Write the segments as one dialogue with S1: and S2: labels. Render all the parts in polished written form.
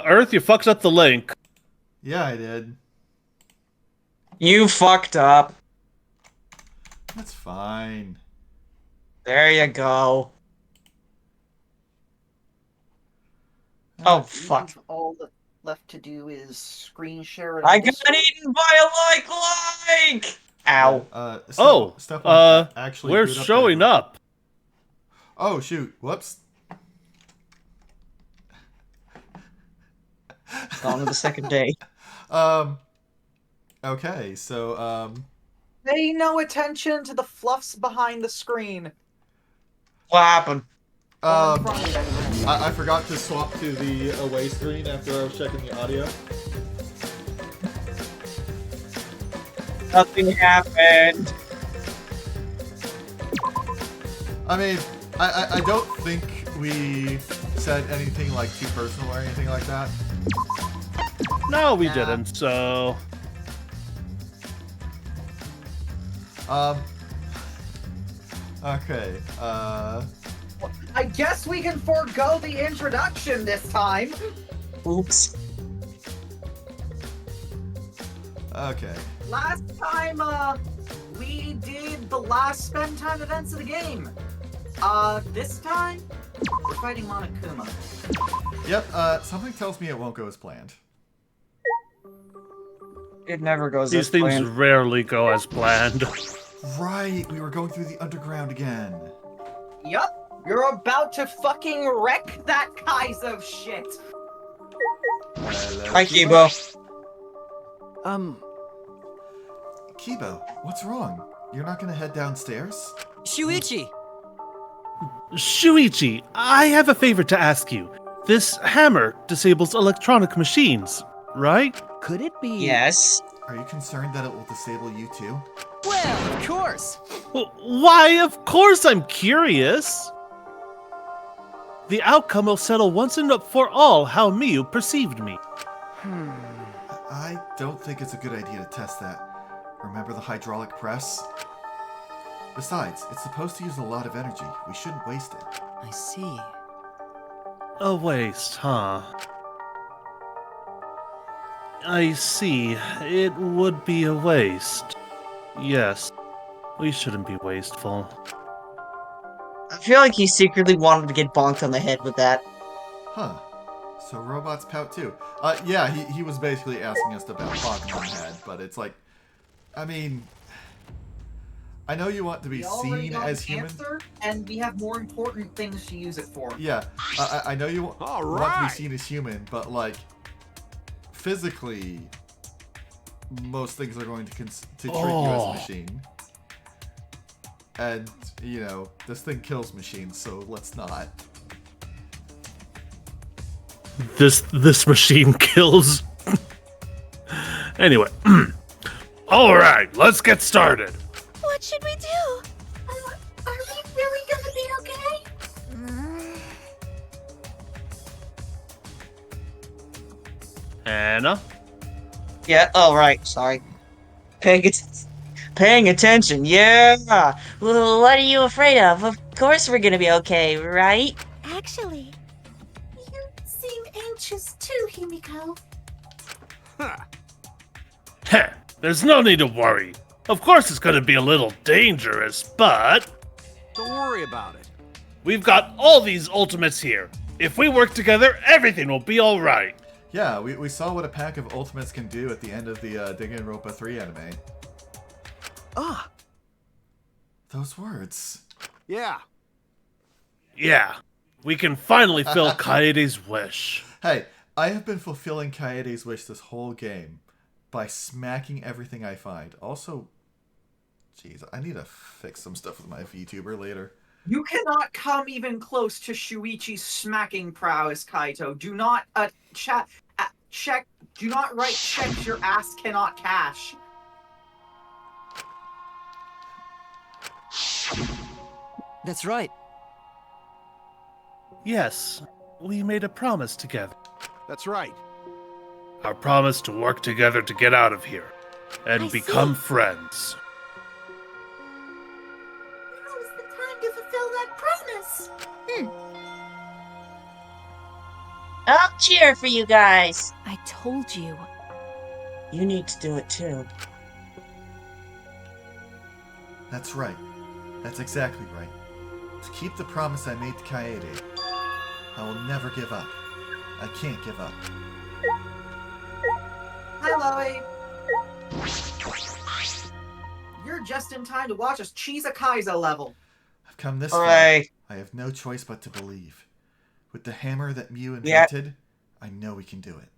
S1: Earth, you fucked up the link.
S2: Yeah, I did.
S3: You fucked up.
S2: That's fine.
S3: There you go. Oh, fuck.
S4: All that left to do is screen share it
S3: I
S4: on
S3: got
S4: Discord.
S3: eaten by a like! Ow.
S2: Step one, actually
S1: we're
S2: boot up
S1: showing
S2: the...
S1: up.
S2: Oh, shoot. Whoops.
S3: On to the second day.
S2: Okay, so,
S4: Pay no attention to the fluffs behind the screen.
S3: What happened?
S2: I forgot to swap to the away screen after I was checking the audio.
S3: Nothing happened.
S2: I mean, I don't think we said anything, like, too personal or anything like that.
S1: No, we didn't, so...
S2: Okay,
S4: I guess we can forego the introduction this time.
S3: Oops.
S2: okay.
S4: Last time, we did the last spend time events of the game. This time, we're fighting Monokuma.
S2: Yep, something tells me it won't go as planned.
S3: It never goes
S1: These
S3: as
S1: things
S3: planned.
S1: rarely go as planned.
S2: Right, we were going through the underground again.
S4: Yup, you're about to fucking wreck that Kaizo shit.
S3: Hi, Kibo.
S2: Kibo, what's wrong? You're not gonna head downstairs?
S5: Shuichi!
S1: Shuichi, I have a favor to ask you. This hammer disables electronic machines, right?
S5: Could it be?
S3: Yes.
S2: Are you concerned that it will disable you too?
S5: Well, of course!
S1: Why, of course I'm curious. The outcome will settle once and for all how Miyu perceived me.
S2: I don't think it's a good idea to test that. Remember the hydraulic press? Besides, it's supposed to use a lot of energy. We shouldn't waste it.
S5: I see.
S1: A waste, huh? I see. It would be a waste. Yes, we shouldn't be wasteful.
S3: I feel like he secretly wanted to get bonked on the head with that.
S2: Huh. So robots pout too. Yeah, he was basically asking us about Pokemon Head, but it's like, I mean, I know you want to be
S4: We already
S2: seen
S4: got
S2: as
S4: an
S2: human.
S4: answer, and we have more important things to use it for.
S2: Yeah, I know you want to be seen as human, but like, physically, most things are going to treat you as a machine. And, you know, this thing kills machines, so let's not.
S1: This machine kills. Anyway. Alright, let's get started.
S6: What should we do? Are we really gonna be okay?
S1: Anna?
S3: Yeah, oh, right, sorry. Paying attention, yeah!
S6: Well, what are you afraid of? Of course we're gonna be okay, right?
S7: Actually, you seem anxious too, Himiko.
S1: Heh, there's no need to worry. Of course it's gonna be a little dangerous, but...
S5: Don't worry about it.
S1: we've got all these ultimates here. If we work together, everything will be alright.
S2: Yeah, we saw what a pack of ultimates can do at the end of the Danganronpa 3 anime.
S5: Ah,
S2: Those words.
S5: yeah.
S1: Yeah, we can finally fill Kaede's wish.
S2: Hey, I have been fulfilling Kaede's wish this whole game by smacking everything I find. Also, jeez, I need to fix some stuff with my VTuber later.
S4: You cannot come even close to Shuichi's smacking prowess, Kaito. Do not check. Do not write checks your ass cannot cash.
S5: That's right.
S1: Yes, we made a promise together.
S5: That's right.
S1: Our promise to work together to get out of here. And
S7: I
S1: become
S7: see.
S1: friends.
S7: Now is the time to fulfill that promise.
S6: Oh,
S3: cheer for you guys.
S6: I told you.
S3: You need to do it too.
S2: That's right. That's exactly right. To keep the promise I made to Kaede, I will never give up. I can't give up.
S4: Hi, Loey. You're just in time to watch us cheese a Kaizo level.
S2: I've come this far.
S3: Hooray.
S2: I have no choice but to believe. With the hammer that Mew
S3: Yeah.
S2: invented, I know we can do it.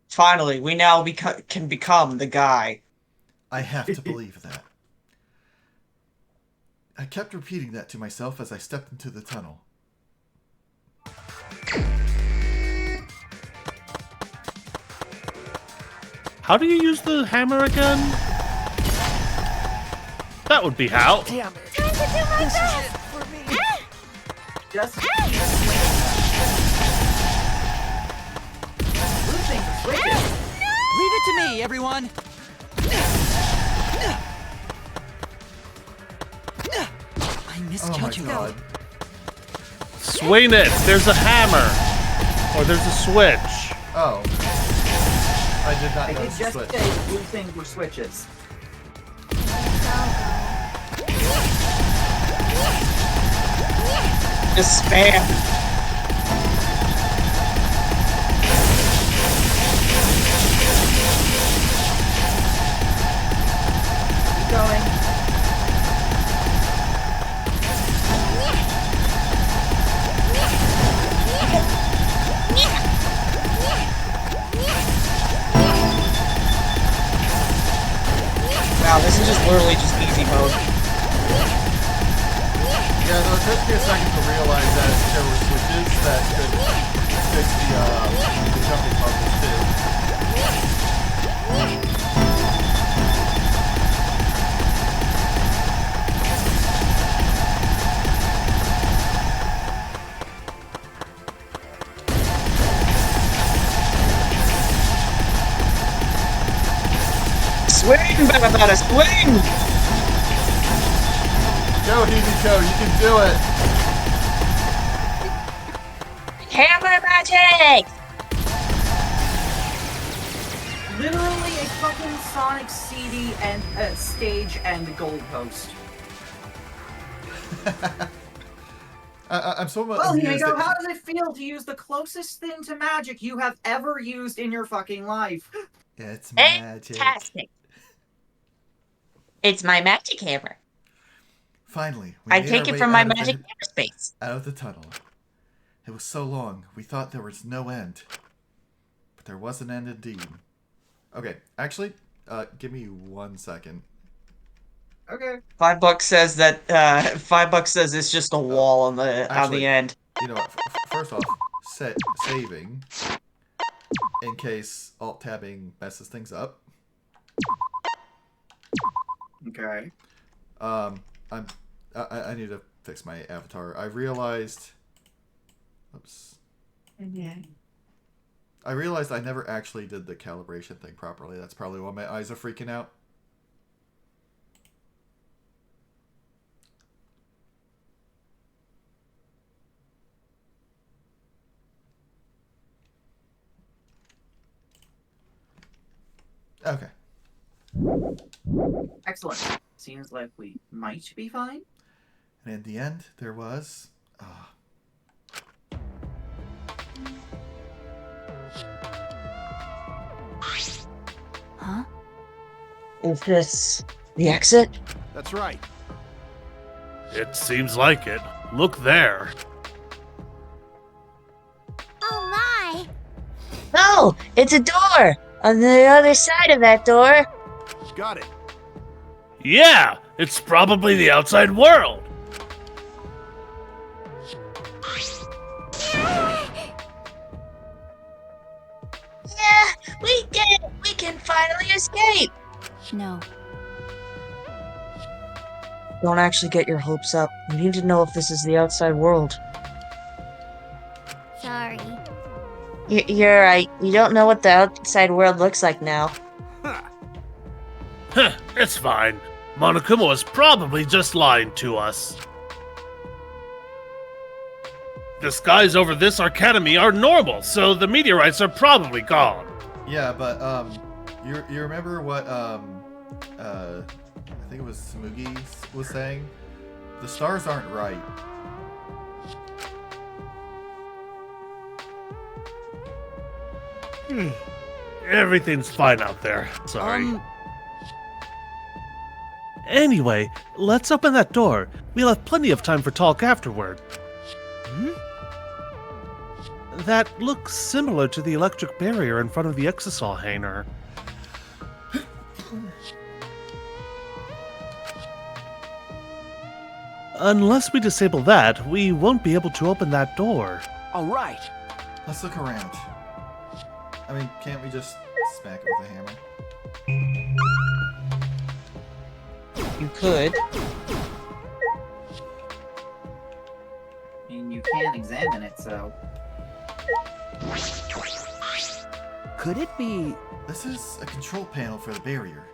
S3: Finally, we now can become the guy.
S2: I have to believe that. I kept repeating that to myself as I stepped into the tunnel.
S1: How do you use the hammer again? That would be how.
S5: Damn it.
S6: Time to do my
S5: This is
S6: best!
S5: it for me.
S4: Just Blue things are switches.
S5: Leave it to me, everyone. I missed
S2: Oh my
S5: Kyoto.
S2: god.
S1: Swing it. There's a hammer. Or there's a switch.
S2: Oh. I did
S4: I
S2: not
S4: did
S2: notice the
S4: just
S2: switch.
S4: say blue things were switches.
S3: Just spam.
S4: Keep going.
S3: Wow, this is just literally just easy mode.
S2: Yeah, no, it took me a second to realize that there were switches that could fix the jumping puzzles too.
S3: Swing, Baba, swing!
S2: Go, Hibiko, you can do it!
S3: Hammer magic!
S4: Literally a fucking Sonic CD and stage and goalpost.
S2: I'm so much
S4: Well,
S2: amused
S4: Himiko,
S2: that-
S4: how does it feel to use the closest thing to magic you have ever used in your fucking life?
S2: It's magic.
S3: Fantastic. It's my magic hammer.
S2: Finally, we
S3: I
S2: made
S3: take
S2: our
S3: it
S2: way
S3: from my
S2: out of
S3: magic
S2: the-
S3: hammer space.
S2: out of the tunnel. It was so long, we thought there was no end. But there was an end indeed. Okay, actually, give me 1 second.
S4: Okay.
S3: $5 says that $5 says it's just a wall on the
S2: Actually-
S3: end.
S2: You know what, first off, saving, in case alt-tabbing messes things up.
S4: Okay.
S2: I need to fix my avatar. I realized... Oops. I realized I never actually did the calibration thing properly. That's probably why my eyes are freaking out. Okay.
S4: Excellent. Seems like we might be fine.
S2: And in the end, there was...
S6: Huh?
S3: Is this the exit?
S5: That's right.
S1: It seems like it. Look there.
S6: Oh my!
S3: No! It's a door! On the other side of that door.
S5: Got it.
S1: Yeah, it's probably the outside world.
S3: Yeah, we did it! We can finally escape!
S6: No.
S3: Don't actually get your hopes up. We need to know if this is the outside world.
S6: Sorry.
S3: You're right. You don't know what the outside world looks like now.
S5: Huh.
S1: Huh, it's fine. Monokuma was probably just lying to us. The skies over this academy are normal, so the meteorites are probably gone.
S2: Yeah, but you remember what I think it was Smugi was saying? The stars aren't right.
S1: Everything's fine out there. Sorry.
S5: Um,
S1: Anyway, let's open that door. We'll have plenty of time for talk afterward. That looks similar to the electric barrier in front of the exisal hangar. Unless we disable that, we won't be able to open that door.
S5: all right.
S2: Let's look around. I mean, can't we just smack it with a hammer?
S3: You could.
S4: I mean, you can examine it, so.
S5: Could it be?
S2: This is a control panel for the barrier.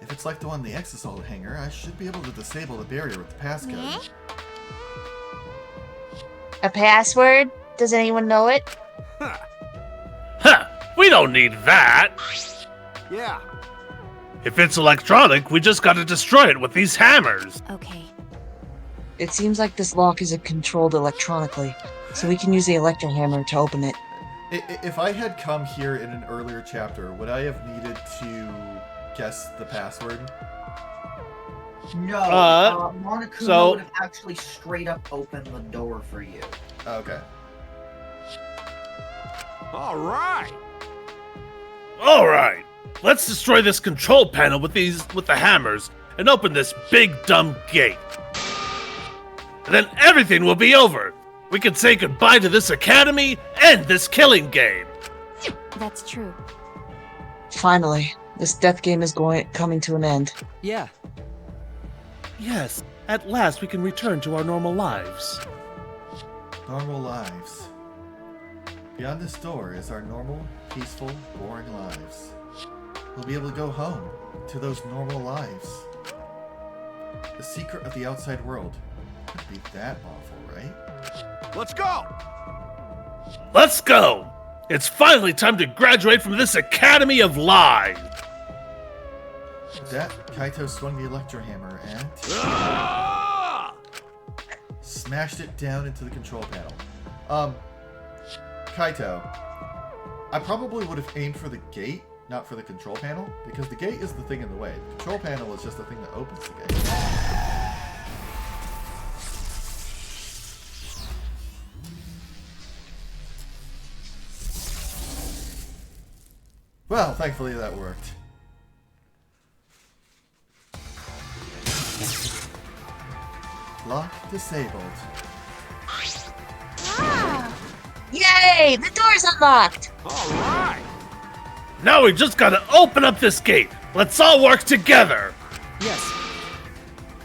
S2: If it's like the one in the exisal hangar, I should be able to disable the barrier with the passcode.
S3: A password? Does anyone know it?
S1: Ha! We don't need that!
S5: Yeah.
S1: If it's electronic, we just gotta destroy it with these hammers.
S6: Okay.
S3: It seems like this lock is controlled electronically, so we can use the electro hammer to open it.
S2: If I had come here in an earlier chapter, would I have needed to guess the password?
S4: No, Monokuma
S1: so-
S4: would have actually straight up opened the door for you.
S2: Okay.
S5: All right.
S1: Alright, let's destroy this control panel with the hammers and open this big dumb gate. And then everything will be over. We can say goodbye to this academy and this killing game.
S6: That's true.
S3: Finally, this death game is coming to an end.
S5: Yeah.
S1: Yes, at last we can return to our normal lives.
S2: Normal lives. Beyond this door is our normal, peaceful, boring lives. We'll be able to go home to those normal lives. The secret of the outside world couldn't be that awful, right?
S5: Let's go.
S1: Let's go! It's finally time to graduate from this academy of lies!
S2: With that, Kaito swung the electro hammer and
S5: Ah!
S2: smashed it down into the control panel. Kaito, I probably would have aimed for the gate, not for the control panel, because the gate is the thing in the way. The control panel is just the thing that opens the gate. Well, thankfully that worked. Lock disabled.
S6: Ah!
S3: Yay! The door's unlocked!
S5: All right.
S1: Now we just gotta open up this gate! Let's all work together!
S5: Yes.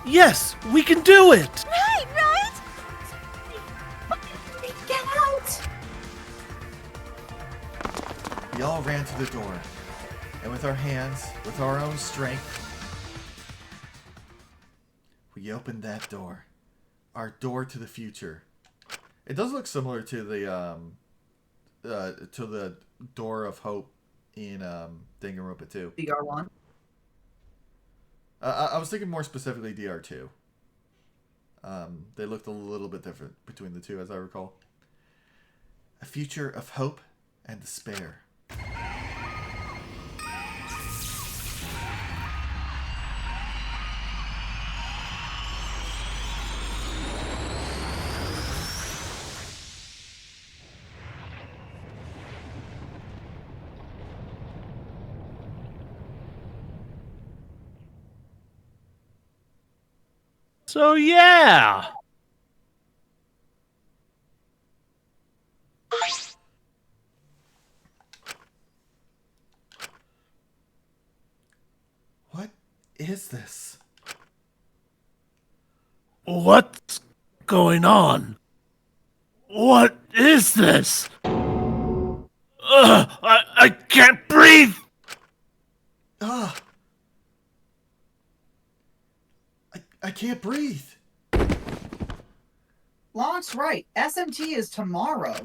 S1: Yes, we can do it!
S6: Right, right?
S7: Get out!
S2: We all ran to the door, and with our hands, with our own strength, we opened that door. Our door to the future. It does look similar to the door of hope in Danganronpa 2.
S4: DR1.
S2: I was thinking more specifically DR2. They looked a little bit different between the two, as I recall. A future of hope and despair.
S1: So yeah!
S2: What is this?
S1: What's going on? What is this? I can't breathe!
S2: Ah! I can't breathe.
S4: Locke's right. SMT is tomorrow.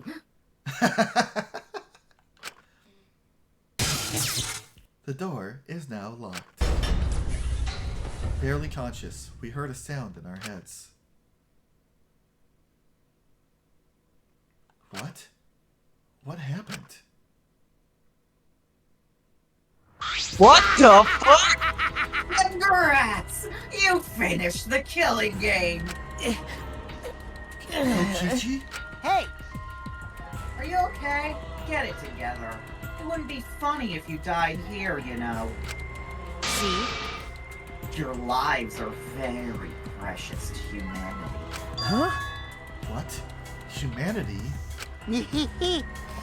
S2: The door is now locked. Barely conscious, we heard a sound in our heads. What? What happened?
S3: What the fuck?
S4: Congrats! You finished the killing game.
S2: Okichi?
S5: Hey,
S4: Are you okay? Get it together. It wouldn't be funny if you died here, you know.
S5: see?
S4: Your lives are very precious to humanity.
S5: Huh?
S2: What? Humanity?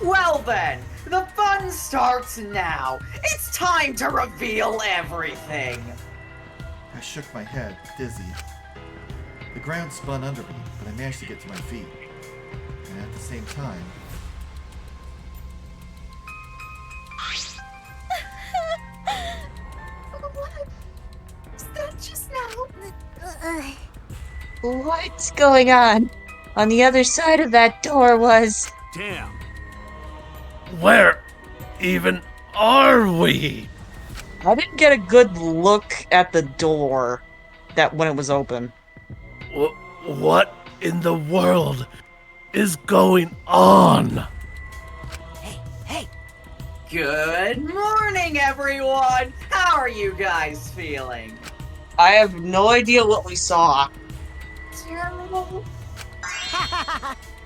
S4: Well then, the fun starts now. It's time to reveal everything.
S2: I shook my head, dizzy. The ground spun under me, but I managed to get to my feet. And at the same time,
S7: What? Is that just now?
S3: What's going on? On the other side of that door was...
S5: Damn.
S1: Where even are we?
S3: I didn't get a good look at the door when it was open.
S1: What in the world is going on?
S5: Hey,
S4: Good morning, everyone. How are you guys feeling?
S3: I have no idea what we saw.
S7: Terrible.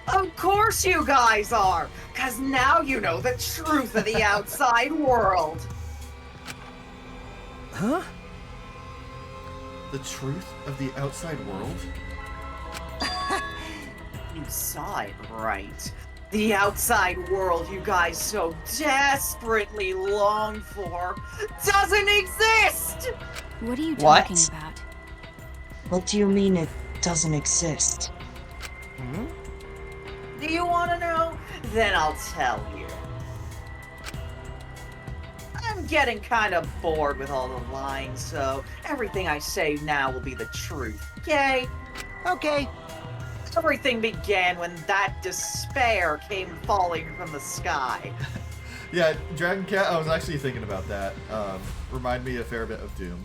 S4: Of course you guys are, because now you know the truth of the outside world.
S5: huh?
S2: the truth of the outside world?
S4: You saw it right. The outside world you guys so desperately long for doesn't exist!
S6: What are you
S3: What?
S6: talking about?
S3: What do you mean it doesn't exist?
S5: Hmm?
S4: Do you want to know? Then I'll tell you. I'm getting kind of bored with all the lying, so everything I say now will be the truth, okay?
S5: Okay.
S4: Everything began when that despair came falling from the sky.
S2: Yeah, Dragon Cat, I was actually thinking about that. Remind me a fair bit of Doom.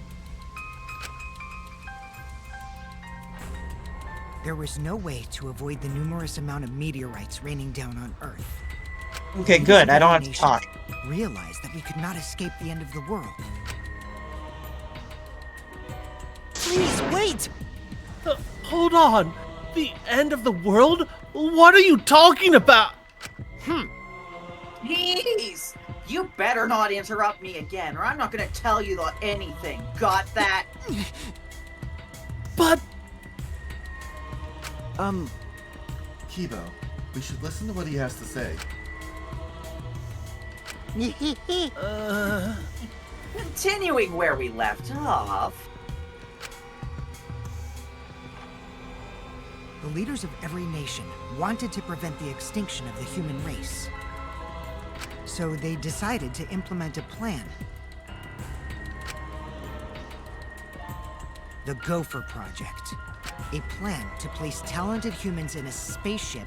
S8: There was no way to avoid the numerous amount of meteorites raining down on Earth.
S3: Okay, good. I don't have to talk.
S8: Realized that we could not escape the end of the world.
S5: Please, wait!
S1: Hold on. The end of the world? What are you talking about?
S4: Please! You better not interrupt me again, or I'm not gonna tell you anything. Got that?
S1: But
S2: Kibo, we should listen to what he has to say.
S4: Continuing where we left off.
S8: The leaders of every nation wanted to prevent the extinction of the human race. So they decided to implement a plan. The Gopher Project. A plan to place talented humans in a spaceship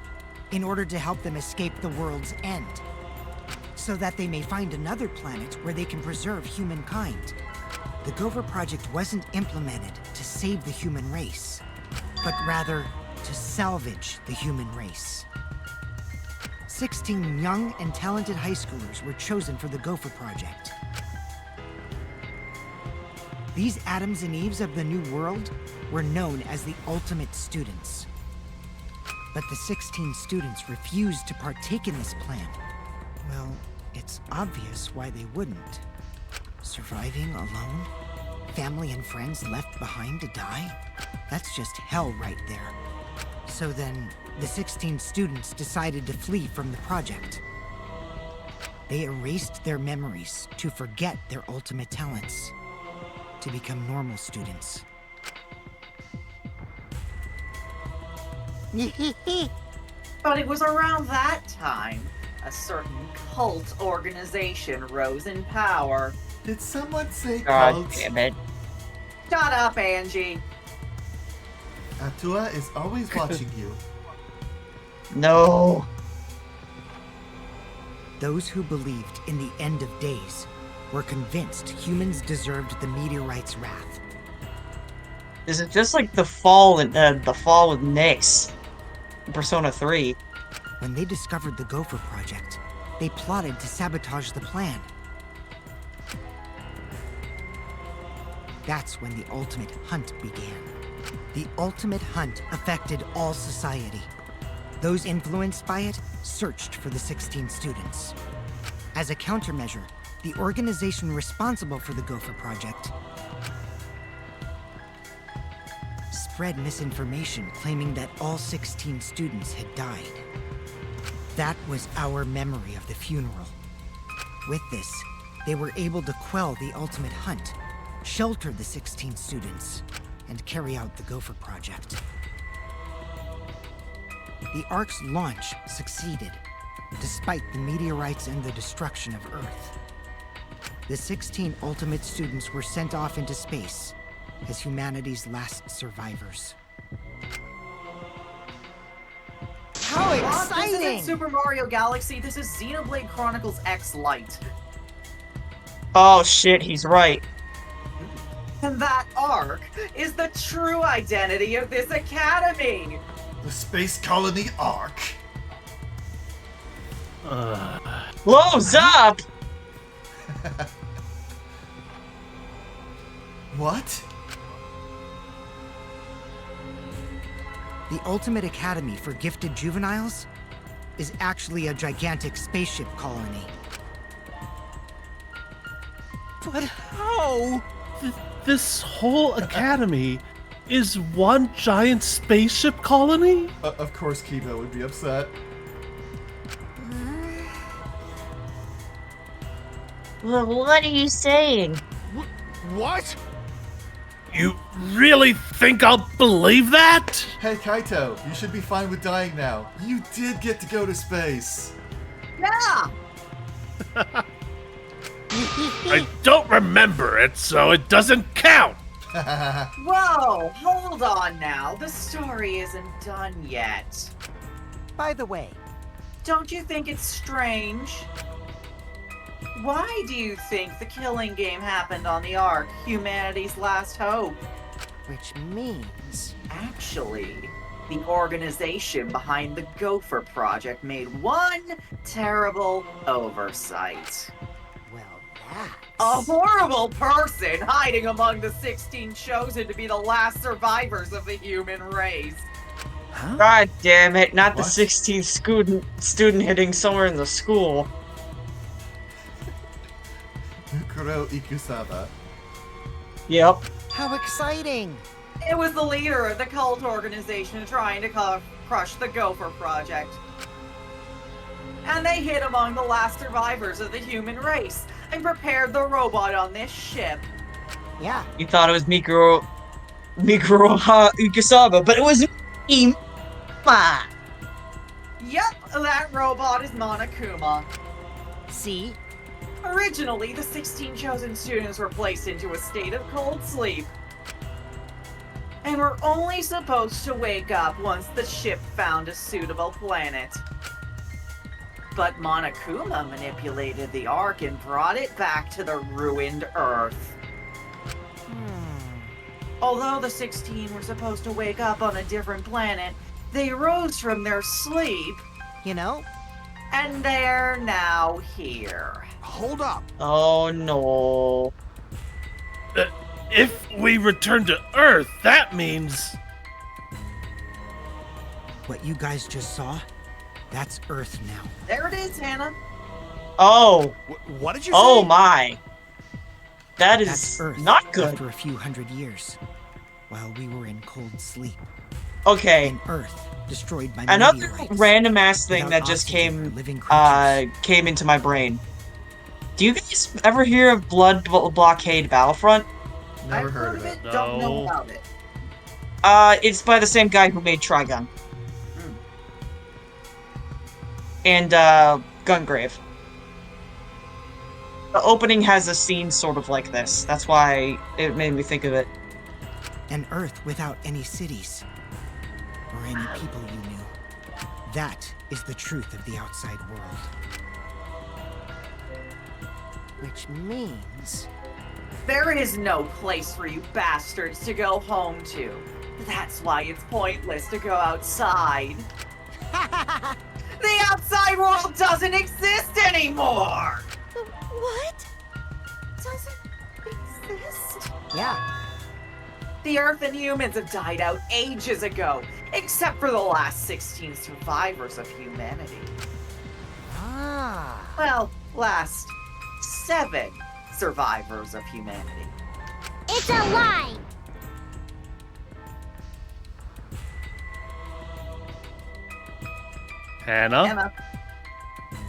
S8: in order to help them escape the world's end. So that they may find another planet where they can preserve humankind. The Gopher Project wasn't implemented to save the human race, but rather to salvage the human race. 16 young and talented high schoolers were chosen for the Gopher Project. These Adams and Eves of the New World were known as the ultimate students. But the 16 students refused to partake in this plan. Well, it's obvious why they wouldn't. Surviving alone? Family and friends left behind to die? That's just hell right there. So then, the 16 students decided to flee from the project. They erased their memories to forget their ultimate talents, to become normal students.
S4: But it was around that time a certain cult organization rose in power.
S2: Did someone say
S3: God
S2: cult?
S3: damn it.
S4: Shut up, Angie.
S2: Atua is always watching you.
S3: No.
S8: Those who believed in the end of days were convinced humans deserved the meteorite's wrath.
S3: Is it just like the fall with Nyx in Persona 3?
S8: When they discovered the Gopher Project, they plotted to sabotage the plan. That's when the ultimate hunt began. The ultimate hunt affected all society. Those influenced by it searched for the 16 students. As a countermeasure, the organization responsible for the Gopher Project spread misinformation claiming that all 16 students had died. That was our memory of the funeral. With this, they were able to quell the ultimate hunt, shelter the 16 students, and carry out the Gopher Project. The Ark's launch succeeded, despite the meteorites and the destruction of Earth. The 16 ultimate students were sent off into space as humanity's last survivors.
S5: How
S4: What? This
S5: exciting!
S4: isn't Super Mario Galaxy, this is Xenoblade Chronicles X Lite.
S3: Oh shit, he's right.
S4: And that Ark is the true identity of this academy!
S2: The space colony Ark.
S3: Blows up!
S2: What?
S8: The Ultimate Academy for Gifted Juveniles is actually a gigantic spaceship colony.
S5: But how?
S1: This whole academy is one giant spaceship colony?
S2: Of course Kiba would be upset.
S3: Well, what are you saying?
S5: What?
S1: You really think I'll believe that?
S2: Hey Kaito, you should be fine with dying now. You did get to go to space.
S4: Yeah!
S1: I don't remember it, so it doesn't count.
S4: Whoa, hold on now. The story isn't done yet.
S5: By the way,
S4: Don't you think it's strange? Why do you think the killing game happened on the Ark, humanity's last hope?
S5: which means...
S4: Actually, the organization behind the Gopher Project made one terrible oversight.
S5: Well, that's...
S4: A horrible person hiding among the 16 chosen to be the last survivors of the human race.
S5: Huh?
S3: God damn it, not the
S2: What?
S3: 16th student hitting somewhere in the school.
S2: Mukuro Ikusaba.
S3: Yep.
S5: How exciting!
S4: It was the leader of the cult organization trying to crush the Gopher Project. And they hid among the last survivors of the human race and prepared the robot on this ship.
S5: Yeah,
S3: You thought it was Mikuro Ikusaba, but it was Ima.
S4: Yep, that robot is Monokuma.
S5: see?
S4: Originally, the 16 chosen students were placed into a state of cold sleep. And were only supposed to wake up once the ship found a suitable planet. But Monokuma manipulated the Ark and brought it back to the ruined Earth. Although the 16 were supposed to wake up on a different planet, they rose from their sleep,
S5: You know,
S4: and they're now here.
S5: hold up.
S3: Oh no.
S1: If we return to Earth, that means...
S8: What you guys just saw, that's Earth now.
S4: There it is, Hannah.
S3: Oh.
S5: What did you
S3: Oh
S5: say?
S3: my. That
S8: That's
S3: is
S8: Earth
S3: not good.
S8: after a few hundred years, while we were in cold sleep.
S3: Okay.
S8: And Earth destroyed by
S3: Another
S8: meteorites.
S3: random ass thing
S8: Without
S3: that just
S8: oxygen or
S3: came
S8: living creatures.
S3: came into my brain. Do you guys ever hear of Blockade Battlefront?
S2: Never
S4: I've
S2: heard of it.
S4: don't know
S1: No.
S4: about it.
S3: It's by the same guy who made Trigun. And Gungrave. The opening has a scene sort of like this. That's why it made me think of it.
S8: An Earth without any cities or any people you knew. That is the truth of the outside world.
S5: Which means...
S4: There is no place for you bastards to go home to. That's why it's pointless to go outside. The outside world doesn't exist anymore!
S7: What? Doesn't exist?
S5: Yeah.
S4: The Earth and humans have died out ages ago, except for the last 16 survivors of humanity.
S5: Ah.
S4: Well, last 7 survivors of humanity.
S7: It's a lie!
S1: Hannah?
S4: Emma,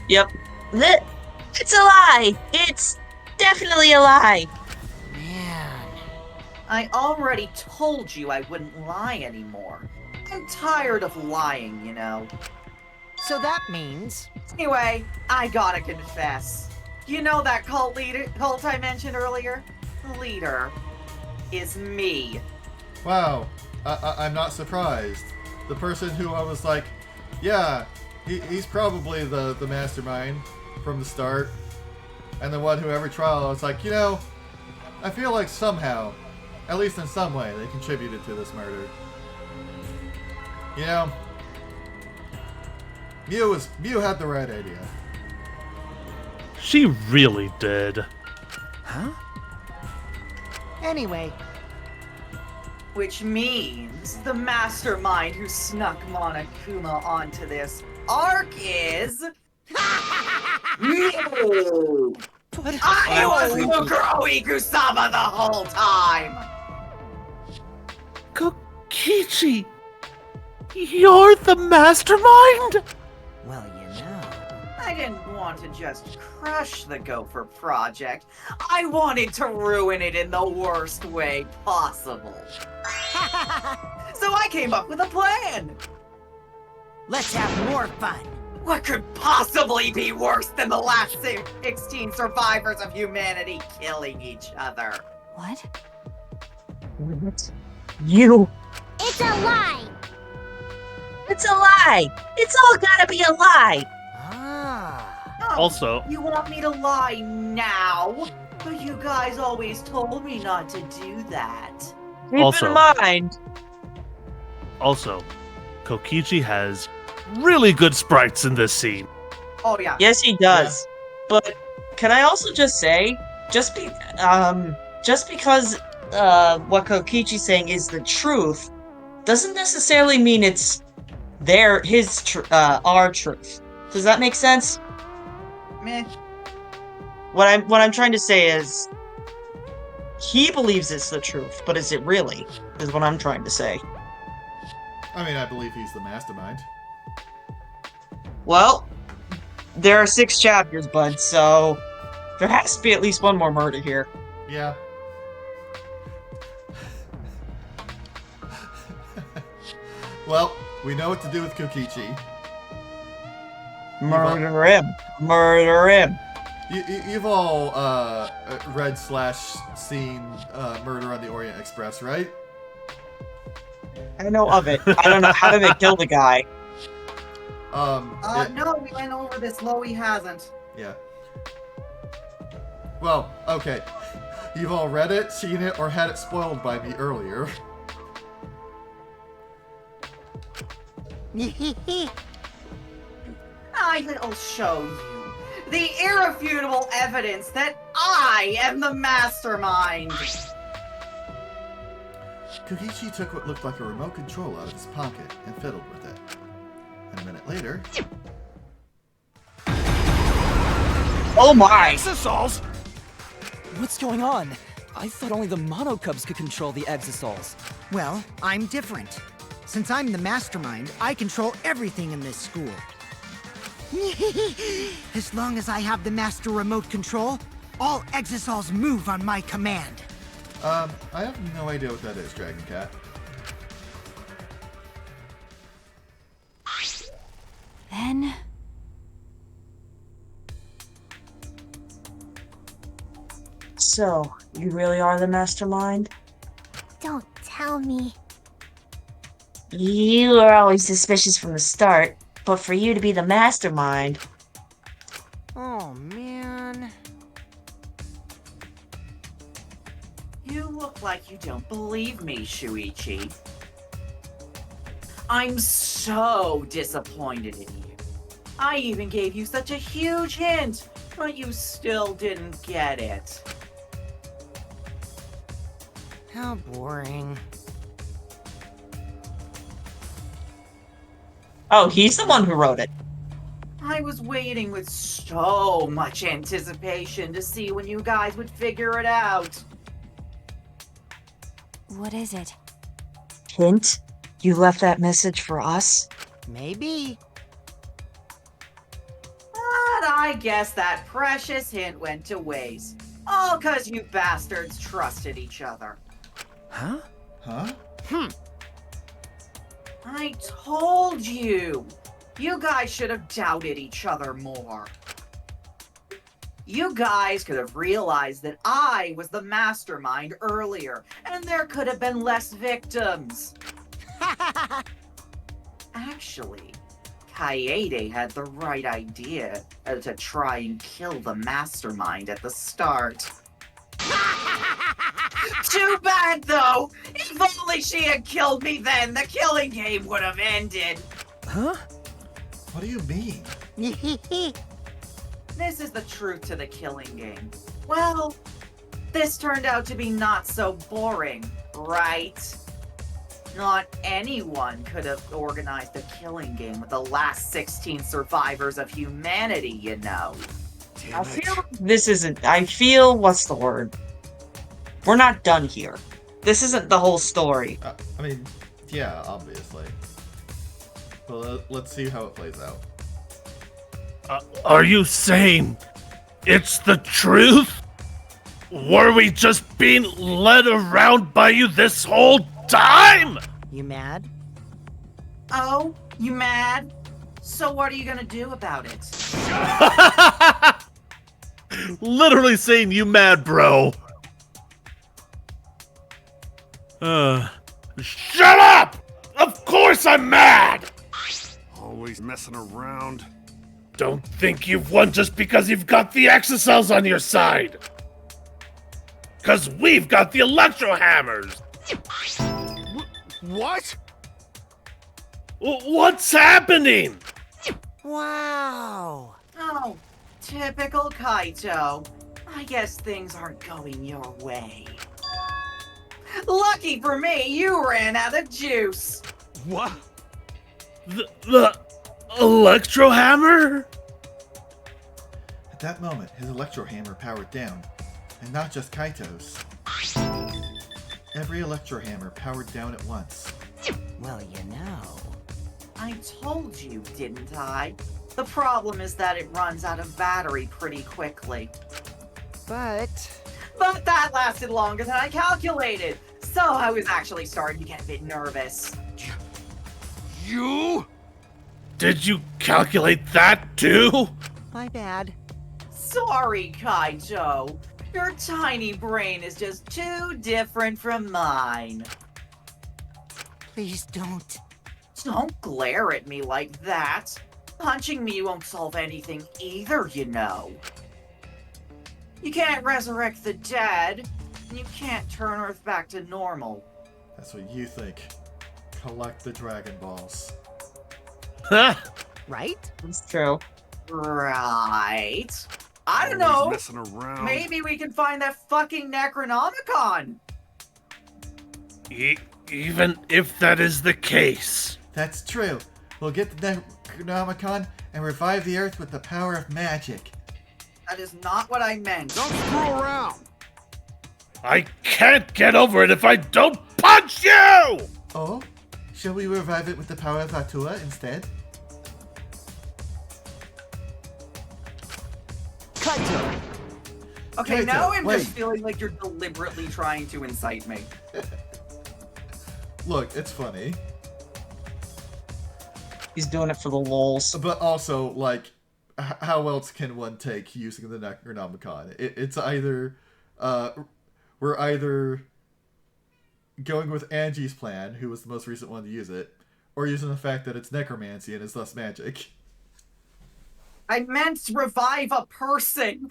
S3: Yep. It's a lie! It's definitely a lie!
S5: Man.
S4: I already told you I wouldn't lie anymore. I'm tired of lying, you know.
S5: So that means...
S4: Anyway, I gotta confess. You know that cult I mentioned earlier? The leader is me.
S2: Wow, I'm not surprised. The person who I was like, yeah, he's probably the mastermind from the start. And the one who every trial I was like, you know, I feel like somehow, at least in some way, they contributed to this murder. You know, Mew had the right idea.
S1: She really did.
S5: Huh? Anyway,
S4: Which means the mastermind who snuck Monokuma onto this arc is... you!
S5: but
S4: I was Mukuro Ikusama the whole time!
S1: Kokichi! You're the mastermind?
S5: well, you know.
S4: I didn't want to just crush the Gopher Project. I wanted to ruin it in the worst way possible. So I came up with a plan!
S5: Let's have more fun.
S4: What could possibly be worse than the last 16 survivors of humanity killing each other?
S7: What?
S3: You.
S7: It's a lie!
S3: It's a lie! It's all gotta be a lie!
S5: Ah.
S4: Oh,
S1: Also,
S4: you want me to lie now? But you guys always told me not to do that.
S3: Keep
S1: Also-
S3: in mind.
S1: also, Kokichi has really good sprites in this scene.
S4: Oh yeah.
S3: Yes, he does. But can I also just say, just because what Kokichi's saying is the truth, doesn't necessarily mean it's our truth. Does that make sense?
S4: Meh.
S3: What I'm trying to say is, he believes it's the truth, but is it really? Is what I'm trying to say.
S2: I mean, I believe he's the mastermind.
S3: Well, there are 6 chapters, bud, so there has to be at least one more murder here.
S2: Yeah. Well, we know what to do with Kokichi.
S3: Murder him. Murder him.
S2: You've all read / seen Murder on the Orient Express, right?
S3: I know of it. I don't know how did they kill the guy.
S4: No, we went over this. Loey hasn't.
S2: Yeah. Well, okay. You've all read it, seen it, or had it spoiled by me earlier.
S4: I'll show you the irrefutable evidence that I am the mastermind.
S2: Kokichi took what looked like a remote control out of his pocket and fiddled with it. And a minute later...
S3: Oh my!
S9: Exosols? What's going on? I thought only the Monocubs could control the Exosols.
S8: Well, I'm different. Since I'm the mastermind, I control everything in this school. As long as I have the master remote control, all Exosols move on my command.
S2: I have no idea what that is, Dragon Cat.
S7: Then...
S3: So, you really are the mastermind?
S7: Don't tell me.
S3: You were always suspicious from the start. But for you to be the mastermind,
S5: Oh, man.
S4: You look like you don't believe me, Shuichi. I'm so disappointed in you. I even gave you such a huge hint, but you still didn't get it.
S5: How boring.
S3: oh, he's the one who wrote it.
S4: I was waiting with so much anticipation to see when you guys would figure it out.
S7: What is it?
S3: Hint? You left that message for us?
S5: Maybe.
S4: But I guess that precious hint went to waste. All 'cause you bastards trusted each other.
S9: Huh?
S2: Huh?
S4: I told you! You guys should have doubted each other more. You guys could have realized that I was the mastermind earlier, and there could have been less victims. Actually, Kaede had the right idea to try and kill the mastermind at the start. Too bad, though! If only she had killed me then, the killing game would have ended.
S9: Huh?
S2: What do you mean?
S4: This is the truth to the killing game. Well, this turned out to be not so boring, right? Not anyone could have organized a killing game with the last 16 survivors of humanity, you know.
S3: I feel this isn't. I feel. What's the word? We're not done here. This isn't the whole story.
S2: I mean, yeah, obviously. But let's see how it plays out.
S1: Are you saying it's the truth? Were we just being led around by you this whole time?
S5: You mad?
S4: Oh, you mad? So what are you gonna do about it?
S1: Literally saying you mad, bro. Shut up! Of course I'm mad!
S10: Always messing around.
S1: Don't think you've won just because you've got the exocells on your side. Cause we've got the electro hammers.
S10: What?
S1: What's happening?
S5: Wow.
S4: Oh, typical Kaito. I guess things aren't going your way. Lucky for me, you ran out of juice.
S10: What?
S1: The electro hammer?
S2: At that moment, his electro hammer powered down, and not just Kaito's. Every electro hammer powered down at once.
S5: Well, you know.
S4: I told you, didn't I? The problem is that it runs out of battery pretty quickly.
S5: But
S4: But that lasted longer than I calculated, so I was actually starting to get a bit nervous.
S10: You?
S1: Did you calculate that too?
S5: my bad.
S4: Sorry, Kaito. Your tiny brain is just too different from mine.
S5: Please don't.
S4: Don't glare at me like that. Punching me won't solve anything either, you know. You can't resurrect the dead, and you can't turn Earth back to normal.
S2: That's what you think. Collect the Dragon Balls.
S5: Right?
S3: It's true.
S4: Right. I don't
S10: Always
S4: know.
S10: messing around.
S4: Maybe we can find that fucking Necronomicon.
S1: Even if that is the case.
S2: That's true. We'll get the Necronomicon and revive the Earth with the power of magic.
S4: That is not what I meant.
S10: Don't screw around.
S1: I can't get over it if I don't punch you!
S2: Oh? Shall we revive it with the power of Atua instead?
S5: Kaito!
S4: Okay,
S2: Kaito,
S4: now I'm
S2: wait.
S4: just feeling like you're deliberately trying to incite me.
S2: Look, it's funny.
S3: He's doing it for the lols.
S2: But also, like, how else can one take using the Necronomicon? It's either, we're either going with Angie's plan, who was the most recent one to use it, Or using the fact that it's necromancy and is thus magic.
S4: I meant revive a person.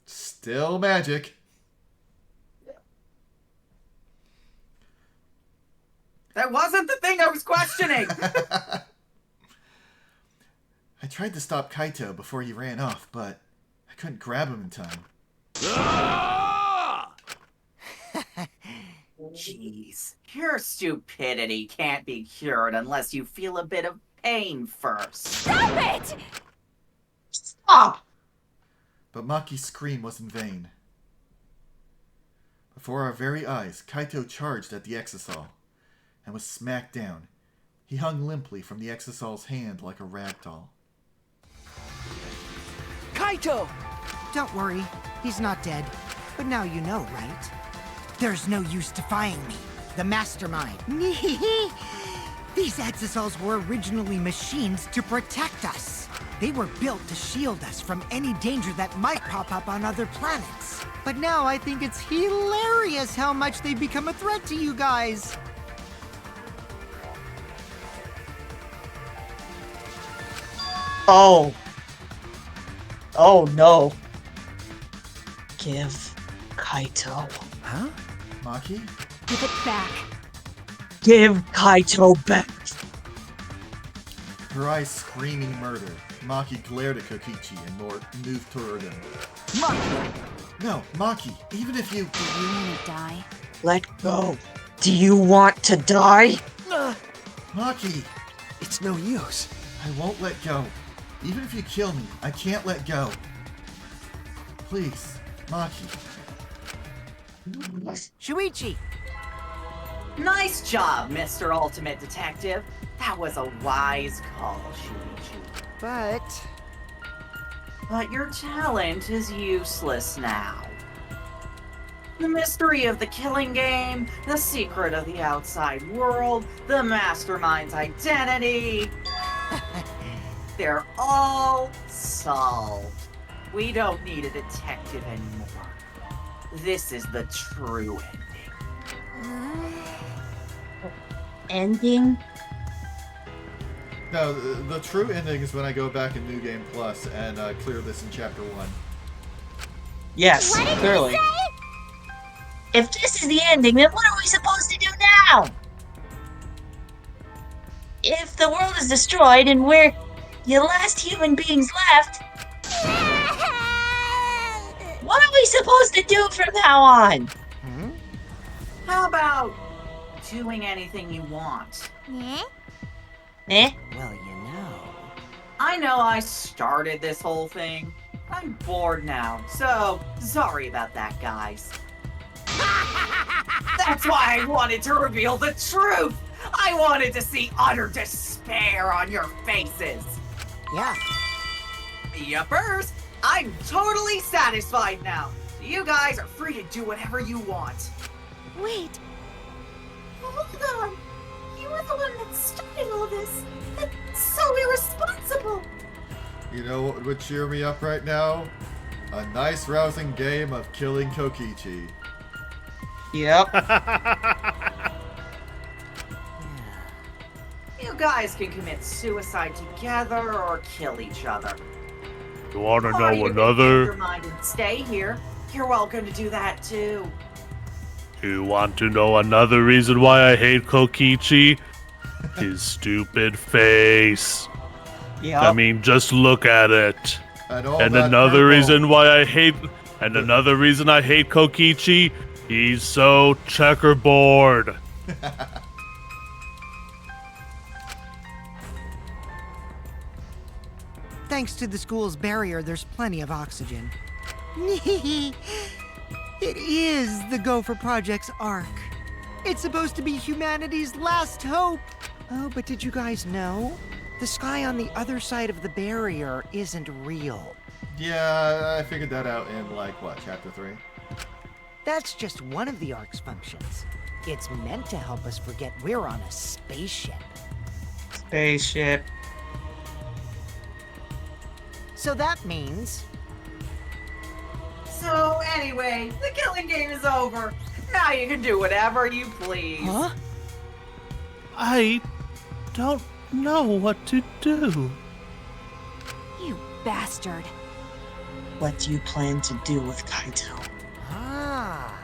S2: Still magic.
S4: That wasn't the thing I was questioning.
S2: I tried to stop Kaito before he ran off, but I couldn't grab him in time.
S4: Jeez, your stupidity can't be cured unless you feel a bit of pain first.
S6: Stop it!
S3: Stop!
S2: But Maki's scream was in vain. Before our very eyes, Kaito charged at the Exisal and was smacked down. He hung limply from the Exisal's hand like a rag doll.
S9: Kaito!
S8: Don't worry, he's not dead. But now you know, right? There's no use defying me, the mastermind. These Exisals were originally machines to protect us. They were built to shield us from any danger that might pop up on other planets. But now I think it's hilarious how much they've become a threat to you guys.
S3: Oh. Oh no. Give Kaito.
S9: Huh?
S2: Maki?
S6: Give it back.
S3: Give Kaito back.
S2: Her eyes screaming murder, Maki glared at Kokichi and moved toward him.
S8: Maki!
S2: No, Maki, even if you...
S7: Do you want to die?
S3: Let go. Do you want to die?
S2: Maki!
S9: It's no use.
S2: I won't let go. Even if you kill me, I can't let go. Please, Maki.
S8: Shuichi!
S4: Nice job, Mr. Ultimate Detective. That was a wise call, Shuichi. But your talent is useless now. The mystery of the killing game, the secret of the outside world, the mastermind's identity. They're all solved. We don't need a detective anymore. This is the true ending.
S3: Ending?
S2: No, the true ending is when I go back in New Game Plus and clear this in Chapter 1.
S3: Yes,
S6: What did
S3: clearly.
S6: you say?
S3: If this is the ending, then what are we supposed to do now? If the world is destroyed and we're the last human beings left, what are we supposed to do from now on?
S4: How about doing anything you want?
S6: Yeah?
S3: Eh?
S8: Well, you know.
S4: I know I started this whole thing. I'm bored now, so sorry about that, guys. That's why I wanted to reveal the truth! I wanted to see utter despair on your faces!
S8: Yeah.
S4: Yuppers! I'm totally satisfied now! You guys are free to do whatever you want.
S6: Wait. Hold on. You were the one that started all this. That's so irresponsible.
S2: You know what would cheer me up right now? A nice rousing game of killing Kokichi.
S3: Yep.
S4: You guys can commit suicide together or kill each other.
S1: You wanna
S4: Or
S1: know
S4: you can change
S1: another?
S4: your mind and stay here. You're welcome to do that too.
S1: You want to know another reason why I hate Kokichi? His stupid face.
S3: Yep.
S1: I mean, just look at it.
S2: And all
S1: And
S2: that
S1: another
S2: purple-
S1: reason why I hate, and another reason I hate Kokichi, he's so checkerboard.
S8: Thanks to the school's barrier, there's plenty of oxygen. It is the Gopher Project's arc. It's supposed to be humanity's last hope. Oh, but did you guys know? The sky on the other side of the barrier isn't real.
S2: Yeah, I figured that out in, like, what, Chapter 3?
S8: That's just one of the arc's functions. It's meant to help us forget we're on a spaceship.
S3: Spaceship.
S8: So that means...
S4: So anyway, the killing game is over. Now you can do whatever you please.
S8: Huh?
S1: I don't know what to do.
S7: You bastard.
S3: What do you plan to do with Kaito?
S8: Ah.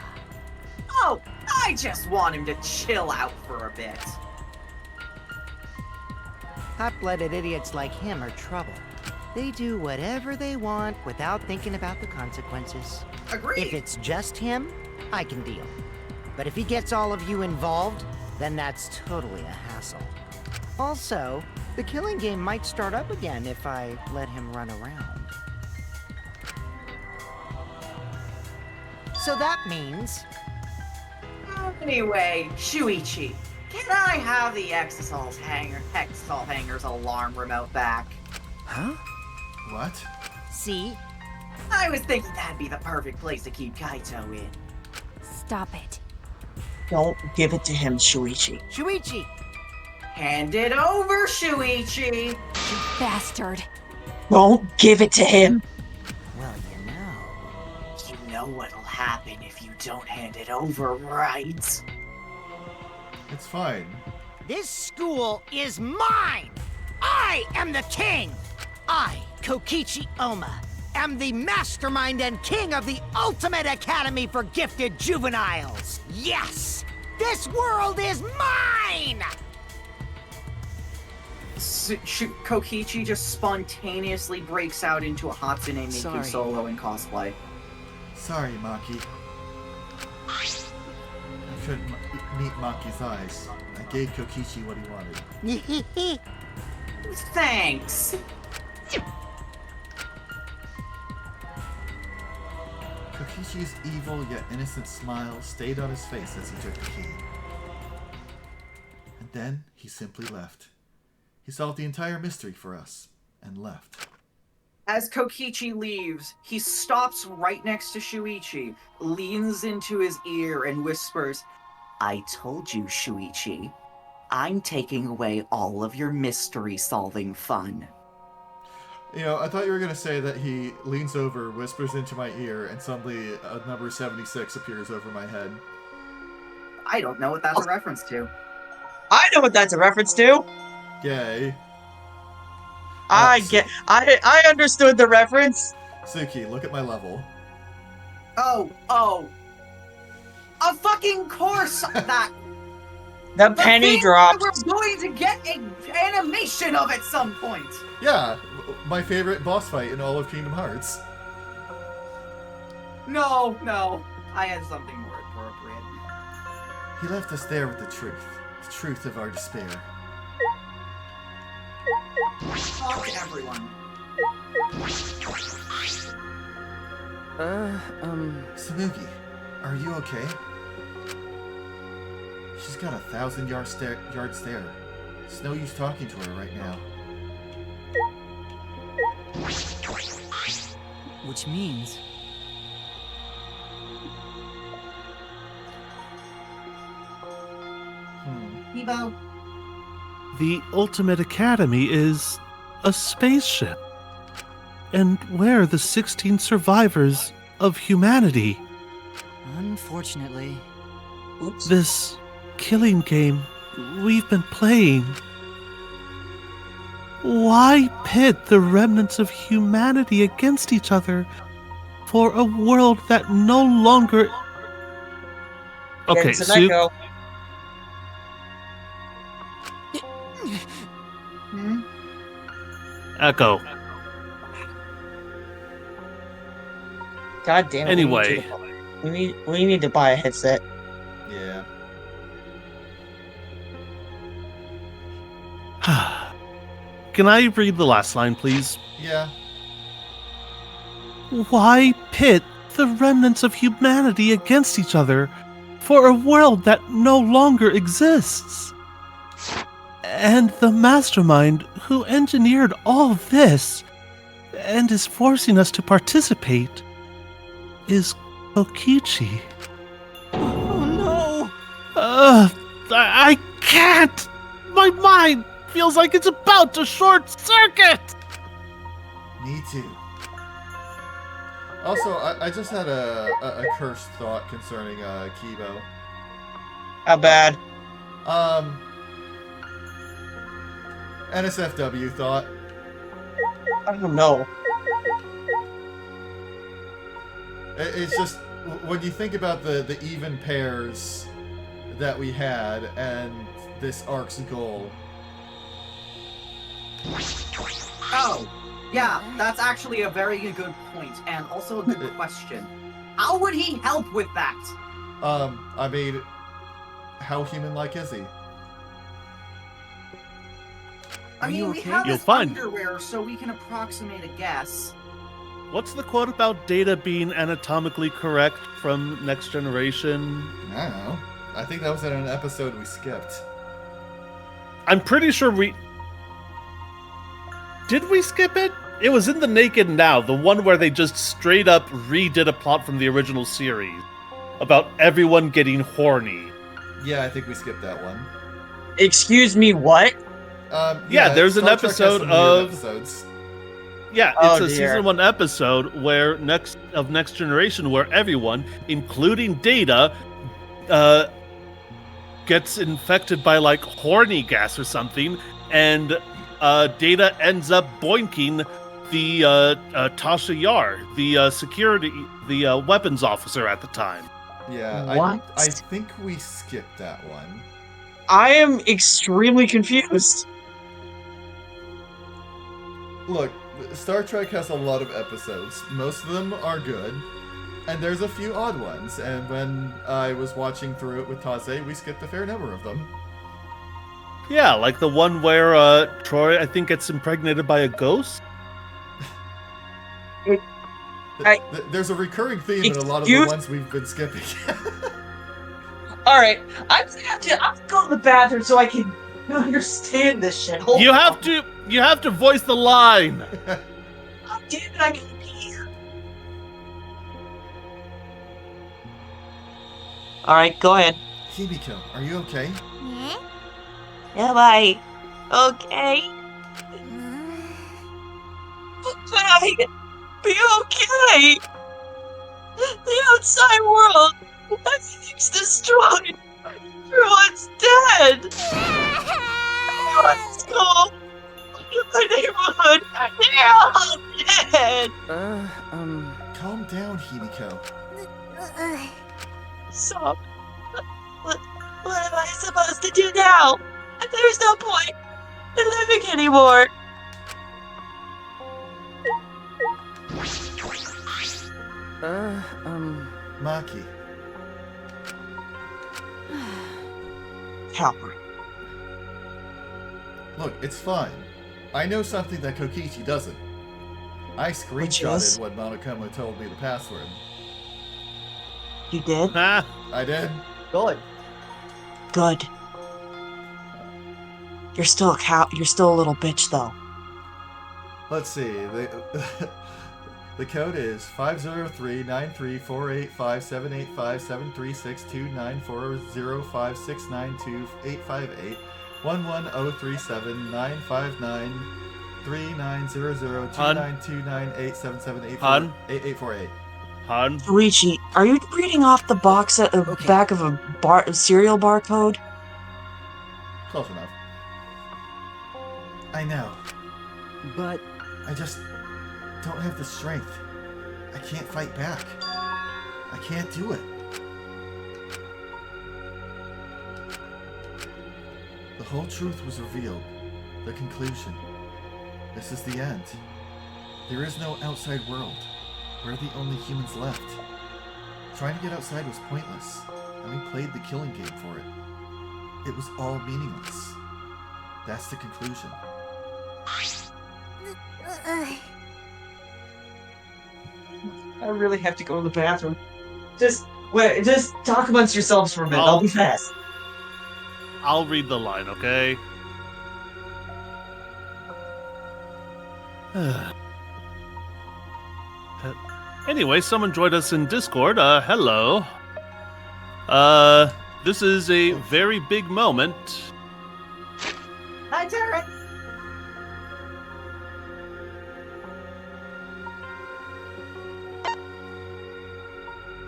S4: Oh, I just want him to chill out for a bit.
S5: Hot-blooded idiots like him are trouble. They do whatever they want without thinking about the consequences.
S4: Agreed.
S5: If it's just him, I can deal. But if he gets all of you involved, then that's totally a hassle. Also, the killing game might start up again if I let him run around. So that means...
S4: Anyway, Shuichi, can I have the Exisal Hanger's alarm remote back?
S9: Huh?
S2: What?
S5: See?
S4: I was thinking that'd be the perfect place to keep Kaito in.
S7: Stop it.
S3: Don't give it to him, Shuichi.
S5: Shuichi!
S4: Hand it over, Shuichi!
S7: You bastard.
S3: Don't give it to him.
S5: Well, you know...
S4: You know what'll happen if you don't hand it over, right?
S2: It's fine.
S5: This school is mine! I am the king! I, Kokichi Oma, am the mastermind and king of the ultimate academy for gifted juveniles! Yes! This world is mine!
S4: Kokichi just spontaneously breaks out into a Hatsune Miku
S9: Sorry.
S4: solo in cosplay.
S2: Sorry, Maki. I couldn't meet Maki's eyes. I gave Kokichi what he wanted.
S4: Thanks!
S2: Kokichi's evil yet innocent smile stayed on his face as he took the key. And then he simply left. He solved the entire mystery for us and left.
S4: As Kokichi leaves, he stops right next to Shuichi, leans into his ear, and whispers, "I told you, Shuichi. I'm taking away all of your mystery-solving fun."
S2: You know, I thought you were going to say that he leans over, whispers into my ear, and suddenly a number 76 appears over my head.
S4: I don't know what that's a reference to.
S3: I know what that's a reference to.
S2: Yay.
S3: I understood the reference.
S2: Suki, look at my level.
S4: Oh. Of fucking course that...
S3: The penny
S4: thing
S3: drops.
S4: We're going to get an animation of at some point.
S2: Yeah, my favorite boss fight in all of Kingdom Hearts.
S4: No. I had something more appropriate.
S2: He left us there with the truth of our despair.
S4: Talk to everyone.
S2: Samugi, are you okay? She's got a 1,000-yard stare. It's no use talking to her right now.
S9: Which means...
S4: Ebo.
S1: The Ultimate Academy is a spaceship. And where are the 16 survivors of humanity?
S9: Unfortunately...
S3: Oops.
S1: This killing game we've been playing. Why pit the remnants of humanity against each other for a world that no longer... Okay,
S3: It's an
S1: Sue,
S3: echo.
S1: Echo.
S3: God damn it.
S1: Anyway.
S3: We need to buy a headset.
S2: Yeah.
S1: Can I read the last line, please?
S2: Yeah.
S1: Why pit the remnants of humanity against each other for a world that no longer exists? And the mastermind who engineered all this and is forcing us to participate is Kokichi.
S9: Oh no!
S1: I can't! My mind feels like it's about to short circuit!
S2: Me too. Also, I just had a cursed thought concerning Kibo.
S3: How bad?
S2: NSFW thought.
S3: I don't know.
S2: It's just when you think about the even pairs that we had and this arc's goal.
S4: Oh, yeah, that's actually a very good point, and also a good question. How would he help with that?
S2: I mean, how human-like is he?
S4: I mean, we
S8: okay?
S4: have
S1: You'll
S4: his
S1: find-
S4: underwear, so we can approximate a guess.
S1: What's the quote about Data being anatomically correct from Next Generation?
S2: I don't know. I think that was in an episode we skipped.
S1: I'm pretty sure we... Did we skip it? It was in the Naked Now, the one where they just straight up redid a plot from the original series about everyone getting horny.
S2: Yeah, I think we skipped that one.
S3: Excuse me, what?
S1: Yeah, there's an
S2: Star Trek has
S1: episode
S2: some weird
S1: of-
S2: episodes.
S1: Yeah,
S3: Oh,
S1: it's a
S3: dear.
S1: season 1 episode where Next Generation, where everyone, including Data, gets infected by like horny gas or something, and Data ends up boinking the Tasha Yar, the security, the weapons officer at the time.
S2: Yeah,
S3: What?
S2: I think we skipped that one.
S3: I am extremely confused.
S2: Look, Star Trek has a lot of episodes. Most of them are good, and there's a few odd ones. And when I was watching through it with Taze, we skipped a fair number of them.
S1: Yeah, like the one where Troy, I think, gets impregnated by a ghost.
S3: I-
S2: There's a recurring theme in a lot of the
S3: Excuse-
S2: ones we've been skipping.
S3: Alright, I'm gonna go to the bathroom so I can understand this shit. Hold
S1: You
S3: on.
S1: have to voice the line.
S3: God damn it, I gotta pee. Alright, go ahead.
S2: Himiko, are you okay?
S3: Am I okay? Could I be okay? The outside world, everything's destroyed. Everyone's dead. Everyone's gone. My neighborhood, they're all dead.
S2: Calm down, Himiko.
S3: So, what am I supposed to do now? There's no point in living anymore.
S2: Maki,
S3: Coward.
S2: look, it's fine. I know something that Kokichi doesn't. I
S3: Which
S2: screenshotted
S3: is?
S2: what Monokuma told me the password.
S3: You did?
S1: Ah,
S2: I did.
S9: Good.
S3: Good. You're still a cow. You're still a little bitch, though.
S2: Let's see. The code is 503-934-857-360-940-056928577848.
S1: hun.
S3: Richie, are you reading off the box at the
S8: Okay.
S3: back of a cereal barcode?
S2: Close enough. I know.
S8: But
S2: I just don't have the strength. I can't fight back. I can't do it. The whole truth was revealed. The conclusion. This is the end. There is no outside world. We're the only humans left. Trying to get outside was pointless, and we played the killing game for it. It was all meaningless. That's the conclusion.
S3: I really have to go to the bathroom. Just wait. Just talk amongst yourselves for a minute. I'll be fast.
S1: I'll read the line, okay? Anyway, someone joined us in Discord. Hello. This is a very big moment.
S4: Hi, Taryn.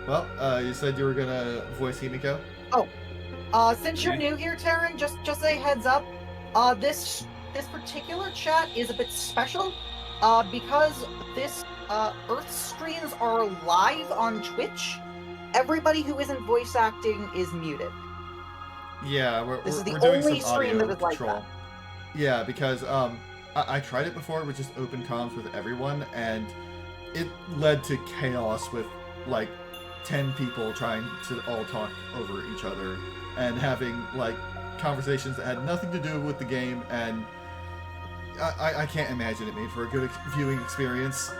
S2: Well, you said you were gonna voice Himiko?
S4: Since you're new here, Taryn, just a heads up. This
S11: this particular chat is a bit special, because this Earth streams are live on Twitch. Everybody who isn't voice acting is muted.
S2: Yeah,
S11: This is the
S2: we're doing
S11: only
S2: some
S11: stream
S2: audio
S11: that is like
S2: control. Yeah, because I tried it before with just open comms with everyone, and it led to chaos with like 10 people trying to all talk over each other and having like conversations that had nothing to do with the game, and I can't imagine it made for a good viewing experience.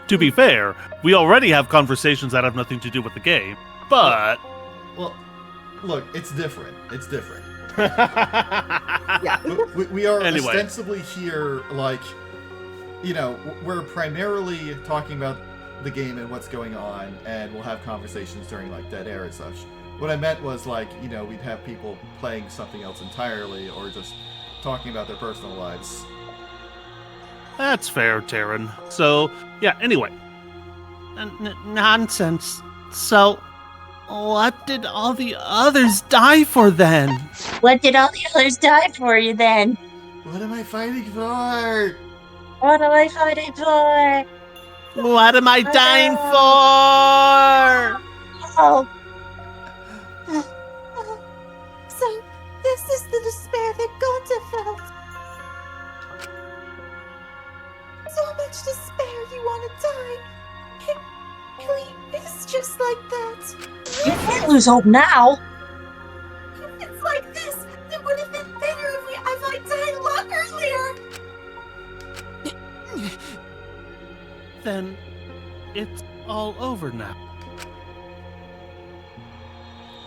S1: To be fair, we already have conversations that have nothing to do with the game, but...
S2: Well, look, it's different. It's different.
S11: Yeah.
S2: We are
S1: Anyway.
S2: ostensibly here, like, you know, we're primarily talking about the game and what's going on, and we'll have conversations during, like, dead air and such. What I meant was, like, you know, we'd have people playing something else entirely, or just talking about their personal lives.
S1: That's fair, Taryn. So, yeah, anyway. Nonsense. So, what did all the others die for then?
S3: What did all the others die for you then?
S2: What am I fighting for?
S3: What am I fighting for?
S1: What am I dying for?
S3: Oh,
S6: So, this is the despair that Gonta felt. So much despair you want to die. It really is just like that.
S3: you can't lose hope now.
S6: If it's like this, it would have been better if I died a lot earlier.
S1: Then, it's all over now.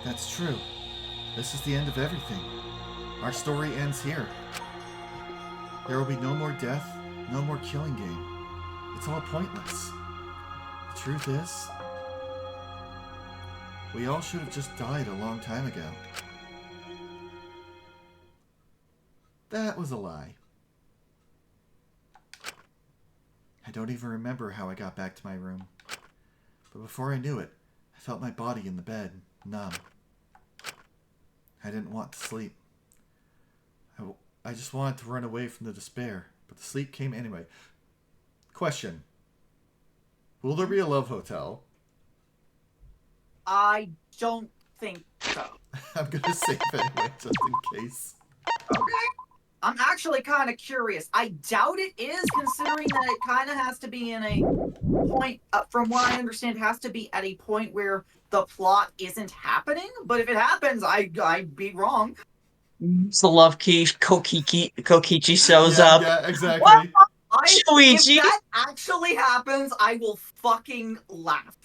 S2: That's true. This is the end of everything. Our story ends here. There will be no more death, no more killing game. It's all pointless. The truth is, we all should have just died a long time ago. That was a lie. I don't even remember how I got back to my room. But before I knew it, I felt my body in the bed, numb. I didn't want to sleep. I just wanted to run away from the despair, but the sleep came anyway. Question. Will there be a love hotel?
S4: I don't think so.
S2: I'm gonna save it anyway, just in case.
S4: Okay. I'm actually kind of curious. I doubt it is, considering that it kind of has to be in a point, from what I understand, it has to be at a point where the plot isn't happening. But if it happens, I'd be wrong.
S3: It's the love key. Kokichi shows
S2: Yeah,
S3: up.
S2: yeah, exactly.
S4: What?
S3: Shuichi.
S4: If that actually happens, I will fucking laugh.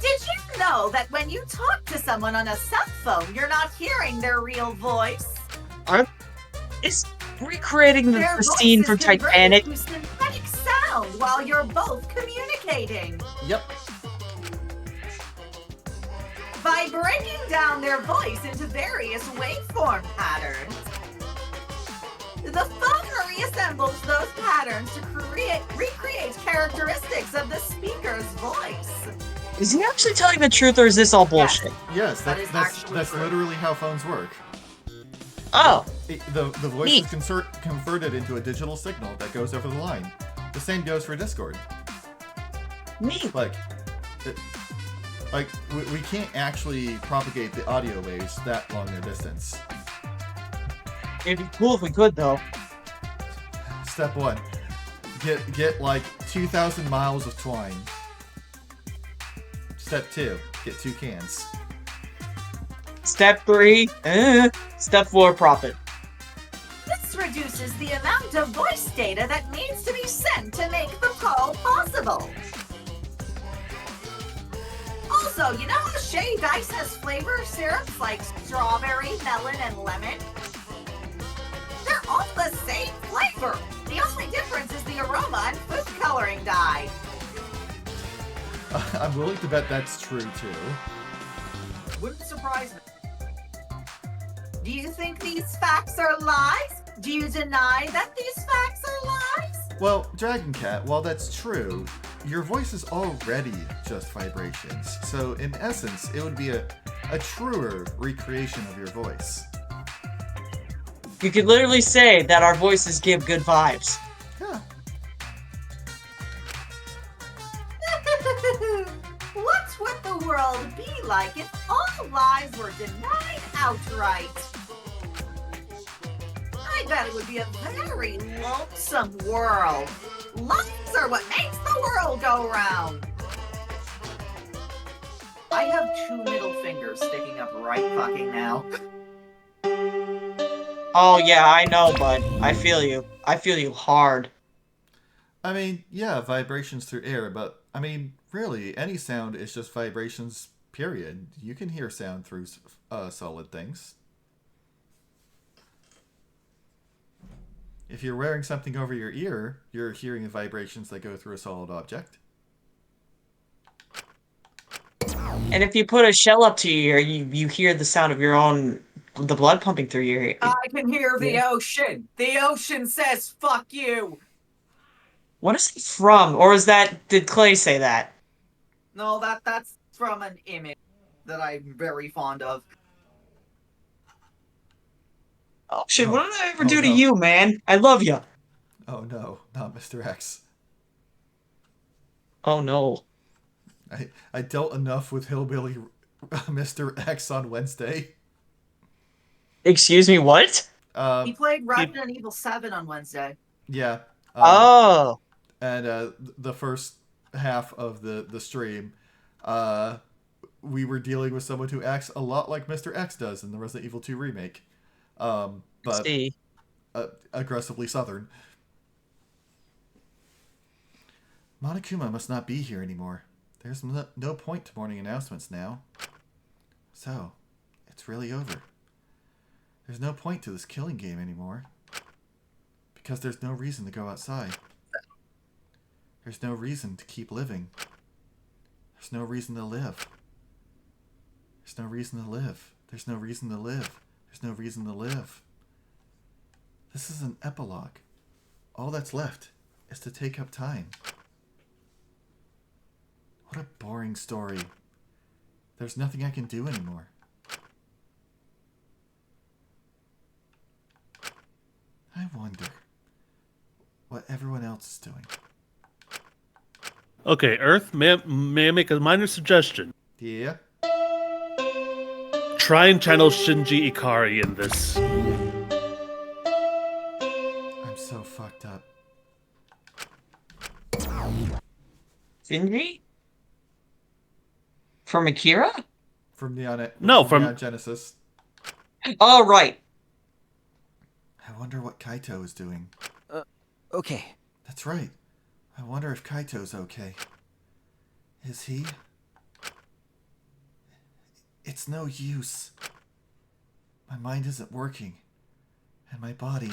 S4: Did you know that when you talk to someone on a cell phone, you're not hearing their real voice?
S3: It's recreating
S4: Their
S3: the scene
S4: voice
S3: from
S4: is converted
S3: Titanic.
S4: to synthetic sound while you're both communicating.
S2: Yep.
S4: By breaking down their voice into various waveform patterns. The phone reassembles those patterns to recreate characteristics of the speaker's voice.
S3: Is he actually telling the truth, or is this all bullshit?
S2: Yes,
S4: That is
S2: that's
S4: actually true.
S2: literally how phones work.
S3: Oh,
S2: The voice
S3: Neat.
S2: is converted into a digital signal that goes over the line. The same goes for Discord.
S3: neat.
S2: Like, we can't actually propagate the audio waves that long a distance.
S3: It'd be cool if we could, though.
S2: Step 1. Get like 2,000 miles of twine. Step 2. Get 2 cans.
S3: Step 3. Step 4. Profit.
S4: This reduces the amount of voice data that needs to be sent to make the call possible. Also, you know how shaved ice has flavor syrups like strawberry, melon, and lemon? They're all the same flavor. The only difference is the aroma and food coloring dye.
S2: I'm willing to bet that's true too.
S4: Wouldn't surprise me. Do you think these facts are lies? Do you deny that these facts are lies?
S2: Well, Dragon Cat, while that's true, your voice is already just vibrations. So in essence, it would be a truer recreation of your voice.
S3: You could literally say that our voices give good vibes.
S2: Yeah.
S4: What would the world be like if all lives were denied outright? I bet it would be a very lonesome world. Lives are what makes the world go round. I have 2 middle fingers sticking up right fucking now.
S3: Oh yeah, I know, bud. I feel you. I feel you hard.
S2: I mean, yeah, vibrations through air, but I mean, really, any sound is just vibrations, period. You can hear sound through solid things. If you're wearing something over your ear, you're hearing the vibrations that go through a solid object.
S3: And if you put a shell up to your ear, you hear the sound of your own, the blood pumping through your ear.
S4: I can hear the ocean. The ocean says fuck you.
S3: What is it from? Or did Clay say that?
S4: No, that's from an image that I'm very fond of.
S3: Oh shit, what did I ever
S2: Oh,
S3: do to
S2: no.
S3: you, man? I love you.
S2: Oh no, not Mr. X.
S3: Oh no.
S2: I dealt enough with Hillbilly Mr. X on Wednesday.
S3: Excuse me, what?
S4: He played Resident Evil 7 on Wednesday.
S2: Yeah.
S3: Oh.
S2: And the first half of the stream, we were dealing with someone who acts a lot like Mr. X does in the Resident Evil 2 remake. But aggressively Southern. Monokuma must not be here anymore. There's no point to morning announcements now. So, it's really over. There's no point to this killing game anymore. Because there's no reason to go outside. There's no reason to keep living. There's no reason to live. There's no reason to live. There's no reason to live. There's no reason to live. This is an epilogue. All that's left is to take up time. What a boring story. There's nothing I can do anymore. I wonder what everyone else is doing.
S1: Okay, Earth, may I make a minor suggestion?
S2: Yeah?
S1: Try and channel Shinji Ikari in this.
S2: I'm so fucked up.
S3: Shinji? From Akira?
S2: From Neon,
S1: from
S2: Neon Genesis.
S3: Oh, right.
S2: I wonder what Kaito is doing.
S9: Okay.
S2: That's right. I wonder if Kaito's okay. Is he? It's no use. My mind isn't working. And my body...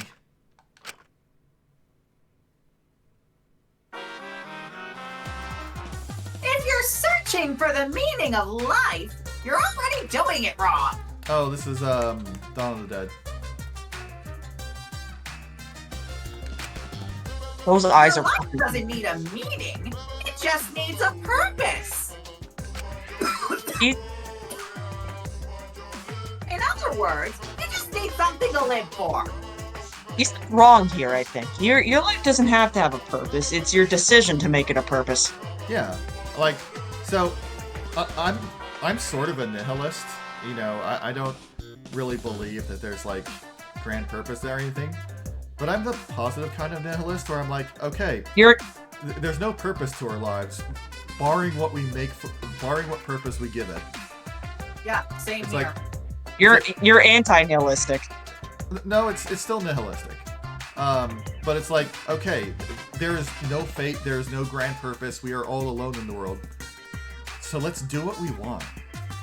S4: If you're searching for the meaning of life, you're already doing it wrong.
S2: Oh, this is, Dawn of the Dead.
S3: Those eyes are...
S4: Life doesn't need a meaning. It just needs a purpose. In other words, you just need something to live for.
S3: He's wrong here, I think. Your life doesn't have to have a purpose. It's your decision to make it a purpose.
S2: Yeah, like, so, I'm sort of a nihilist. You know, I don't really believe that there's, like, grand purpose or anything. But I'm the positive kind of nihilist where I'm like, okay, there's no purpose to our lives, barring what we make, barring what purpose we give it.
S4: Yeah, same
S2: It's
S4: here.
S3: You're anti-nihilistic.
S2: No, it's still nihilistic. But it's like, okay, there is no fate, there is no grand purpose, we are all alone in the world. So let's do what we want.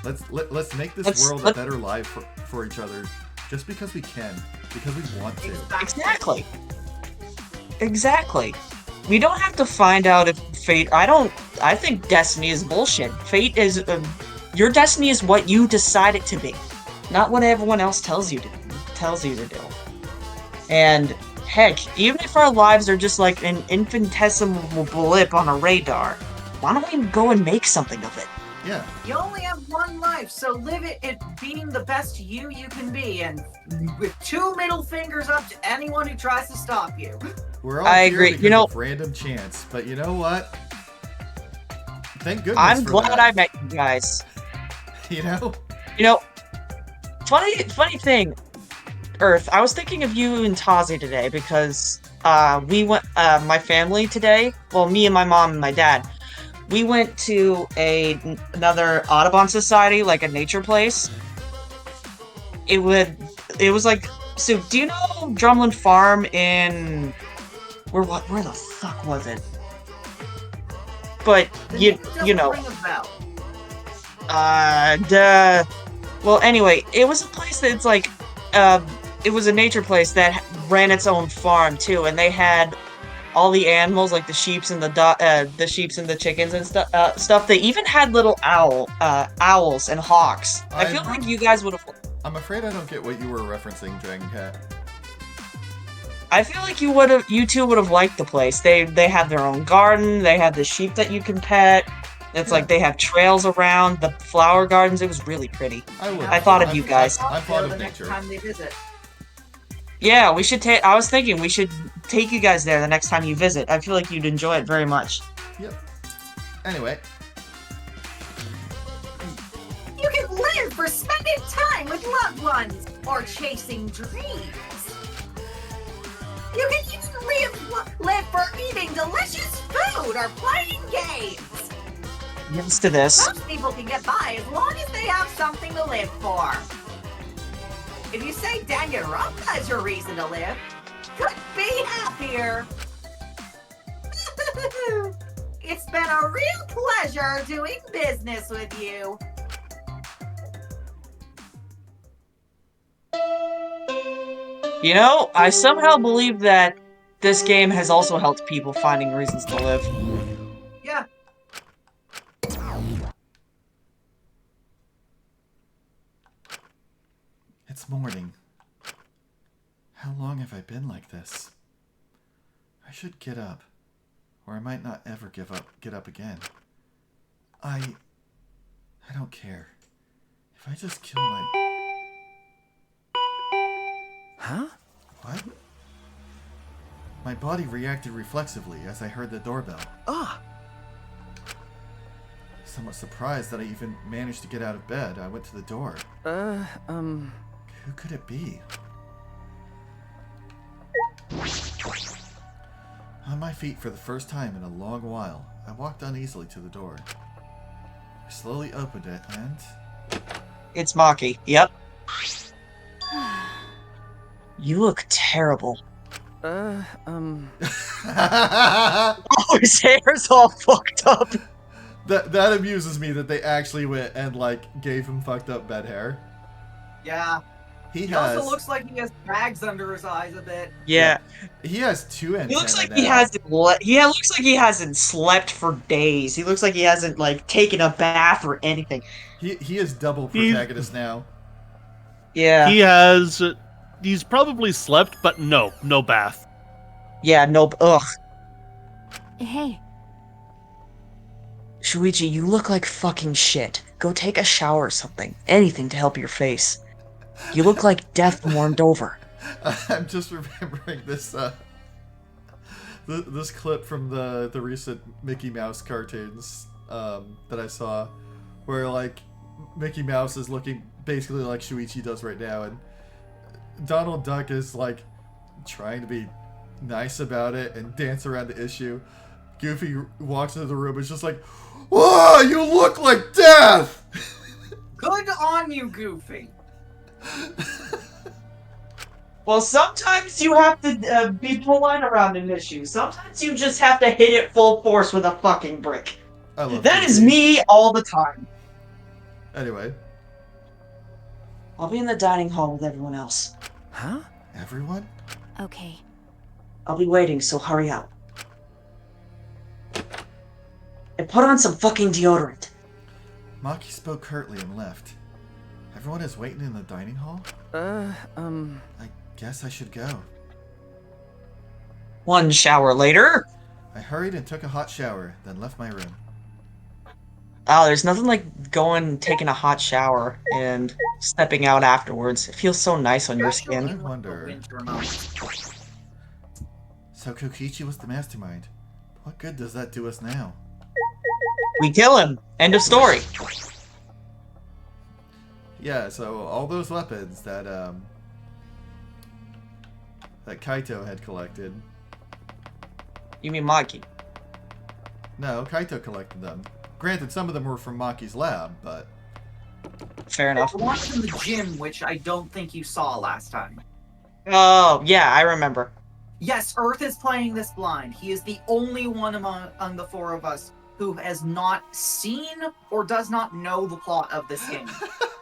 S2: Let's make this world a better life for each other, just because we can, because we want to.
S3: Exactly. We don't have to find out if fate... I think destiny is bullshit. Fate is... your destiny is what you decide it to be, not what everyone else tells you to do. And Heck, even if our lives are just like an infinitesimal blip on a radar, why don't we go and make something of it?
S2: Yeah.
S4: You only have one life, so live it being the best you can be, and with 2 middle fingers up to anyone who tries to stop you.
S2: We're all
S3: I
S2: here
S3: agree.
S2: because of random chance, but you know what? Thank goodness
S3: I'm
S2: for
S3: glad
S2: that.
S3: I met you guys.
S2: You know?
S3: You know, funny thing, Earth, I was thinking of you and Tazi today because we went, my family today, well, me and my mom and my dad, we went to another Audubon Society, like a nature place. It was like, so do you know Drumlin Farm in, where the fuck was it? But, you know.
S4: Ring a bell.
S3: Well, anyway, it was a place that's like, it was a nature place that ran its own farm too, and they had all the animals, like the sheeps and the sheeps and the chickens and stuff. They even had little owls and hawks. I feel like you guys would have.
S2: I'm afraid I don't get what you were referencing, Dragon Cat.
S3: I feel like you two would have liked the place. They had their own garden. They had the sheep that you can pet. It's like they have trails around the flower gardens. It was really pretty. I thought of you guys.
S2: I'm fond of
S4: the next
S2: nature.
S4: time they visit.
S3: Yeah, we should take. I was thinking we should take you guys there the next time you visit. I feel like you'd enjoy it very much.
S2: Yep. Anyway.
S6: You can live for spending time with loved ones or chasing dreams. You can even live for eating delicious food or playing games.
S3: Yes to this.
S6: Most people can get by as long as they have something to live for.
S4: If you say Danganronpa is your reason to live,
S6: Couldn't be happier. It's been a real pleasure doing business with you.
S3: You know, I somehow believe that this game has also helped people finding reasons to live.
S4: yeah.
S2: It's morning. How long have I been like this? I should get up, or I might not ever get up again. I don't care. If I just kill my...
S9: Huh?
S2: What? My body reacted reflexively as I heard the doorbell.
S9: Ah!
S2: Somewhat surprised that I even managed to get out of bed, I went to the door. Who could it be? On my feet for the first time in a long while, I walked uneasily to the door. I slowly opened it and...
S3: It's Maki. Yep. You look terrible. Oh, his hair's all fucked up.
S2: That amuses me that they actually went and, like, gave him fucked up bed hair.
S4: Yeah.
S2: He
S4: also looks like he has bags under his eyes a bit.
S3: Yeah.
S2: He has two antennae.
S3: He looks like
S2: now.
S3: he looks like he hasn't slept for days. He looks like he hasn't, like, taken a bath or anything.
S2: He is double protagonist now.
S3: Yeah.
S1: He's probably slept, but no bath.
S3: Yeah, nope. Ugh.
S7: Hey,
S3: Shuichi, you look like fucking shit. Go take a shower or something. Anything to help your face. You look like death warmed over.
S2: I'm just remembering this this clip from the recent Mickey Mouse cartoons that I saw, where like Mickey Mouse is looking basically like Shuichi does right now, and Donald Duck is like trying to be nice about it and dance around the issue. Goofy walks into the room and is just like, "Whoa, you look like death!"
S4: Good on you, Goofy.
S3: Well, sometimes you have to be polite around an issue. Sometimes you just have to hit it full force with a fucking brick.
S2: I love
S3: That
S2: Goofy.
S3: is me all the time.
S2: Anyway.
S3: I'll be in the dining hall with everyone else.
S9: Huh?
S2: Everyone?
S7: okay.
S3: I'll be waiting, so hurry up. And put on some fucking deodorant.
S2: Maki spoke curtly and left. Everyone is waiting in the dining hall? I guess I should go.
S3: 1 shower later.
S2: I hurried and took a hot shower, then left my room.
S3: Oh, there's nothing like taking a hot shower and stepping out afterwards. It feels so nice on your
S11: Especially
S3: skin.
S11: in, like, the
S2: wonder-
S11: winter months.
S2: So Kokichi was the mastermind. What good does that do us now?
S3: We kill him. End of story.
S2: Yeah, so all those weapons that that Kaito had collected.
S3: You mean Maki?
S2: No, Kaito collected them. Granted, some of them were from Maki's lab, but
S3: Fair enough.
S11: The ones in the gym, which I don't think you saw last time.
S3: Oh, yeah, I remember.
S11: Yes, Earth is playing this blind. He is the only one among the four of us who has not seen or does not know the plot of this game.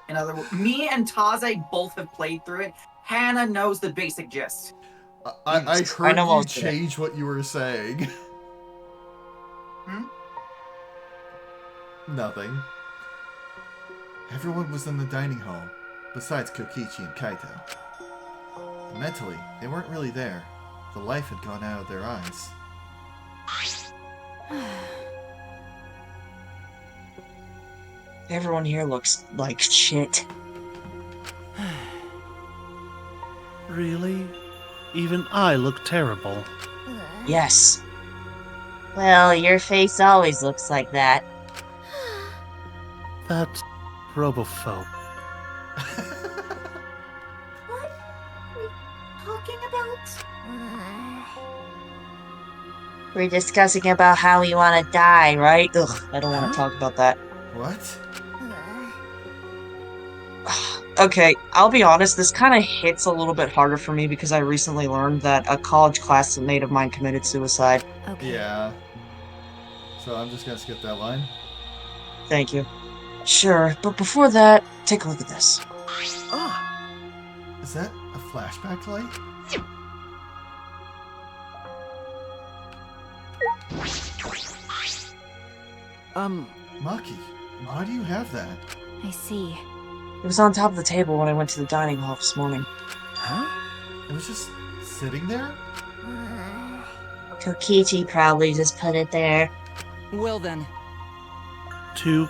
S11: In other words, me and Taze both have played through it. Hannah knows the basic gist.
S2: I
S3: I
S2: heard
S3: know
S2: you
S3: most of it.
S2: change what you were saying. Nothing. Everyone was in the dining hall, besides Kokichi and Kaito. Mentally, they weren't really there. The life had gone out of their eyes.
S3: Everyone here looks like shit.
S1: Really? Even I look terrible.
S3: Yes.
S12: Well, your face always looks like that.
S1: That's robophobe.
S6: What are we talking about?
S12: We're discussing about how we want to die, right?
S3: Ugh, I don't want to talk about that.
S2: What?
S3: Okay, I'll be honest, this kind of hits a little bit harder for me because I recently learned that a college classmate of mine committed suicide.
S12: Okay.
S2: Yeah. So I'm just gonna skip that line.
S3: Thank you. Sure, but before that, take a look at this.
S2: Is that a flashback light? Maki, why do you have that?
S7: I see.
S3: It was on top of the table when I went to the dining hall this morning.
S2: Huh? It was just sitting there?
S12: Kokichi probably just put it there.
S9: Well then.
S1: To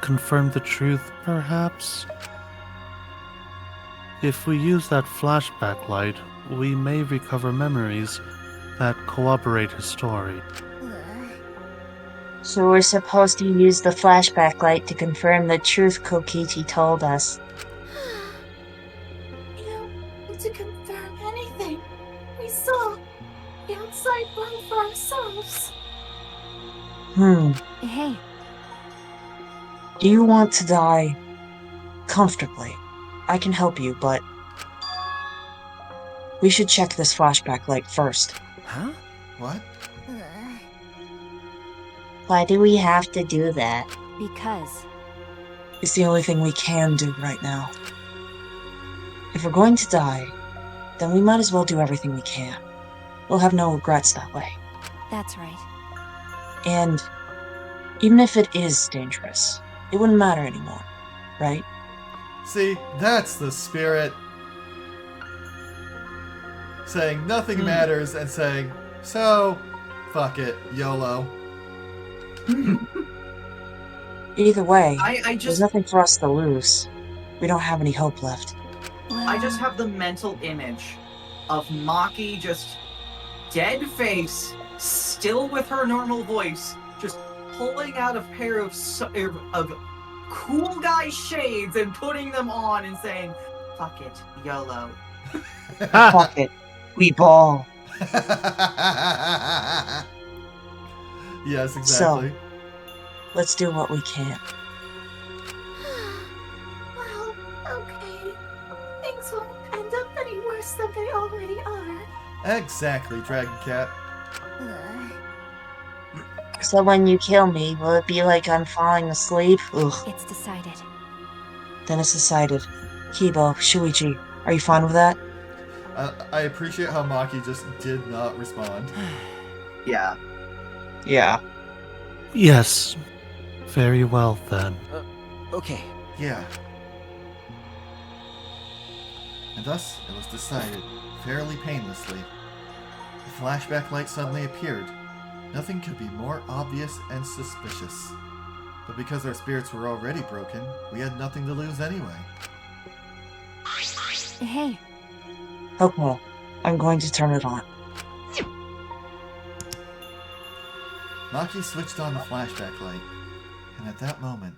S1: confirm the truth, perhaps? If we use that flashback light, we may recover memories that corroborate his story.
S12: So we're supposed to use the flashback light to confirm the truth Kokichi told us.
S6: We don't need to confirm anything. We saw the outside world for ourselves.
S7: Hey,
S3: Do you want to die comfortably? I can help you, but we should check this flashback light first.
S9: Huh?
S2: What?
S12: Why do we have to do that?
S7: because
S3: It's the only thing we can do right now. If we're going to die, then we might as well do everything we can. We'll have no regrets that way.
S7: that's right.
S3: And even if it is dangerous, it wouldn't matter anymore, right?
S2: See, that's the spirit. Saying nothing matters and saying, so, fuck it, YOLO.
S3: Either way,
S11: I
S3: there's
S11: just
S3: nothing for us to lose. We don't have any hope left.
S11: I just have the mental image of Maki just dead face, still with her normal voice, just pulling out a pair of cool guy shades and putting them on and saying, "Fuck it, YOLO."
S3: Fuck it. We ball.
S2: Yes, exactly.
S3: Let's do what we can.
S6: Well, okay. Things won't end up any worse than they already are.
S2: Exactly, Dragon Cat.
S12: So when you kill me, will it be like I'm falling asleep?
S3: Ugh.
S7: It's decided.
S3: Then it's decided. Kibo, Shuichi, are you fine with that?
S2: I appreciate how Maki just did not respond.
S11: Yeah.
S3: Yeah.
S1: Yes. Very well then.
S9: Okay.
S2: Yeah. And thus, it was decided, fairly painlessly. The flashback light suddenly appeared. Nothing could be more obvious and suspicious. But because our spirits were already broken, we had nothing to lose anyway.
S7: Hey,
S3: Okay, I'm going to turn it on.
S2: Maki switched on the flashback light, and at that moment,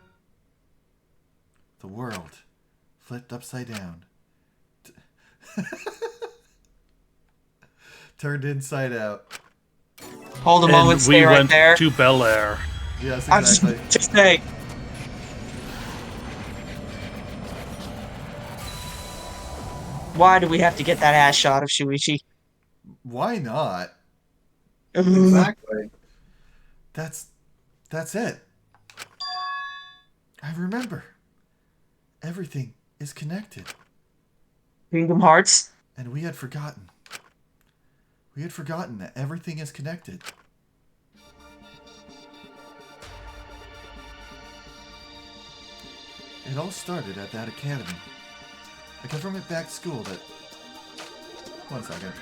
S2: the world flipped upside down. Turned inside out.
S3: Hold a moment,
S1: And
S3: stay
S1: we
S3: right
S1: went
S3: there.
S1: to Bel Air.
S2: Yes,
S3: I'm
S2: exactly.
S3: just saying. Why do we have to get that ass shot of Shuichi?
S2: Why not?
S11: Exactly.
S2: That's it. I remember. Everything is connected.
S3: Kingdom Hearts?
S2: And we had forgotten. We had forgotten that everything is connected. It all started at that academy. A government-backed school that... One second.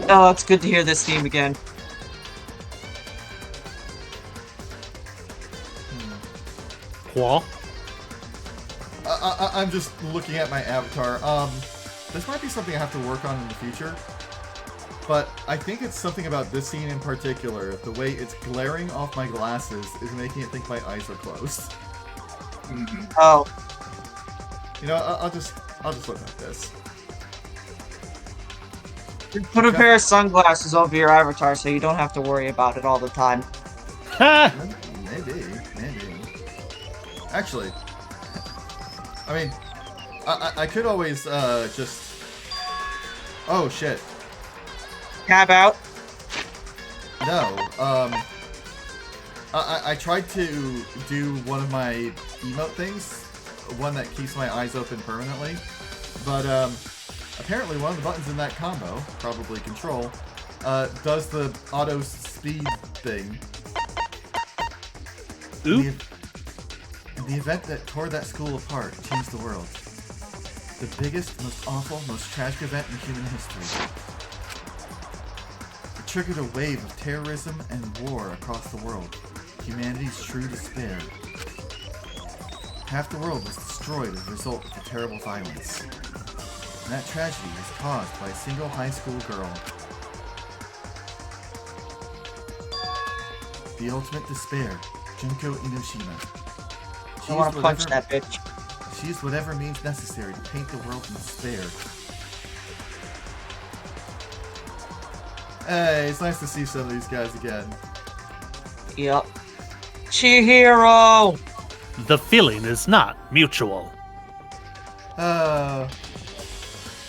S3: Oh, it's good to hear this theme again.
S1: Quoi?
S2: I'm just looking at my avatar. This might be something I have to work on in the future. But I think it's something about this scene in particular. The way it's glaring off my glasses is making it think my eyes are closed.
S3: Oh.
S2: You know, I'll just look at this.
S3: Put a pair of sunglasses over your avatar so you don't have to worry about it all the time.
S2: Maybe. Actually, I mean, I could always just... Oh, shit.
S3: Tab out?
S2: No, I tried to do one of my emote things, one that keeps my eyes open permanently, but apparently one of the buttons in that combo, probably control, does the auto speed thing.
S1: Oop.
S2: The event that tore that school apart changed the world. The biggest, most awful, most tragic event in human history. It triggered a wave of terrorism and war across the world. Humanity's true despair. Half the world was destroyed as a result of the terrible violence. And that tragedy was caused by a single high school girl. The ultimate despair, Junko Inoshima.
S3: I want to punch that bitch.
S2: She used whatever means necessary to paint the world in despair. Hey, it's nice to see some of these guys again.
S3: Yep. Chihiro!
S1: The feeling is not mutual.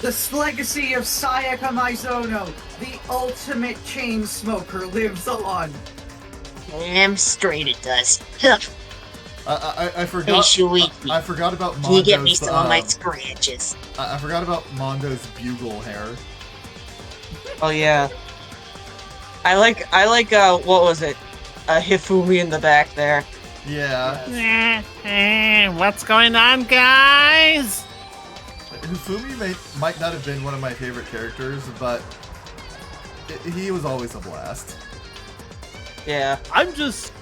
S11: This legacy of Sayaka Maizono, the ultimate chain smoker, lives on.
S12: Damn straight it does.
S2: I forgot.
S12: Hey, Shuichi.
S2: I forgot about Mondo's.
S12: Can you get me some of my scratches?
S2: I forgot about Mondo's bugle hair.
S3: Oh yeah. I like what was it? Hifumi in the back there.
S2: Yeah.
S1: What's going on, guys?
S2: Hifumi might not have been one of my favorite characters, but he was always a blast.
S3: Yeah.
S1: I'm just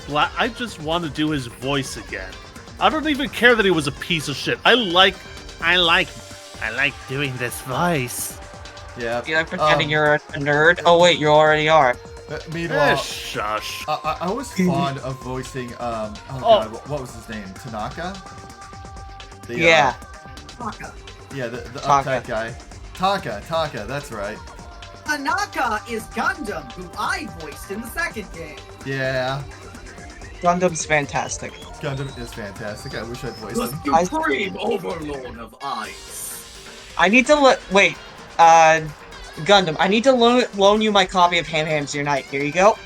S1: glad. I just want to do his voice again. I don't even care that he was a piece of shit. I like doing this voice.
S2: Yeah.
S3: You like pretending you're a nerd? Oh wait, you already are.
S2: Meanwhile,
S1: shush.
S2: I was fond of voicing. God, what was his name? Tanaka.
S3: Yeah.
S11: Taka.
S2: Yeah, the
S3: Taka.
S2: uptight guy. Taka. That's right.
S11: Tanaka is Gundam, who I voiced in the second game.
S2: Yeah.
S3: Gundam's fantastic.
S2: Gundam is fantastic. I wish I'd voiced
S11: The
S2: him.
S11: supreme overlord of ice.
S3: I need to wait. Gundam, I need to loan you my copy of Ham Ham's Unite. Here you go.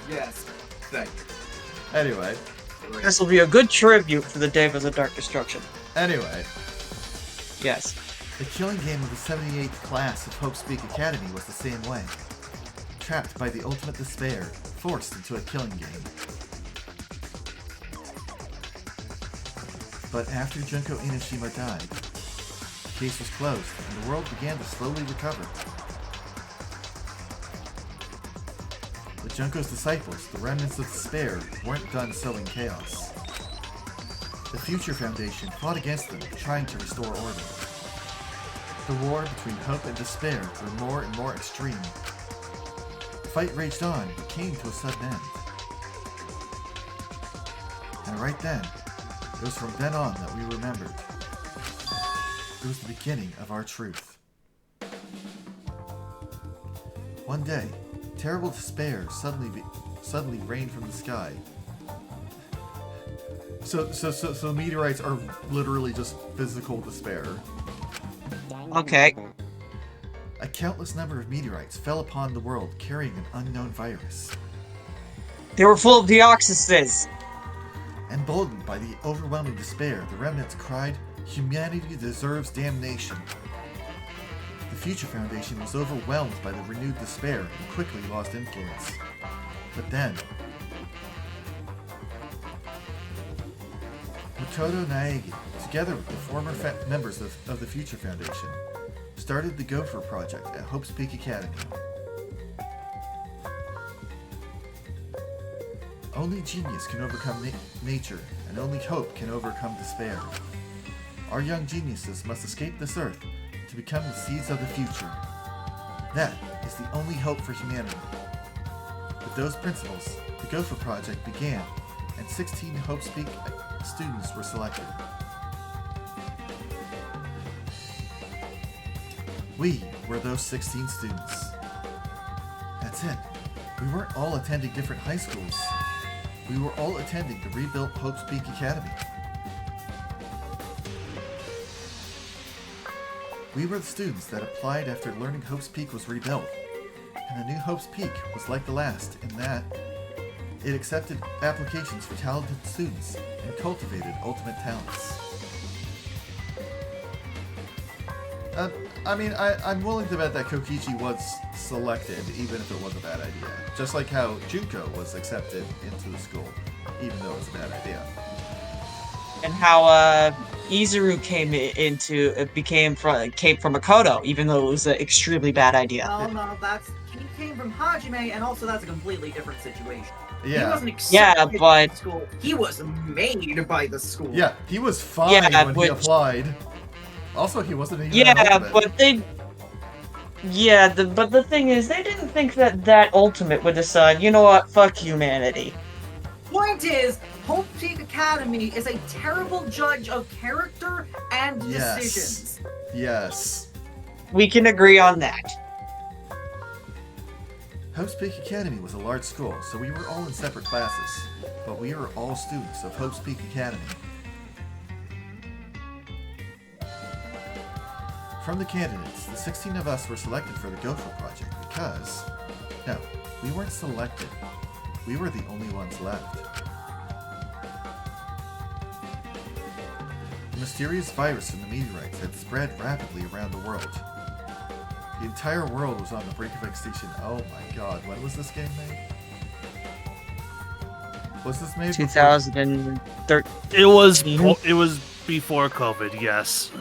S11: Yes, thank you.
S2: Anyway.
S3: This will be a good tribute for the Day of the Dark Destruction.
S2: Anyway.
S3: Yes.
S2: The killing game of the 78th class of Hope Speak Academy was the same way. Trapped by the ultimate despair, forced into a killing game. But after Junko Enoshima died, the case was closed and the world began to slowly recover. But Junko's disciples, the remnants of despair, weren't done sowing chaos. The Future Foundation fought against them, trying to restore order. The war between hope and despair grew more and more extreme. The fight raged on, but came to a sudden end. And right then, it was from then on that we remembered. It was the beginning of our truth. One day, terrible despair suddenly rained from the sky. So meteorites are literally just physical despair.
S3: Okay.
S2: A countless number of meteorites fell upon the world carrying an unknown virus.
S3: They were full of deoxysis.
S2: Emboldened by the overwhelming despair, the remnants cried, "Humanity deserves damnation." The Future Foundation was overwhelmed by the renewed despair and quickly lost influence. But then, Makoto Naegi, together with the former members of the Future Foundation, started the Gopher Project at Hope's Peak Academy. Only genius can overcome nature, and only hope can overcome despair. Our young geniuses must escape this earth to become the seeds of the future. That is the only hope for humanity. With those principles, the Gopher Project began, and 16 Hope's Peak students were selected. We were those 16 students. That's it. We weren't all attending different high schools. We were all attending the rebuilt Hope's Peak Academy. We were the students that applied after learning Hope's Peak was rebuilt. And the new Hope's Peak was like the last in that it accepted applications for talented students and cultivated ultimate talents. I'm willing to bet that Kokichi was selected, even if it was a bad idea. Just like how Junko was accepted into the school, even though it was a bad idea.
S3: And how Izuru came from Makoto, even though it was an extremely bad idea.
S11: Oh no, he came from Hajime, and also that's a completely different situation.
S2: Yeah.
S11: He wasn't accepted
S3: but
S11: to school. He was made by the school.
S2: Yeah, he was fine when he applied. Also, he wasn't even
S3: but the thing is, they didn't think that ultimate would decide, you know what, fuck humanity.
S11: Point is, Hope Peak Academy is a terrible judge of character and decisions.
S2: Yes.
S3: We can agree on that.
S2: Hope's Peak Academy was a large school, so we were all in separate classes, but we were all students of Hope's Peak Academy. From the candidates, the 16 of us were selected for the Gopher Project because... No, we weren't selected. We were the only ones left. The mysterious virus from the meteorites had spread rapidly around the world. The entire world was on the brink of extinction. Oh my god, when was this game made? Was this made
S3: 2013?
S1: It was before COVID, yes.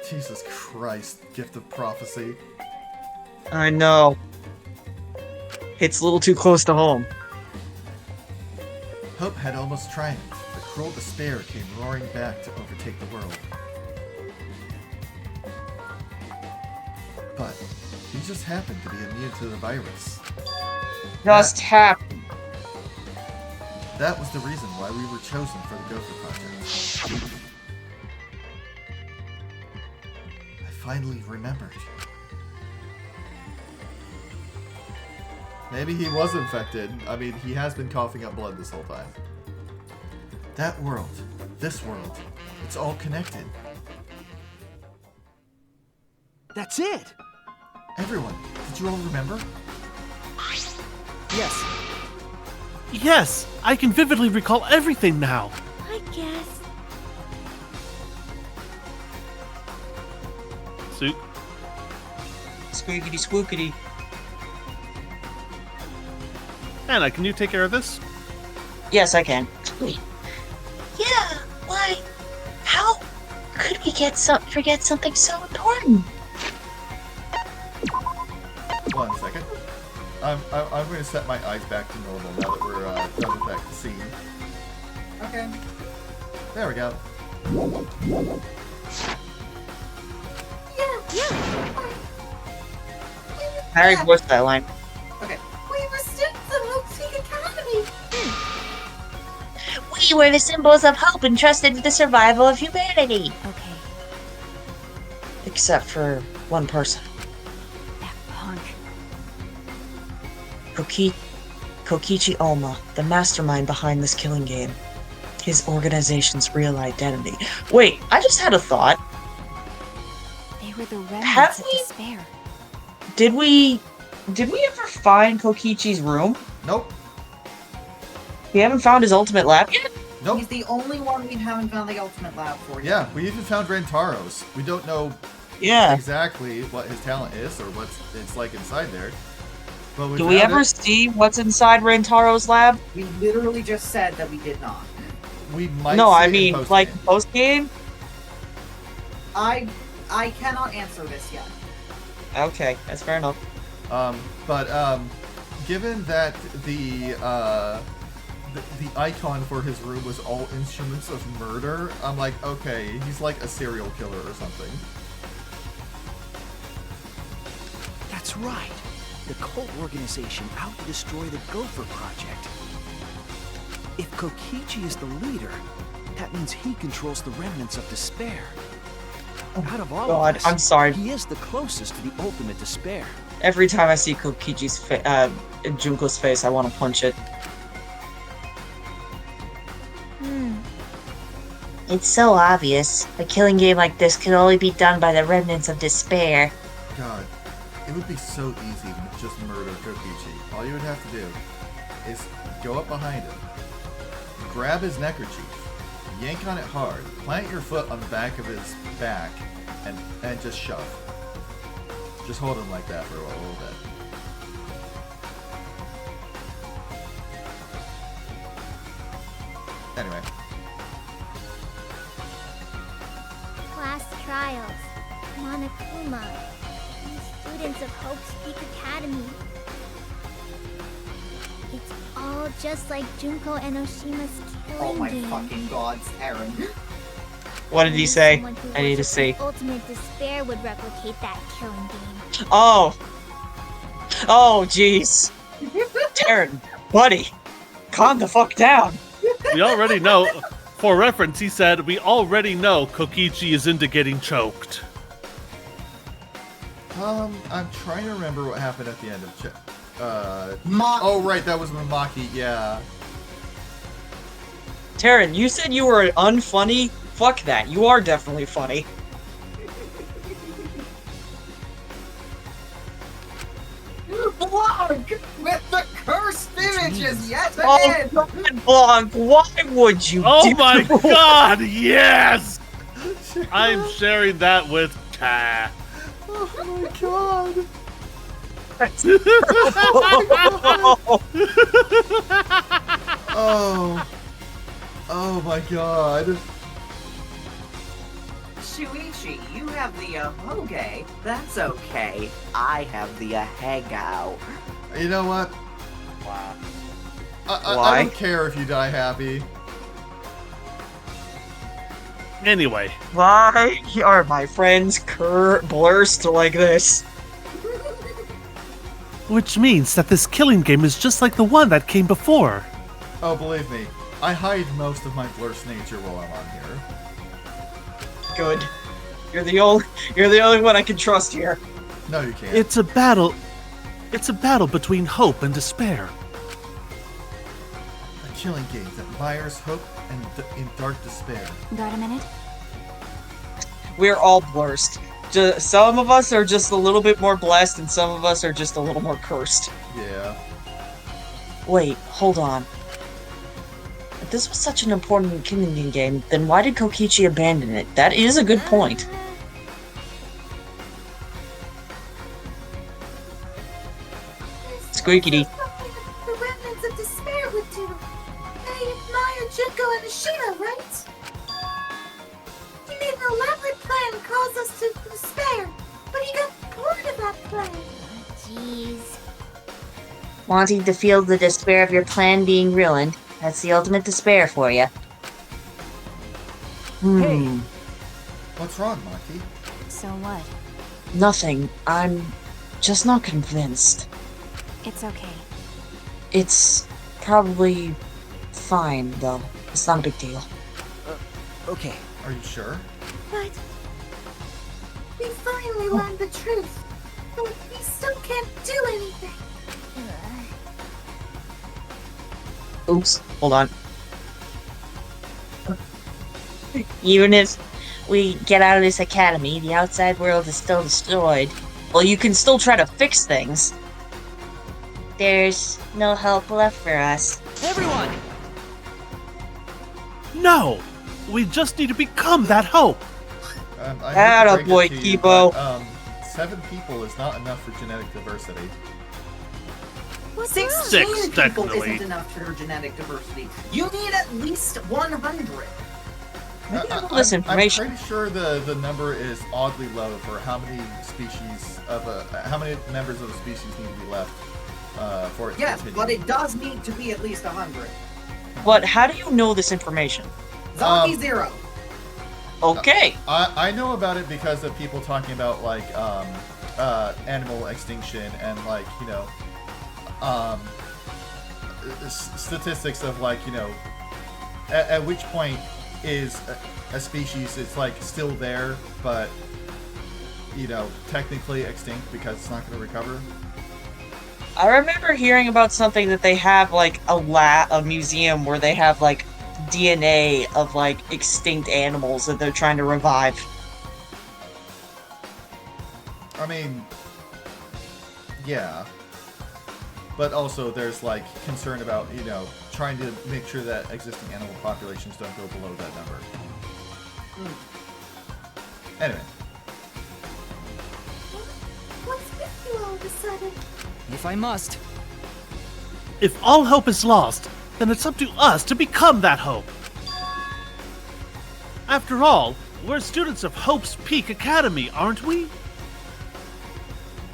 S2: Jesus Christ, gift of prophecy.
S3: I know. It's a little too close to home.
S2: Hope had almost triumphed, but cruel despair came roaring back to overtake the world. But he just happened to be immune to the virus.
S3: Just happened.
S2: That was the reason why we were chosen for the Gopher Project. I finally remembered. Maybe he was infected. I mean, he has been coughing up blood this whole time. That world, this world, it's all connected.
S9: That's it!
S2: Everyone, did you all remember?
S9: Yes.
S1: Yes, I can vividly recall everything now.
S6: I guess.
S1: Soup.
S3: Squeakity squookity.
S1: Anna, can you take care of this?
S3: Yes, I can.
S6: Yeah, why?
S12: forget something so important.
S2: 1 second. I'm going to set my eyes back to normal now that we're done with that scene.
S11: Okay.
S2: There we go.
S3: Harry voiced that line.
S11: Okay.
S6: We were students of Hope Peak Academy.
S12: We were the symbols of hope entrusted with the survival of humanity.
S7: Okay,
S3: Except for one person.
S7: that punk.
S3: Kokichi Oma, the mastermind behind this killing game. His organization's real identity. Wait, I just had a thought.
S7: They were the
S3: Have
S7: remnants of
S3: we-
S7: despair.
S3: Did we ever find Kokichi's room?
S2: Nope.
S3: We haven't found his ultimate lab yet?
S2: Nope.
S11: He's the only one we haven't found the ultimate lab for yet.
S2: Yeah, we even found Rentaro's. We don't know
S3: Yeah.
S2: exactly what his talent is or what it's like inside there. But
S3: Do we
S2: found
S3: ever
S2: it.
S3: see what's inside Rentaro's lab?
S11: We literally just said that we did not.
S2: We might
S3: No,
S2: see
S3: I
S2: it in
S3: mean,
S2: post-game.
S3: like, post-game?
S11: I cannot answer this yet.
S3: Okay, that's fair enough.
S2: Given that the icon for his room was all instruments of murder, I'm like, okay, he's like a serial killer or something.
S9: That's right. The cult organization out to destroy the Gopher Project. If Kokichi is the leader, that means he controls the remnants of despair. Out of all
S3: God,
S9: of us,
S3: I'm sorry.
S9: he is the closest to the ultimate despair.
S3: Every time I see Kokichi's Junko's face, I want to punch it.
S12: It's so obvious. A killing game like this can only be done by the remnants of despair.
S2: God, it would be so easy to just murder Kokichi. All you would have to do is go up behind him, grab his neckerchief, yank on it hard, plant your foot on the back of his back, and just shove. Just hold him like that for a little bit. Anyway.
S13: Class trials. Monokuma. Students of Hope's Peak Academy. It's all just like Junko Enoshima's killing
S11: Oh my
S13: game.
S11: fucking gods, Aaron.
S3: What did he say?
S13: Someone who
S3: I need to
S13: worships
S3: see.
S13: Ultimate despair would replicate that killing game.
S3: Oh! Oh, jeez. Taryn, buddy, calm the fuck down.
S1: We already know. For reference, he said, we already know Kokichi is into getting choked.
S2: I'm trying to remember what happened at the end of
S11: Maki.
S2: Oh, right, that was Mamaki, yeah.
S3: Taryn, you said you were unfunny? Fuck that, you are definitely funny.
S11: Blanc with the cursed images yet
S3: Oh,
S11: again.
S3: God, Blanc, why would you
S1: Oh
S3: do
S1: my god, yes! I'm sharing that with Ka.
S2: Oh my god. Oh. Oh my god.
S11: Shuichi, you have the Hoge. That's okay. I have the Hegao.
S2: You know what?
S11: Wow.
S2: I
S3: Why?
S2: don't care if you die happy.
S1: Anyway,
S3: Why are my friends blurst like this?
S1: which means that this killing game is just like the one that came before.
S2: Oh, believe me, I hide most of my blurst nature while I'm on here.
S3: Good. You're the only one I can trust here.
S2: No, you can't.
S1: It's a battle. It's a battle between hope and despair.
S2: a killing game that mires hope and in dark despair.
S7: Got a minute?
S3: We're all blurst. Some of us are just a little bit more blessed, and some of us are just a little more cursed.
S2: Yeah.
S3: Wait, hold on. If this was such an important killing game, then why did Kokichi abandon it? That is a good point. Squeakity.
S6: The remnants of despair would do. They admire Junko and Ashina, right? You made an elaborate us to despair, but he got bored of that plan.
S13: Jeez.
S12: Wanting to feel the despair of your plan being ruined. That's the ultimate despair for you.
S9: Hey.
S2: What's wrong, Maki?
S7: So what?
S12: Nothing. I'm just not convinced.
S7: It's okay.
S12: It's probably fine, though. It's not a big deal.
S9: Okay.
S2: Are you sure?
S6: But we finally learned the truth, but we still can't do anything.
S12: Oops, hold on. Even if we get out of this academy, the outside world is still destroyed. Well, you can still try to fix things. There's no hope left for us.
S8: Everyone!
S1: No! We just need to become that hope!
S2: I hate to break
S12: Attaboy,
S2: it to you,
S12: Kibo.
S2: but, 7 people is not enough for genetic diversity.
S6: What's
S11: 16
S1: Six,
S11: people
S1: technically.
S11: isn't enough for genetic diversity. You need at least 100.
S12: This information.
S2: I'm pretty sure the number is oddly low for how many species of how many members of a species need to be left for it to
S11: Yes,
S2: continue.
S11: but it does need to be at least 100.
S3: But how do you know this information?
S11: Zombie Zero.
S3: Okay.
S2: I know about it because of people talking about like animal extinction and like statistics of like at which point is a species it's like still there but technically extinct because it's not going to recover.
S3: I remember hearing about something that they have like a museum where they have like DNA of like extinct animals that they're trying to revive.
S2: I mean, yeah. But also there's like concern about, trying to make sure that existing animal populations don't go below that number. Anyway.
S6: What's with you all of a sudden?
S8: If I must.
S1: If all hope is lost, then it's up to us to become that hope. After all, we're students of Hope's Peak Academy, aren't we?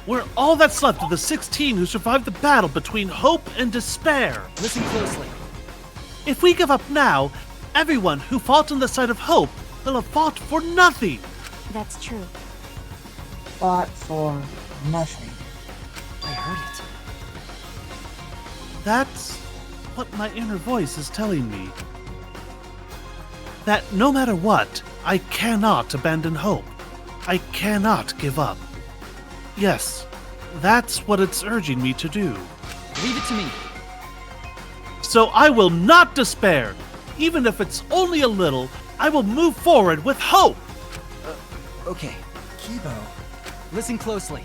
S1: We're all that's left of the 16 who survived the battle between hope and despair.
S8: Listen closely.
S1: If we give up now, everyone who fought on the side of hope will have fought for nothing.
S7: That's true.
S12: Fought for nothing.
S8: I heard it.
S1: That's what my inner voice is telling me. That no matter what, I cannot abandon hope. I cannot give up. Yes, that's what it's urging me to do.
S8: Leave it to me.
S1: So I will not despair. Even if it's only a little, I will move forward with hope.
S8: Okay.
S2: Kibo.
S8: Listen closely.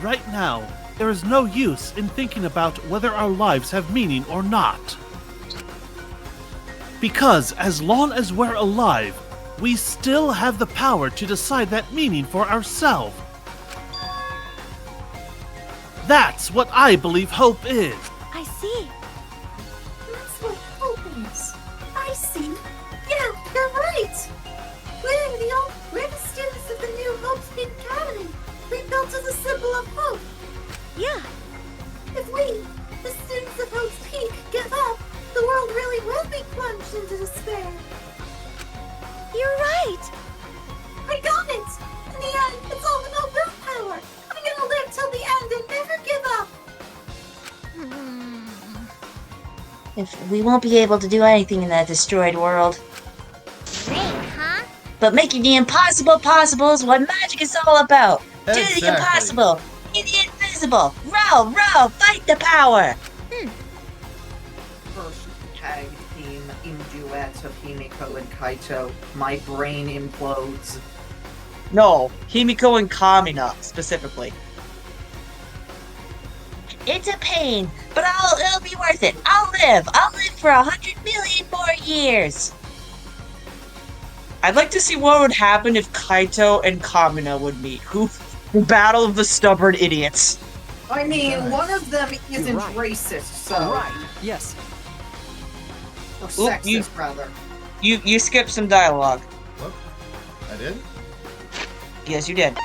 S1: Right now, there is no use in thinking about whether our lives have meaning or not. Because as long as we're alive, we still have the power to decide that meaning for ourselves. That's what I believe hope is.
S7: I see.
S6: That's what hope is. I see. Yeah, you're right. We're the students of the new Hope's Peak Academy. We built as a symbol of hope.
S13: Yeah.
S6: If we, the students of Hope's Peak, give up, the world really will be plunged into despair.
S13: You're right.
S6: I got it! In the end, it's all about willpower. I'm gonna live till the end and never give up.
S12: If we won't be able to do anything in that destroyed world.
S13: Great, huh?
S12: But making the impossible possible is what magic is all about. Do the
S2: Exactly.
S12: impossible. Be the invisible. Row, row, fight the power.
S11: First tag team in duet of Himiko and Kaito. My brain implodes.
S3: No, Himiko and Kamina specifically.
S12: It's a pain, but it'll be worth it. I'll live for 100 million more years.
S3: I'd like to see what would happen if Kaito and Kamina would meet. Who battle of the stubborn idiots.
S11: I mean, one of them isn't
S8: right.
S11: racist, so.
S8: Right. Yes.
S11: Or
S3: Oop,
S11: sexist, rather.
S3: You skipped some dialogue.
S2: did?
S3: Yes, you did.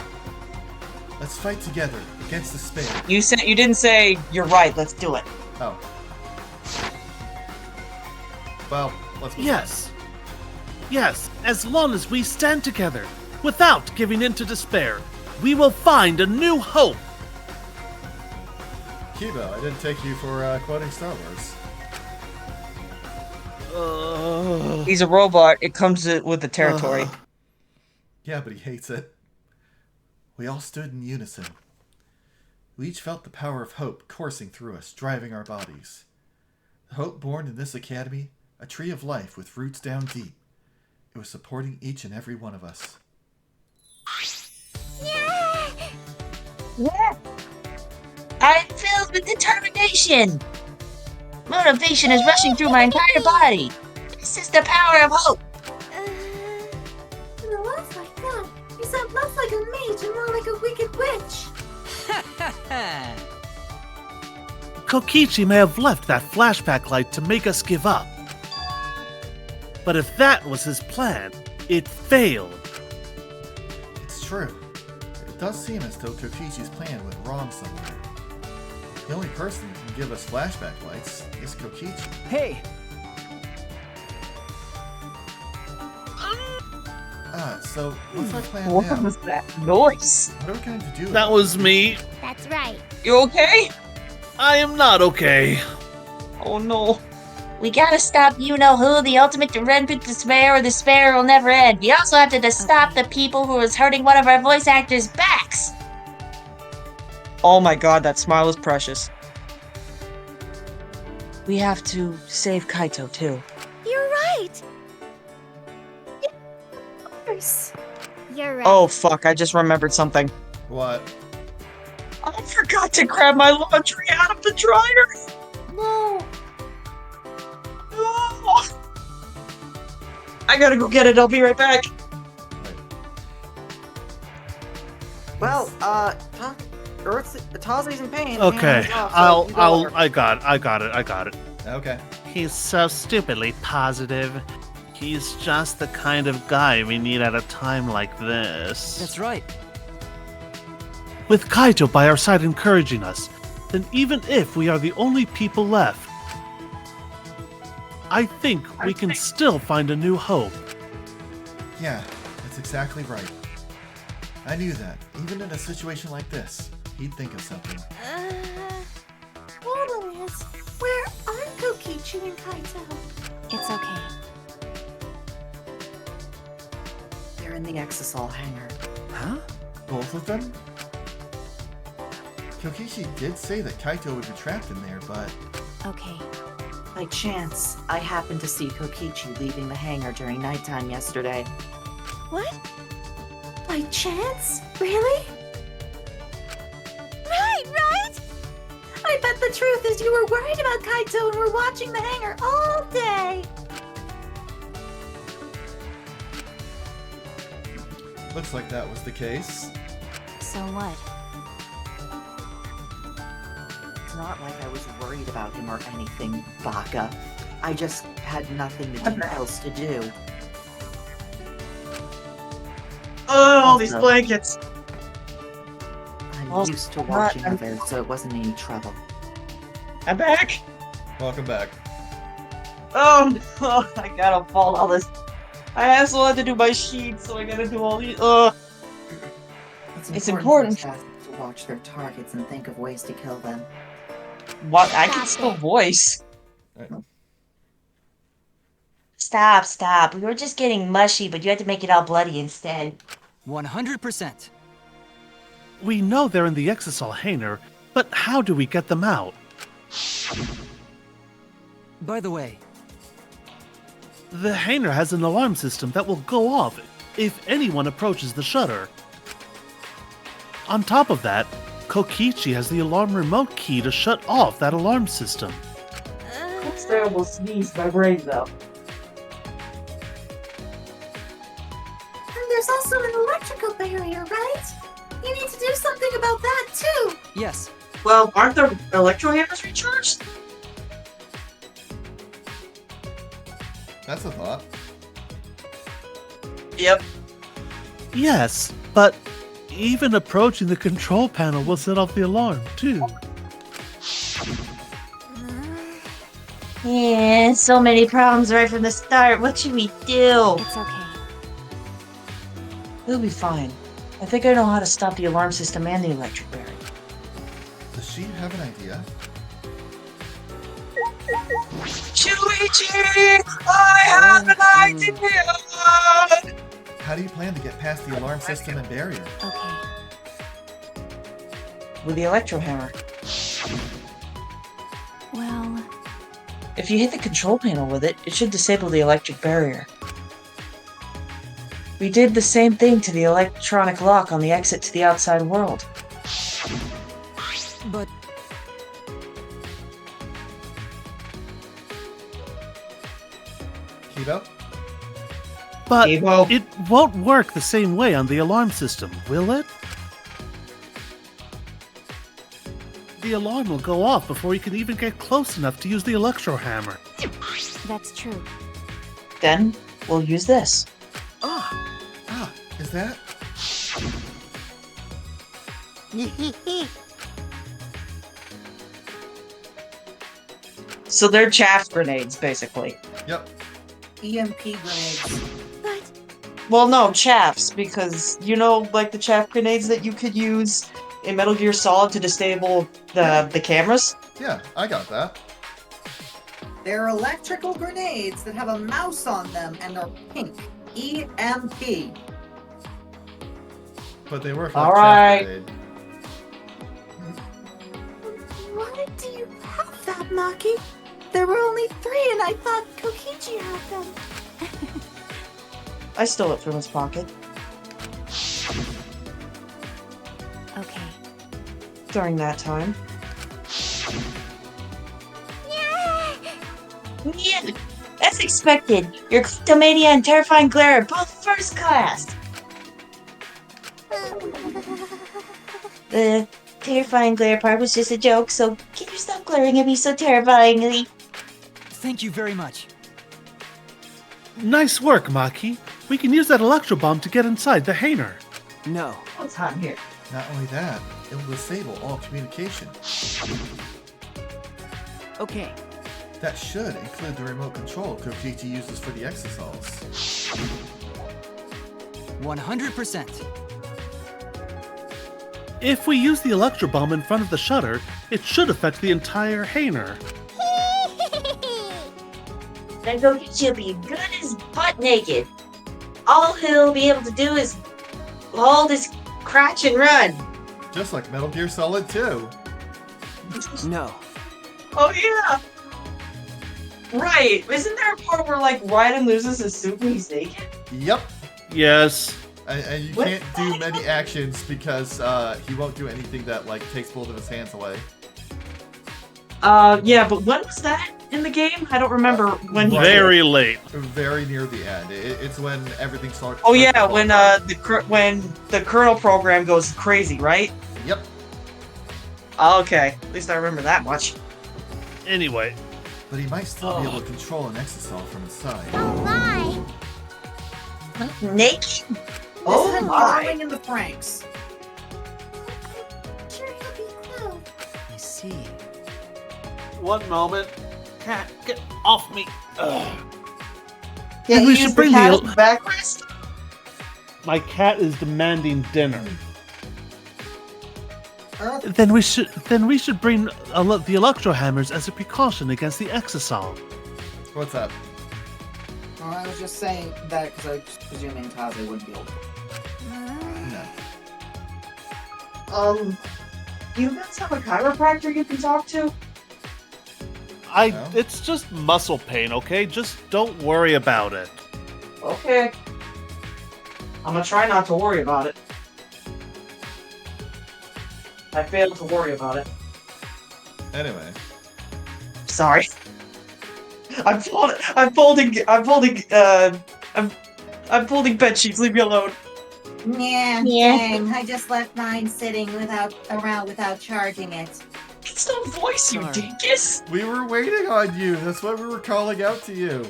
S2: Let's fight together against despair.
S3: You said you didn't say you're right. Let's do it.
S2: Oh. Well, let's move
S1: Yes. Yes, as long as we stand together, without giving in to despair, we will find a new hope.
S2: on. Kiba, I didn't take you for quoting Star Wars.
S3: He's a robot. It comes with the territory.
S2: Yeah, but he hates it. We all stood in unison. We each felt the power of hope coursing through us, driving our bodies. The hope born in this academy, a tree of life with roots down deep. It was supporting each and every one of us.
S12: Yeah. I'm filled with determination. Motivation is rushing through my entire body. This is the power of hope.
S6: In a laugh like that, you sound less like a mage and more like a wicked witch.
S1: Kokichi may have left that flashback light to make us give up. But if that was his plan, it failed.
S2: It's true. It does seem as though Kokichi's plan went wrong somewhere. The only person who can give us flashback lights is Kokichi.
S9: Hey,
S2: So what's our plan
S3: What
S2: now?
S3: was that noise?
S2: What are we going to do?
S1: That was me.
S13: That's right.
S3: You okay?
S1: I am not okay.
S3: Oh no.
S12: We gotta stop you-know-who, the ultimate rampant despair, or despair will never end. We also have to stop the people who is hurting one of our voice actors' backs.
S3: Oh my god, that smile is precious. We have to save Kaito too.
S13: You're right.
S6: Of course.
S13: You're right.
S3: Oh fuck, I just remembered something.
S2: What?
S3: I forgot to grab my laundry out of the dryer.
S6: No.
S3: Oh. I gotta go get it, I'll be right back.
S11: Well, Tazi's in pain.
S1: Okay,
S11: Hands off, so you go over.
S1: I got it.
S2: Okay.
S1: He's so stupidly positive. He's just the kind of guy we need at a time like this.
S9: that's right.
S1: With Kaito by our side encouraging us, then even if we are the only people left, I think we can still find a new hope.
S2: Yeah, that's exactly right. I knew that, even in a situation like this, he'd think of something.
S6: Problem is, where are Kokichi and Kaito?
S7: It's okay.
S11: They're in the Exisol hangar.
S2: Huh? Both of them? Kokichi did say that Kaito would be trapped in there, but...
S7: Okay.
S11: By chance, I happened to see Kokichi leaving the hangar during nighttime yesterday.
S6: What? By chance? Really? Right? I bet the truth is you were worried about Kaito and were watching the hangar all day.
S2: Looks like that was the case.
S7: So what?
S11: It's not like I was worried about him or anything, Baka. I just had nothing else to do.
S3: Oh, all these
S11: Also-
S3: blankets.
S11: I'm
S3: Also,
S11: used to
S3: not-
S11: watching others, so it wasn't any trouble.
S3: I'm back.
S2: Welcome back.
S3: Oh no, I gotta fall all this. I also had to do my sheet, so I gotta do all these. It's important.
S11: for assassins to watch their targets and think of ways to kill them.
S3: What? I can still voice.
S12: Stop. We were just getting mushy, but you had to make it all bloody instead.
S9: 100%.
S1: We know they're in the Exisol hangar, but how do we get them out?
S9: By the way,
S1: The hangar has an alarm system that will go off if anyone approaches the shutter. On top of that, Kokichi has the alarm remote key to shut off that alarm system.
S3: That's terrible sneeze my brain though.
S6: And there's also an electrical barrier, right? You need to do something about that too.
S9: yes,
S3: Well, aren't the electro hammers recharged?
S2: That's a thought.
S3: Yep.
S1: Yes, but even approaching the control panel will set off the alarm, too.
S12: Yeah, so many problems right from the start. What should we do?
S7: It's okay.
S3: We'll be fine. I think I know how to stop the alarm system and the electric barrier.
S2: Does she have an idea?
S3: Shuichi! I have an idea!
S2: How do you plan to get past the alarm system and barrier?
S7: Okay.
S3: With the electro hammer.
S7: Well,
S3: If you hit the control panel with it, it should disable the electric barrier. We did the same thing to the electronic lock on the exit to the outside world.
S8: But
S2: Kibo?
S1: But
S3: Kibo.
S1: it won't work the same way on the alarm system, will it? The alarm will go off before you can even get close enough to use the electro hammer.
S7: that's true.
S3: Then, we'll use this.
S2: Is that?
S3: So they're chaff grenades, basically.
S2: Yep.
S11: EMP grenades.
S6: But
S3: Well, no, chaffs, because you know, like the chaff grenades that you could use in Metal Gear Solid to disable the cameras?
S2: Yeah, I got that.
S11: They're electrical grenades that have a mouse on them and are pink. EMP.
S2: But they work
S3: All
S2: like
S3: right.
S2: chaff grenade.
S6: why do you have that, Maki? There were only 3 and I thought Kokichi had them.
S3: I stole it from his pocket
S7: Okay.
S3: during that time.
S12: Yeah, that's expected. Your Kleptomania and Terrifying Glare are both first class. The Terrifying Glare part was just a joke, so can you stop glaring at me so terrifyingly?
S8: thank you very much.
S1: Nice work, Maki. We can use that electro bomb to get inside the Hainer.
S9: No.
S3: What's hot here?
S2: Not only that, it will disable all communication.
S8: Okay.
S2: That should include the remote control Kokichi uses for the exosols.
S8: 100%.
S1: If we use the electro bomb in front of the shutter, it should affect the entire Hainer.
S12: Then Kokichi will be good as butt naked. All he'll be able to do is hold his crotch and run.
S2: Just like Metal Gear Solid 2.
S9: No.
S3: Oh yeah! Right! Isn't there a part where like Raiden loses his suit and he's naked?
S2: Yep.
S1: Yes.
S2: And you
S3: What?
S2: can't do many actions because he won't do anything that like takes both of his hands away.
S3: Yeah, but when was that in the game? I don't remember when he
S1: Very late.
S2: Very near the end. It's when everything starts.
S3: Oh
S2: starts
S3: yeah,
S2: to fall
S3: when
S2: apart.
S3: when the kernel program goes crazy, right?
S2: Yep.
S3: Oh, okay, at least I remember that much.
S1: Anyway,
S2: But he might still be able to control an exosol from inside.
S6: Oh my!
S12: Naked?
S3: Oh
S11: This is
S3: my!
S11: darling in the Franks.
S6: I'm sure he'll be close.
S8: I see.
S1: one moment. Cat, get off me. Ugh.
S3: Yeah,
S1: we
S3: he
S1: should
S3: used
S1: bring
S3: the cat
S1: the-
S3: as the backrest.
S1: My cat is demanding dinner.
S11: Earth,
S1: Then we should bring the electro hammers as a precaution against the exosol.
S2: What's up?
S11: oh, I was just saying that because I was presuming Taze wouldn't be able to.
S2: No.
S3: You guys have a chiropractor you can talk to?
S2: No?
S1: It's just muscle pain, okay? Just don't worry about it.
S3: Okay. I'm gonna try not to worry about it. I failed to worry about it.
S2: Anyway.
S3: Sorry. I'm folding bed sheets. Leave me alone.
S6: Yeah,
S12: Yeah.
S6: dang. I just left mine sitting around without charging it.
S3: It's no voice, you
S8: Sorry.
S3: dingus.
S2: We were waiting on you. That's why we were calling out to you.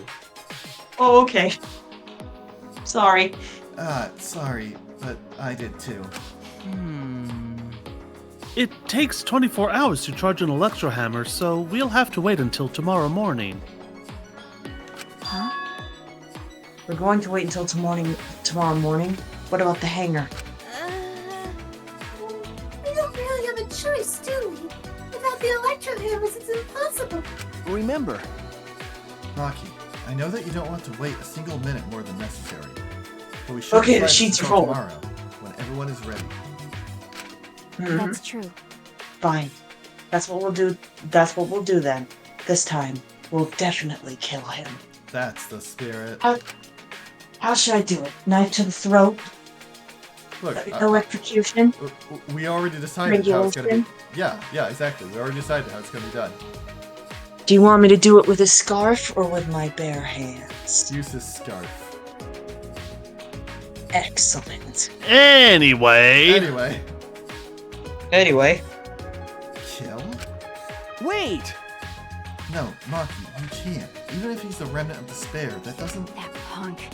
S3: Oh, okay. Sorry.
S2: Sorry. but I did too.
S1: It takes 24 hours to charge an electro hammer, so we'll have to wait until tomorrow morning.
S12: Huh?
S3: We're going to wait until tomorrow morning? What about the hangar?
S6: We don't really have a choice, do we? Without the electro hammers, it's impossible.
S9: Remember,
S2: Maki, I know that you don't want to wait a single minute more than necessary. But we should
S3: Okay,
S2: try
S3: the
S2: this
S3: sheets
S2: until
S3: roll.
S2: tomorrow, when everyone is ready.
S7: That's true.
S3: Fine. That's what we'll do. That's what we'll do then. This time, we'll definitely kill him.
S2: That's the spirit.
S3: How should I do it? Knife to the throat?
S2: Look,
S3: Electrocution?
S2: we already decided how it's gonna be.
S3: Strangulation?
S2: Yeah, exactly. We already decided how it's gonna be done.
S3: Do you want me to do it with a scarf or with my bare hands?
S2: Use this scarf.
S1: Excellent. Anyway.
S2: Kill?
S9: Wait!
S2: No, Maki, you can't. Even if he's the remnant of despair, that doesn't...
S7: That punk.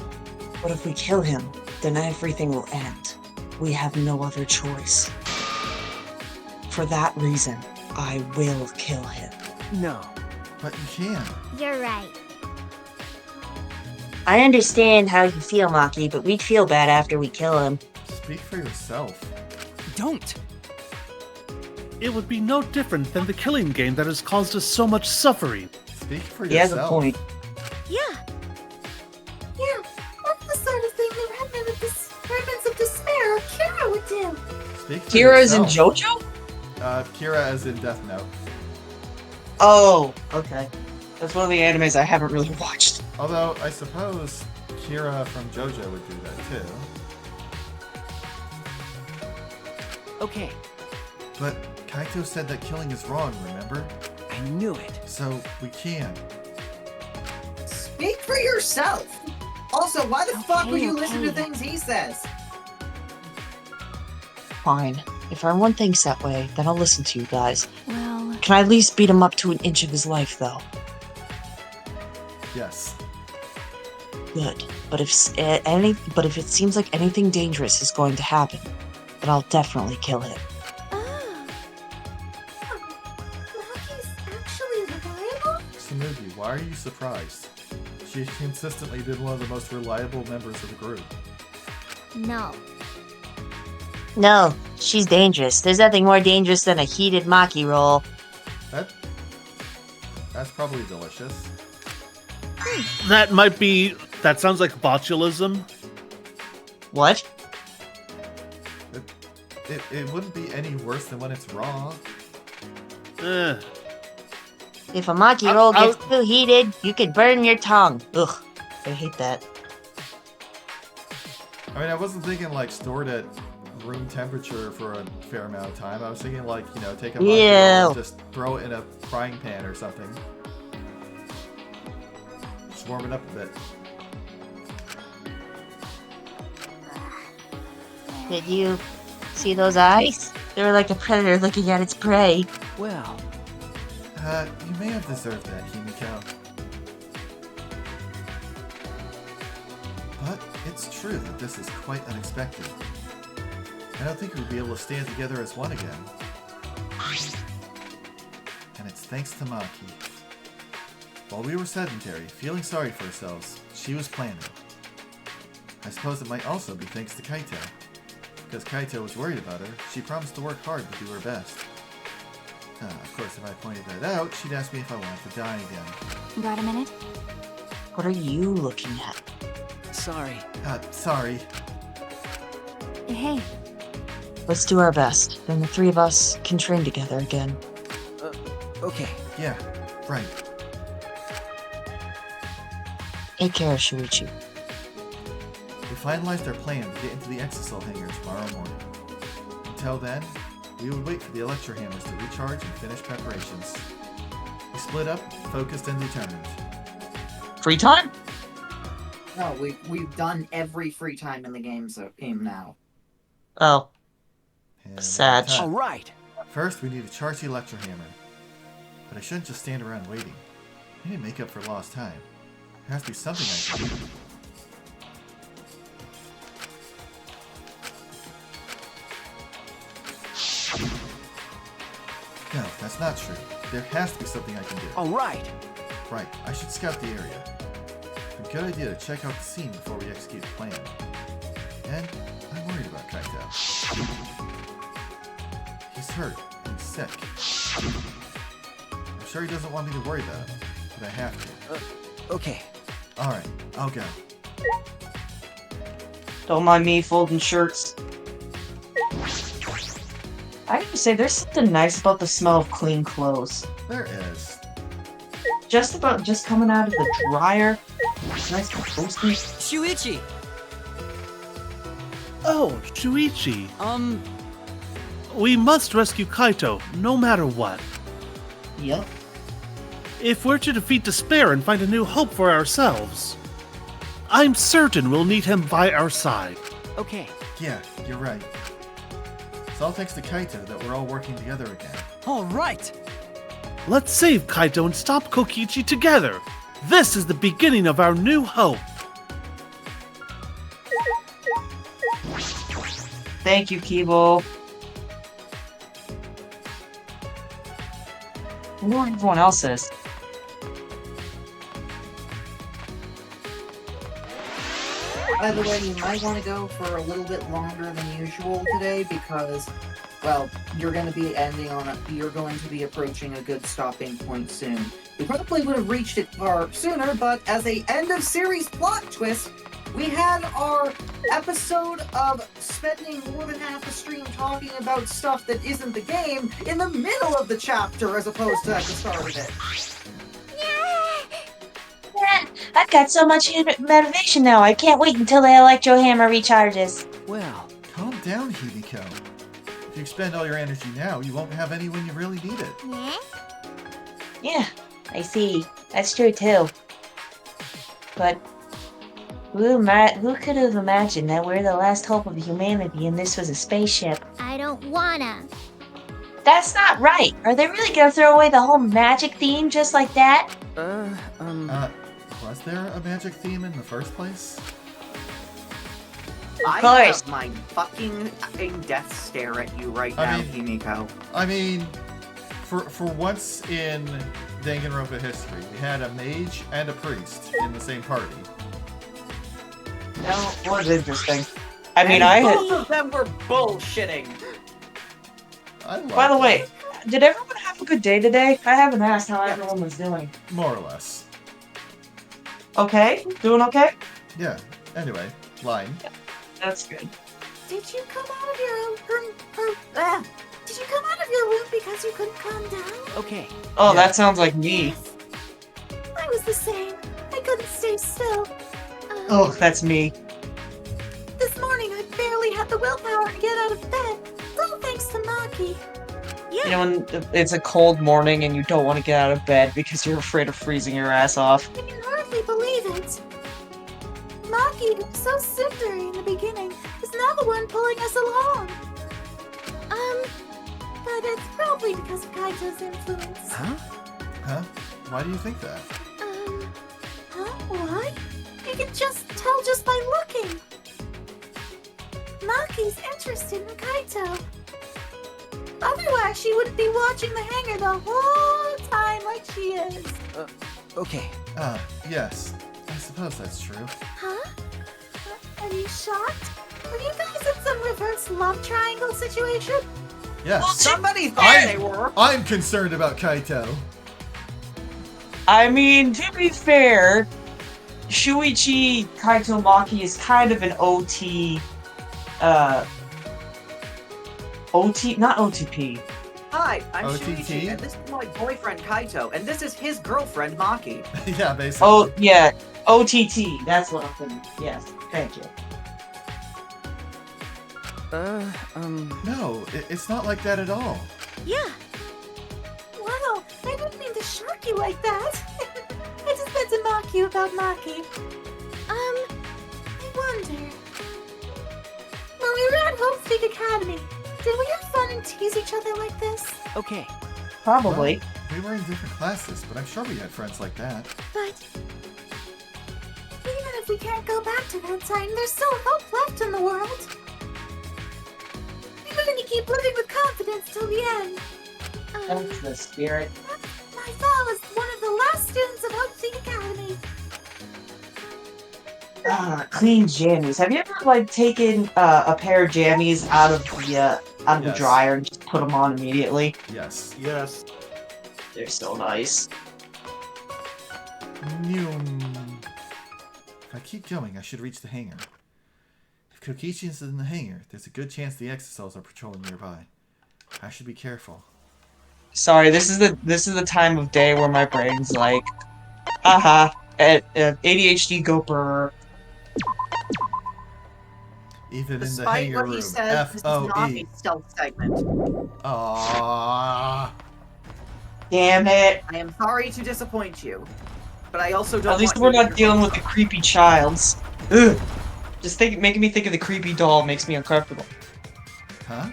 S3: But if we kill him, then everything will end. We have no other choice. For that reason, I will kill him.
S9: No.
S2: But you can.
S13: You're right.
S12: I understand how you feel, Maki, but we'd feel bad after we kill him.
S2: Speak for yourself.
S9: Don't!
S1: It would be no different than the killing game that has caused us so much suffering.
S2: Speak for
S3: He has
S2: yourself.
S3: a point.
S6: Yeah. Yeah, that's the sort of thing the remnants of despair or Kira would do.
S2: Speak for
S3: Kira's in
S2: yourself.
S3: JoJo?
S2: Kira as in Death Note.
S3: Oh, okay. That's one of the animes I haven't really watched.
S2: Although, I suppose Kira from JoJo would do that too.
S9: Okay,
S2: But Kaito said that killing is wrong, remember?
S9: I knew it.
S2: So, we can.
S11: Speak for yourself. Also, why the fuck would you listen to
S7: okay.
S11: things he says?
S3: Fine. If everyone thinks that way, then I'll listen to you guys.
S7: Well,
S3: Can I at least beat him up to an inch of his life, though?
S2: Yes.
S3: Good. But if it seems like anything dangerous is going to happen, then I'll definitely kill him.
S6: Maki's actually reliable?
S2: Samugi, why are you surprised? She's consistently been one of the most reliable members of the group.
S13: No.
S12: No, she's dangerous. There's nothing more dangerous than a heated Maki roll.
S2: That's probably delicious.
S1: That sounds like botulism.
S3: What?
S2: It wouldn't be any worse than when it's raw.
S1: Eh.
S12: If a Maki roll gets too heated, you could burn your tongue. Ugh, I hate that.
S2: I mean, I wasn't thinking like stored at room temperature for a fair amount of time. I was thinking like, take a maki roll and just throw it in a frying pan or something. Just warm it up a bit.
S12: Did you see those eyes? They were like a predator looking at its prey.
S9: Well,
S2: You may have deserved that, Himiko. But it's true that this is quite unexpected. I don't think we'd be able to stand together as one again. And it's thanks to Maki. While we were sedentary, feeling sorry for ourselves, she was planning. I suppose it might also be thanks to Kaito. Because Kaito was worried about her, she promised to work hard to do her best. Of course, if I pointed that out, she'd ask me if I wanted to die again.
S7: got a minute?
S3: What are you looking at?
S9: sorry.
S2: Sorry.
S7: Hey,
S3: Let's do our best. Then the three of us can train together again.
S9: Okay.
S2: Yeah, right.
S3: Take care, Shuichi.
S2: We finalized our plan to get into the exosol hangar tomorrow morning. Until then, we would wait for the electro hammers to recharge and finish preparations. We split up, focused and determined.
S3: Free time?
S11: No, we've done every free time in the game now.
S3: Oh.
S2: And
S3: Sad.
S2: time.
S9: All right.
S2: First, we need to charge the electro hammer. But I shouldn't just stand around waiting. I need to make up for lost time. There has to be something I can do. That's not true. There has to be something I can do.
S9: All right.
S2: Right, I should scout the area. A good idea to check out the scene before we execute the plan. And I'm worried about Kaito. He's hurt and sick. I'm sure he doesn't want me to worry about him, but I have to.
S9: Okay.
S2: Alright, I'll go.
S3: Don't mind me folding shirts. I have to say, there's something nice about the smell of clean clothes.
S2: There is.
S3: Just coming out of the dryer. Nice and toasty.
S14: Shuichi!
S1: Oh, Shuichi. We must rescue Kaito, no matter what.
S3: Yep.
S1: If we're to defeat despair and find a new hope for ourselves, I'm certain we'll need him by our side.
S9: Okay.
S2: Yeah, you're right. It's all thanks to Kaito that we're all working together again.
S14: All right!
S1: Let's save Kaito and stop Kokichi together. This is the beginning of our new hope.
S3: Thank you, Kibo. I wonder what everyone else is.
S11: By the way, you might want to go for a little bit longer than usual today because, well, you're going to be approaching a good stopping point soon. We probably would have reached it far sooner, but as a end of series plot twist, we had our episode of spending more than half the stream talking about stuff that isn't the game in the middle of the chapter as opposed to at the start of it.
S12: Yeah, I've got so much motivation now. I can't wait until the electro hammer recharges.
S9: Well,
S2: calm down, Hibiko. If you expend all your energy now, you won't have any when you really need it.
S12: Yeah, I see. That's true too. But who could have imagined that we're the last hope of humanity and this was a spaceship?
S13: I don't wanna.
S12: That's not right. Are they really gonna throw away the whole magic theme just like that?
S2: Was there a magic theme in the first place?
S11: I have my fucking death stare at you right now, Himiko.
S2: I mean, for once in Danganronpa history, we had a mage and a priest in the same party.
S3: That was interesting. I mean,
S11: and both of them were bullshitting.
S3: By the way, did everyone have a good day today? I haven't asked how everyone was doing.
S2: More or less.
S3: Okay? Doing okay?
S2: Yeah. Anyway, line.
S3: That's good.
S6: Did you come out of your room? Did you come out of your room because you couldn't calm down?
S9: Okay.
S3: Oh, that sounds like me.
S6: I was the same. I couldn't stay still.
S3: Oh, that's me.
S6: This morning I barely had the willpower to get out of bed. All thanks to Maki.
S3: You know, when it's a cold morning and you don't want to get out of bed because you're afraid of freezing your ass off.
S6: I can hardly believe it. Maki, who was so cindery in the beginning, is now the one pulling us along. But it's probably because of Kaito's influence.
S2: Huh? Why do you think that?
S6: Why? You can just tell just by looking. Maki's interested in Kaito. Otherwise, she wouldn't be watching the hangar the whole time like she is.
S9: Okay.
S2: Yes. I suppose that's true.
S6: Huh? Are you shocked? Were you guys in some reverse love triangle situation?
S2: Yes.
S11: Well, somebody thought they were.
S2: I'm concerned about Kaito.
S3: I mean, to be fair, Shuichi Kaito Maki is kind of an OT, not OTP.
S11: Hi, I'm
S2: OTT?
S11: Shuichi, and this is my boyfriend Kaito, and this is his girlfriend Maki.
S2: Yeah, basically.
S3: Oh, yeah, OTT, that's what I'm thinking. Yes, thank you.
S2: No, it's not like that at all.
S6: Yeah. Wow, I didn't mean to shock you like that. I just meant to mock you about Maki. I wonder. When we were at Hope Peak Academy, did we have fun and tease each other like this?
S9: Okay.
S3: Probably.
S2: Well, we were in different classes, but I'm sure we had friends like that.
S6: But even if we can't go back to that time, there's still hope left in the world. Even if you keep living with confidence till the end.
S3: That's the spirit.
S6: My father was one of the last students of Hope Academy.
S3: Clean jammies. Have you ever like taken a pair of jammies out of the
S2: Yes.
S3: dryer and just put them on immediately?
S2: Yes.
S1: Yes.
S3: They're so nice.
S2: If I keep going, I should reach the hangar. If Kokichi is in the hangar, there's a good chance the exocells are patrolling nearby. I should be careful.
S3: Sorry, this is the time of day where my brain's like, aha, ADHD go brr.
S2: Even in the
S11: Despite
S2: hangar
S11: what
S2: room.
S11: he says, this is not a stealth segment.
S2: Aww.
S3: Damn it.
S11: I am sorry to disappoint you, but I also don't.
S3: At least
S11: want
S3: we're
S11: you to
S3: not dealing with the creepy childs. Ugh. Just making me think of the creepy doll makes me uncomfortable.
S2: Huh?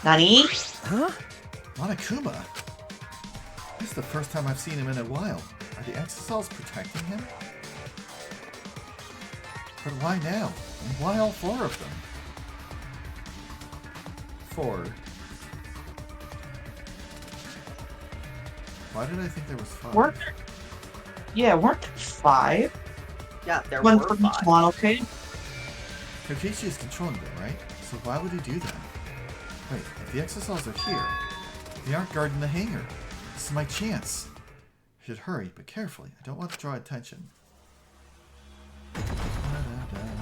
S3: Nani?
S9: Huh?
S2: Monokuma? This is the first time I've seen him in a while. Are the exocells protecting him? But why now? And why all 4 of them? 4. Why did I think there was 5?
S3: Weren't there 5?
S11: Yeah, there
S3: One
S11: were
S3: for
S11: 5.
S3: each one, okay?
S2: Kokichi is controlling them, right? So why would he do that? Wait, if the exocells are here, they aren't guarding the hangar. This is my chance. I should hurry, but carefully. I don't want to draw attention.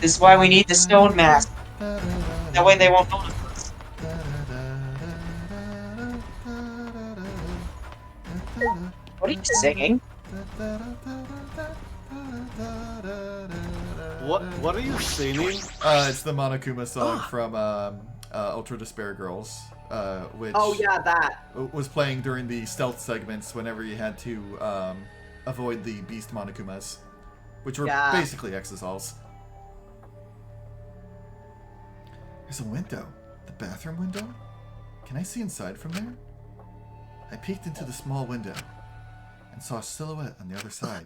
S3: This is why we need the stone mask. That way they won't notice us. What are you singing?
S1: What are you singing?
S2: It's the Monokuma song from Ultra Despair Girls, which
S11: Oh yeah, that
S2: was playing during the stealth segments whenever you had to avoid the beast Monokumas, which were basically exocells. There's a window. The bathroom window? Can I see inside from there? I peeked into the small window and saw a silhouette on the other side.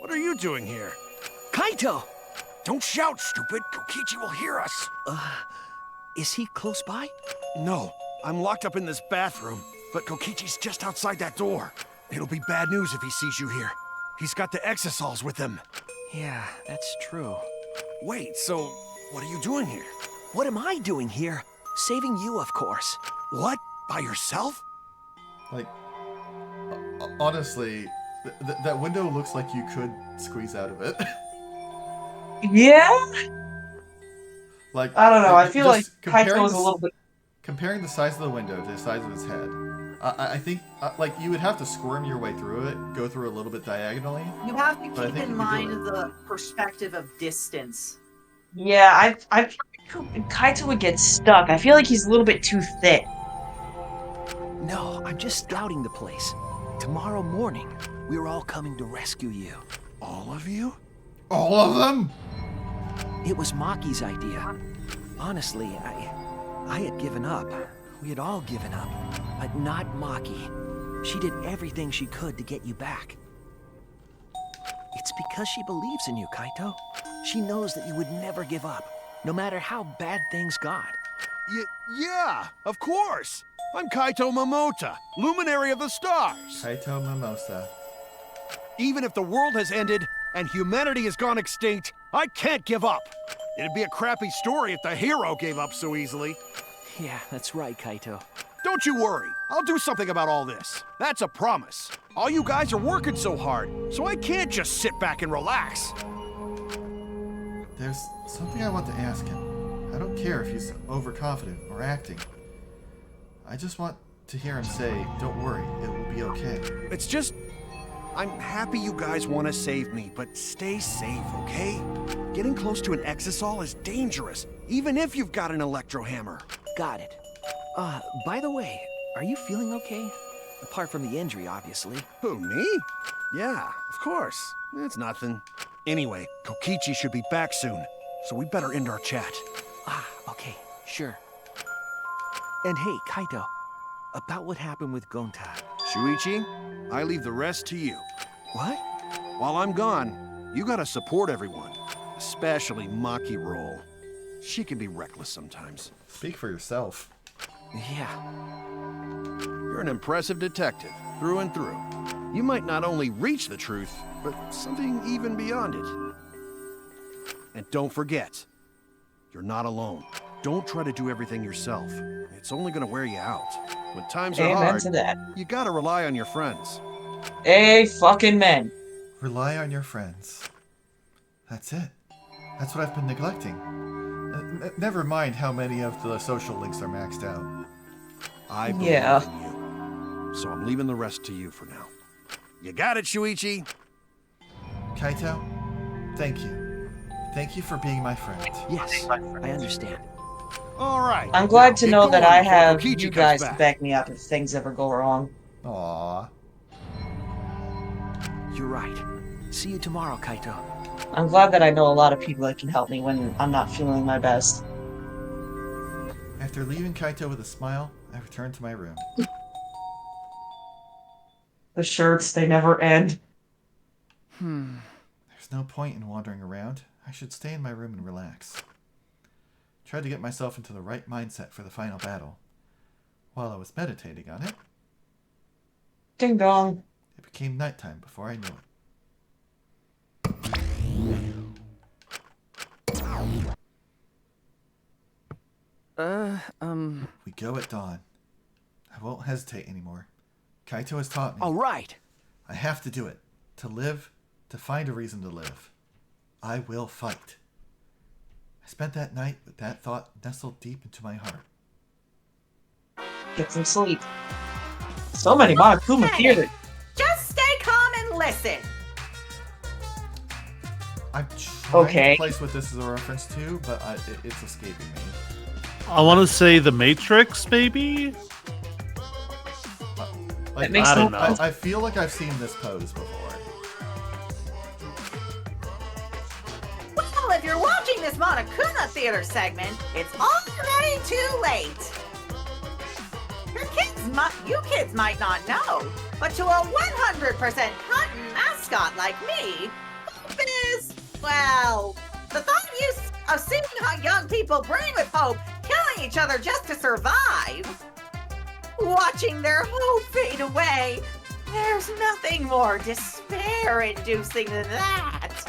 S10: What are you doing here?
S9: Kaito!
S10: Don't shout, stupid! Kokichi will hear us!
S9: Is he close by?
S10: No, I'm locked up in this bathroom, but Kokichi's just outside that door. It'll be bad news if he sees you here. He's got the exocells with him.
S9: Yeah, that's true.
S10: Wait, so what are you doing here?
S9: What am I doing here? Saving you, of course.
S10: What? By yourself?
S2: Like, honestly, that window looks like you could squeeze out of it.
S3: Yeah?
S2: Like,
S3: I don't know, I feel like
S2: comparing
S3: Kaito was a little bit...
S2: Comparing the size of the window to the size of his head, I think, like, you would have to squirm your way through it, go through a little bit diagonally.
S11: you have to
S2: But I
S11: keep
S2: think
S11: in
S2: you could do
S11: mind
S2: it.
S11: the perspective of distance.
S3: Yeah, I Kaito would get stuck. I feel like he's a little bit too thick.
S9: No, I'm just scouting the place. Tomorrow morning, we're all coming to rescue you.
S10: All of you?
S2: All of them?
S9: It was Maki's idea. Honestly, I had given up. We had all given up. But not Maki. She did everything she could to get you back. It's because she believes in you, Kaito. She knows that you would never give up, no matter how bad things got.
S10: Yeah, of course! I'm Kaito Momota, luminary of the stars!
S2: Kaito Mimosa.
S10: Even if the world has ended and humanity has gone extinct, I can't give up! It'd be a crappy story if the hero gave up so easily.
S9: Yeah, that's right, Kaito.
S10: Don't you worry, I'll do something about all this. That's a promise. All you guys are working so hard, so I can't just sit back and relax.
S2: There's something I want to ask him. I don't care if he's overconfident or acting. I just want to hear him say, "Don't worry, it will be okay."
S10: It's just, I'm happy you guys want to save me, but stay safe, okay? Getting close to an exisol is dangerous, even if you've got an electro hammer.
S9: Got it. By the way, are you feeling okay? Apart from the injury, obviously.
S10: Who, me? Yeah, of course. It's nothing. Anyway, Kokichi should be back soon, so we better end our chat.
S9: Okay, sure. And hey, Kaito, about what happened with Gonta.
S10: Shuichi, I leave the rest to you.
S9: What?
S10: While I'm gone, you gotta support everyone, especially Maki Roll. She can be reckless sometimes.
S2: Speak for yourself.
S10: Yeah. You're an impressive detective, through and through. You might not only reach the truth, but something even beyond it. And don't forget, you're not alone. Don't try to do everything yourself. It's only gonna wear you out. When times are
S3: Amen
S10: hard,
S3: to that.
S10: you gotta rely on your friends.
S3: Fucking men.
S2: Rely on your friends. That's it. That's what I've been neglecting. Never mind how many of the social links are maxed out.
S10: I believe in you. So I'm leaving the rest to you for now. You got it, Shuichi?
S2: Kaito, thank you. Thank you for being my friend.
S9: Yes, I understand.
S10: All right.
S3: I'm glad
S10: now
S3: to
S10: get
S3: know that
S10: going
S3: I
S10: before
S3: have
S10: Kokichi
S3: you
S10: comes
S3: guys to
S10: back.
S3: back me up if things ever go wrong.
S2: Aww.
S9: You're right. See you tomorrow, Kaito.
S3: I'm glad that I know a lot of people that can help me when I'm not feeling my best.
S2: After leaving Kaito with a smile, I returned to my room.
S3: The shirts, they never end.
S2: There's no point in wandering around. I should stay in my room and relax. Tried to get myself into the right mindset for the final battle. While I was meditating on it,
S3: Ding dong.
S2: it became nighttime before I knew it. We go at dawn. I won't hesitate anymore. Kaito has taught me.
S9: All right.
S2: I have to do it. To live, to find a reason to live. I will fight. I spent that night with that thought nestled deep into my heart.
S3: Get some sleep. So many Monokuma theater.
S4: Just stay calm and listen.
S2: I'm trying
S3: Okay.
S2: to place what this is a reference to, but it's escaping me.
S1: I want to say The Matrix, maybe?
S2: Like,
S3: makes
S1: I don't
S3: sense.
S1: know.
S2: I feel like I've seen this pose before.
S4: Well, if you're watching this Monokuma theater segment, it's already too late. You kids might not know, but to a 100% cotton mascot like me, hope is, well, the thought of seeing how young people bring with hope, killing each other just to survive, watching their hope fade away, there's nothing more despair-inducing than that.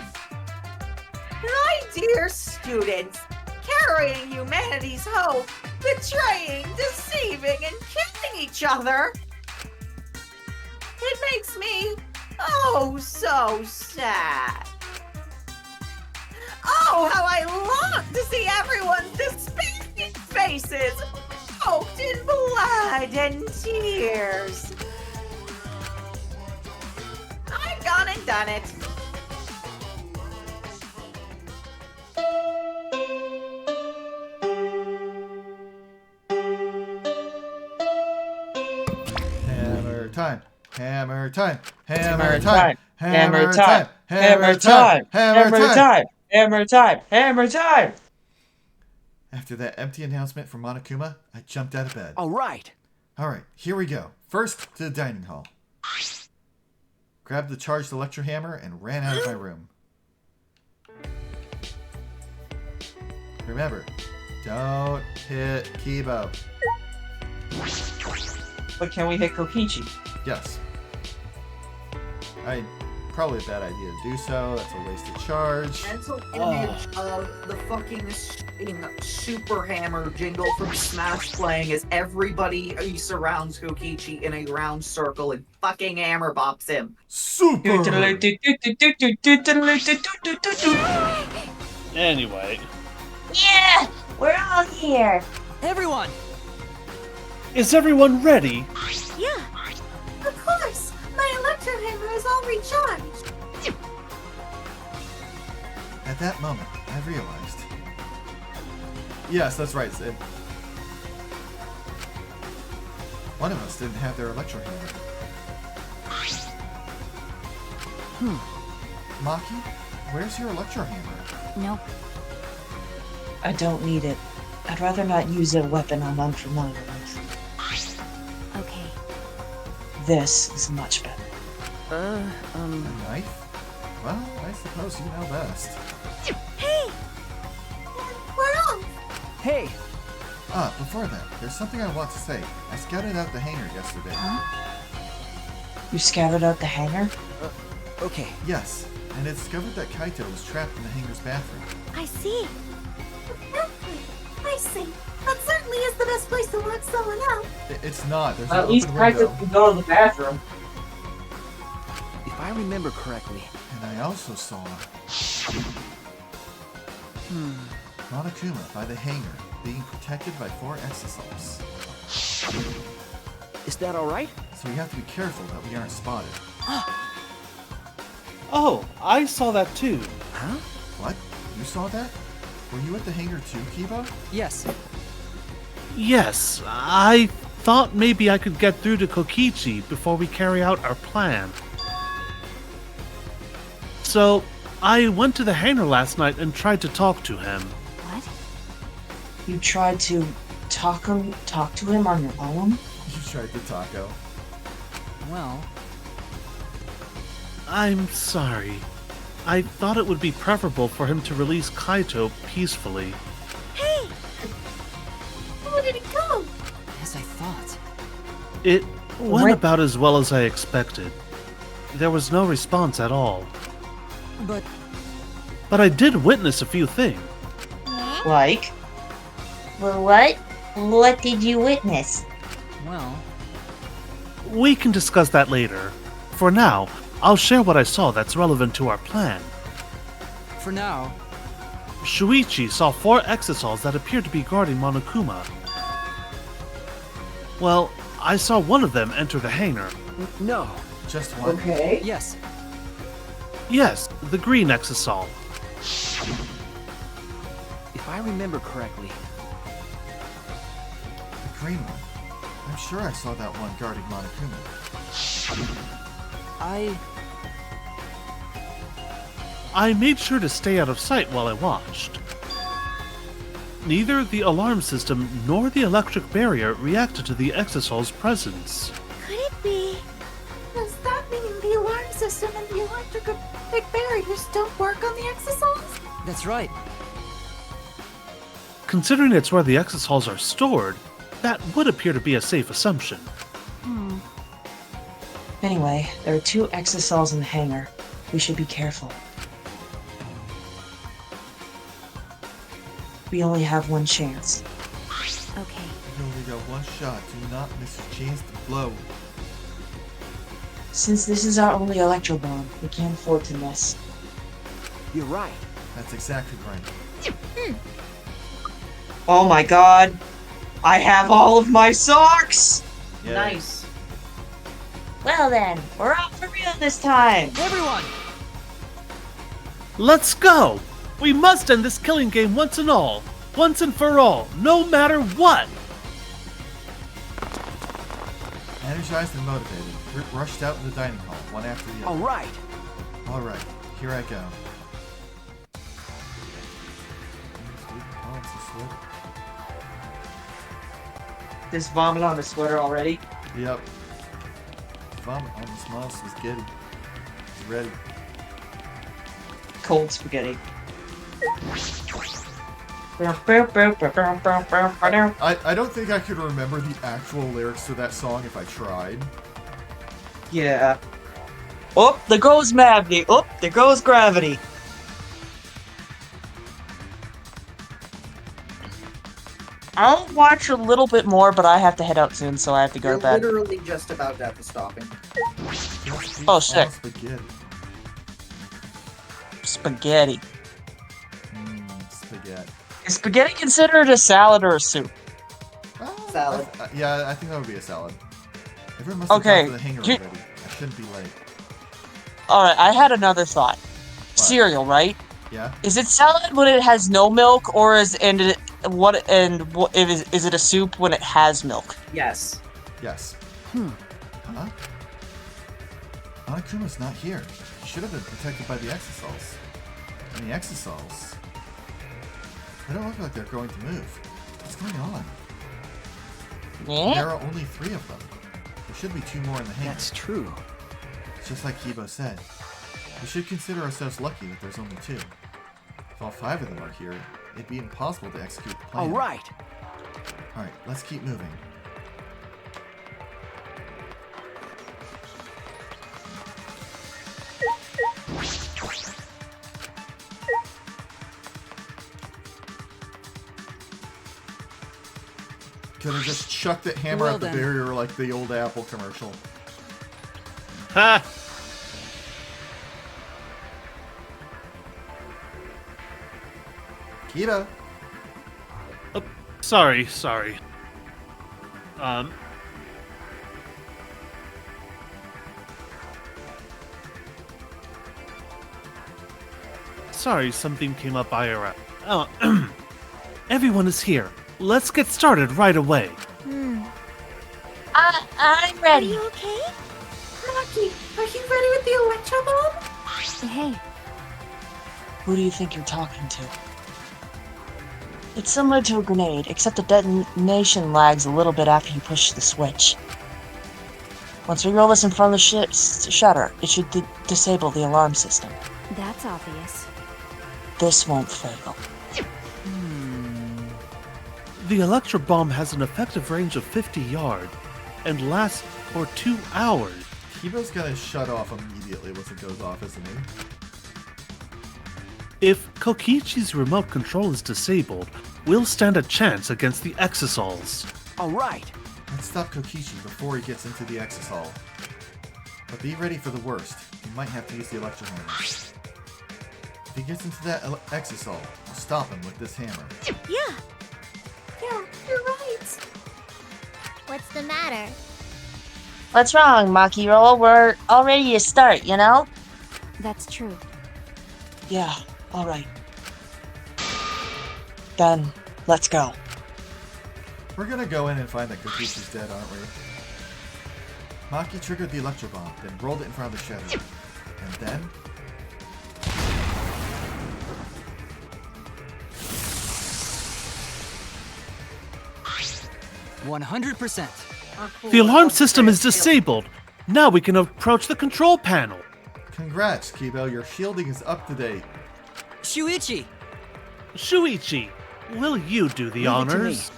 S4: My dear students, carrying humanity's hope, betraying, deceiving, and killing each other. It makes me, oh, so sad. Oh, how I long to see everyone's despairing faces, soaked in blood and tears. I've gone and done it.
S2: Hammer time! Hammer time!
S3: Hammer
S2: Hammer
S3: time!
S2: time!
S3: Hammer time!
S2: Hammer time!
S3: Hammer time! Hammer time! Hammer time!
S2: After that empty announcement from Monokuma, I jumped out of bed.
S9: All right.
S2: Alright, here we go. First, to the dining hall. Grabbed the charged electro hammer and ran out of my room. Remember, don't hit Kibo.
S3: But can we hit Kokichi?
S2: Yes. Probably a bad idea to do so. That's a wasted charge.
S11: Mental image of the fucking super hammer jingle from Smash playing as everybody surrounds Kokichi in a round circle and fucking hammer bops him.
S2: Super!
S1: Anyway.
S12: Yeah! We're all here!
S5: Everyone!
S1: Is everyone ready?
S6: Yeah, of course. My electro hammer is all recharged.
S2: At that moment, I realized. Yes, that's right, Sid. One of us didn't have their electro hammer. Maki, where's your electro hammer?
S7: Nope.
S3: I don't need it. I'd rather not use a weapon on unfamiliar with.
S7: Okay.
S3: This is much better.
S2: A knife? Well, I suppose you know best.
S6: Hey! We're off!
S9: Hey!
S2: Before that, there's something I want to say. I scouted out the hangar yesterday.
S3: You scouted out the hangar?
S9: Okay.
S2: Yes, and it discovered that Kaito was trapped in the hangar's bathroom.
S6: I see. I see. That certainly is the best place to lock someone up.
S2: It's not. There's
S3: At
S2: an
S3: least
S2: open window.
S3: Kaito can go to the bathroom.
S9: If I remember correctly...
S2: And I also saw... Monokuma by the hangar, being protected by 4 exosols.
S9: Is that alright?
S2: So we have to be careful that we aren't spotted.
S1: Oh, I saw that too.
S9: Huh?
S2: What? You saw that? Were you at the hangar too, Kiba?
S9: Yes.
S1: Yes, I thought maybe I could get through to Kokichi before we carry out our plan. So, I went to the hangar last night and tried to talk to him.
S12: What?
S3: You tried to talk to him on your own?
S2: You tried the taco.
S9: Well...
S1: I'm sorry. I thought it would be preferable for him to release Kaito peacefully.
S6: Hey! Where did it go?
S9: As I thought.
S1: It went
S3: What?
S1: about as well as I expected. There was no response at all. But I did witness a few things.
S3: Like?
S12: Well, what? What did you witness?
S9: Well...
S1: We can discuss that later. For now, I'll share what I saw that's relevant to our plan.
S9: For now...
S1: Shuichi saw 4 exosols that appeared to be guarding Monokuma. Well, I saw one of them enter the hangar.
S9: No.
S2: Just one?
S3: Okay.
S9: Yes.
S1: Yes, the green exosol.
S9: If I remember correctly...
S2: The green one. I'm sure I saw that one guarding Monokuma.
S1: I made sure to stay out of sight while I watched. Neither the alarm system nor the electric barrier reacted to the exosol's presence.
S6: Could it be? Does that mean the alarm system and the electric barriers don't work on the exosols?
S9: That's right.
S1: Considering it's where the exosols are stored, that would appear to be a safe assumption.
S3: Anyway, there are 2 exosols in the hangar. We should be careful. We only have one chance.
S7: Okay.
S2: You only got one shot. Do not miss a chance to blow.
S3: Since this is our only electro bomb, we can't afford to miss.
S9: You're right.
S2: That's exactly right.
S3: Oh my god! I have all of my socks!
S2: Yeah.
S11: Nice.
S12: Well then, we're off for real this time.
S9: Everyone!
S1: Let's go! We must end this killing game once and all. Once and for all, no matter what!
S2: Energized and motivated, Group rushed out in the dining hall, one after the other.
S9: Alright.
S2: Alright, here I go.
S3: There's vomit on the sweater already.
S2: Yep. Vomit on the small spaghetti. It's ready.
S3: Cold spaghetti.
S2: I don't think I could remember the actual lyrics to that song if I tried.
S3: Yeah. Oh, there goes gravity. Oh, there goes gravity. I'll watch a little bit more, but I have to head out soon, so I have to go
S11: You're
S3: to bed.
S11: literally just about at the stopping.
S3: Oh, shit.
S2: Spaghetti.
S3: Spaghetti.
S2: Spaghetti.
S3: Is spaghetti considered a salad or a soup?
S11: Salad.
S2: Yeah, I think that would be a salad. Everyone must have
S3: Okay,
S2: got to the hangar
S3: you-
S2: already. I shouldn't be late.
S3: Alright, I had another thought. Cereal, right?
S2: Yeah?
S3: Is it salad when it has no milk, or is is it a soup when it has milk?
S11: Yes.
S2: Yes. Huh? Monokuma's not here. He should have been protected by the exosols. And the exosols... They don't look like they're going to move. What's going on? There are only 3 of them. There should be 2 more in the hangar.
S9: That's true.
S2: Just like Kibo said. We should consider ourselves lucky that there's only 2. If all 5 of them are here, it'd be impossible to execute the plan.
S9: All right.
S2: Alright, let's keep moving. Could have just chucked that hammer
S8: Well
S2: at the
S8: then.
S2: barrier like the old Apple commercial.
S1: Ha!
S2: Kiba!
S1: Oh, sorry. Sorry, something came up IRL. Oh, everyone is here. Let's get started right away.
S12: I'm
S6: Are
S12: ready.
S6: you okay? Rocky, are you ready with the electro bomb?
S7: Hey,
S3: Who do you think you're talking to? It's similar to a grenade, except the detonation lags a little bit after you push the switch. Once we roll this in front of the ship's shutter, it should disable the alarm system.
S7: that's obvious.
S3: This won't fail.
S1: The electro bomb has an effective range of 50 yards and lasts for 2 hours.
S2: Kiba's gonna shut off immediately once it goes off, isn't he?
S1: If Kokichi's remote control is disabled, we'll stand a chance against the Exosols.
S9: All right.
S2: Let's stop Kokichi before he gets into the Exosol. But be ready for the worst. He might have to use the electro hammer. If he gets into that Exosol, we'll stop him with this hammer.
S6: Yeah. Yeah, you're right.
S13: What's the matter?
S12: What's wrong, Maki Roll? We're all ready to start, you know?
S7: That's true.
S3: Yeah, alright. Then, let's go.
S2: We're gonna go in and find that Kokichi's dead, aren't we? Maki triggered the electro bomb, then rolled it in front of the shutter. And then...
S8: 100%.
S1: The alarm system is disabled. Now we can approach the control panel.
S2: Congrats, Kibo, your shielding is up to date.
S8: Shuichi!
S1: Shuichi, will you do the
S8: Leave it to
S1: honors?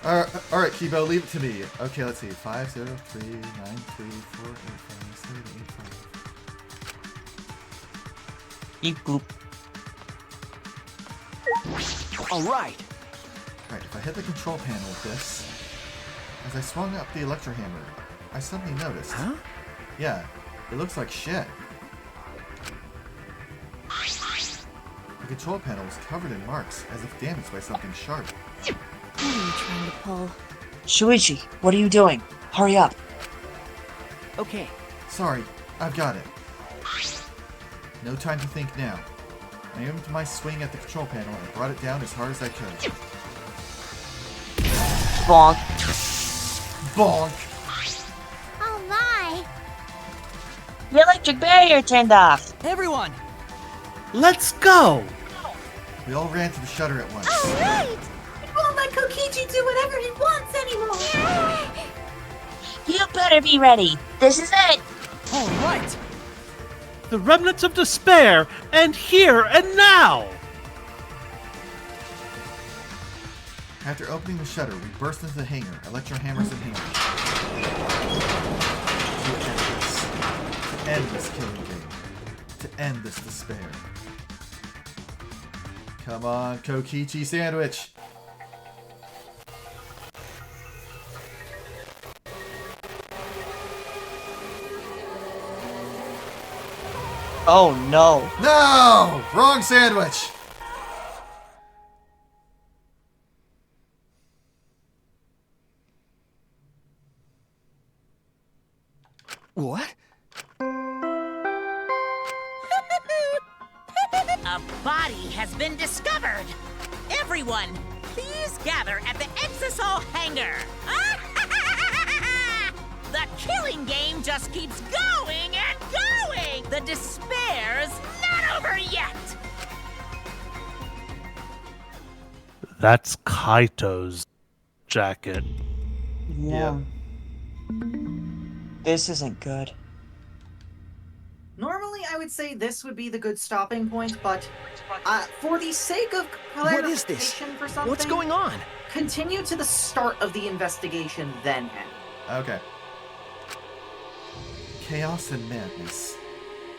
S2: Alright, Kibo, leave it to me. Okay, let's see. 50393485785.
S3: Eep boop.
S9: All right.
S2: Alright, if I hit the control panel with this, as I swung up the electro hammer, I suddenly noticed.
S1: Huh?
S2: Yeah, it looks like shit. The control panel was covered in marks, as if damaged by something sharp.
S7: What are you trying to pull?
S3: Shuichi, what are you doing? Hurry up.
S8: Okay.
S2: Sorry, I've got it. No time to think now. I aimed my swing at the control panel and brought it down as hard as I could.
S3: Bonk.
S2: Bonk!
S13: Oh my!
S12: The electric barrier turned off.
S8: Everyone!
S1: Let's go!
S2: We all ran to the shutter at once.
S6: Alright! We won't let Kokichi do whatever he wants anymore!
S12: You better be ready. This is it.
S8: All right!
S1: The remnants of despair, and here and now!
S2: After opening the shutter, we burst into the hangar, electro hammers in hand. To end this killing game. To end this despair. Come on, Kokichi sandwich!
S3: Oh no.
S2: No! Wrong sandwich!
S9: What?
S5: A body has been discovered! Everyone, please gather at the Exosol hangar! The killing game just keeps going and going! The despair's not over yet!
S1: That's Kaito's jacket.
S3: Yeah. This isn't good.
S11: Normally,
S4: normally I would say this would be the good stopping point, but for the sake of
S9: What is this?
S4: clarification for something,
S9: What's going on?
S4: continue to the start of the investigation, then end.
S2: Okay. Chaos and madness.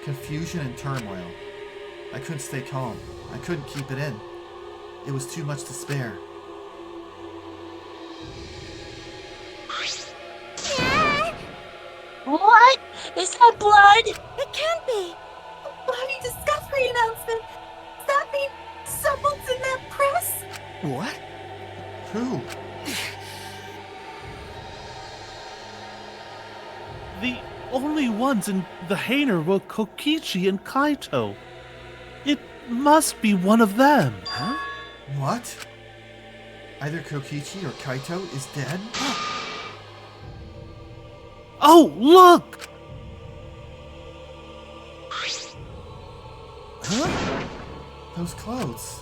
S2: Confusion and turmoil. I couldn't stay calm. I couldn't keep it in. It was too much to spare.
S12: What? Is that blood?
S6: It can't be! A bloody discovery announcement! Does that mean someone's in that press?
S9: What?
S2: Who?
S1: The only ones in the hangar were Kokichi and Kaito. It must be one of them.
S9: Huh?
S2: What? Either Kokichi or Kaito is dead?
S1: Oh, look!
S2: Huh? Those clothes.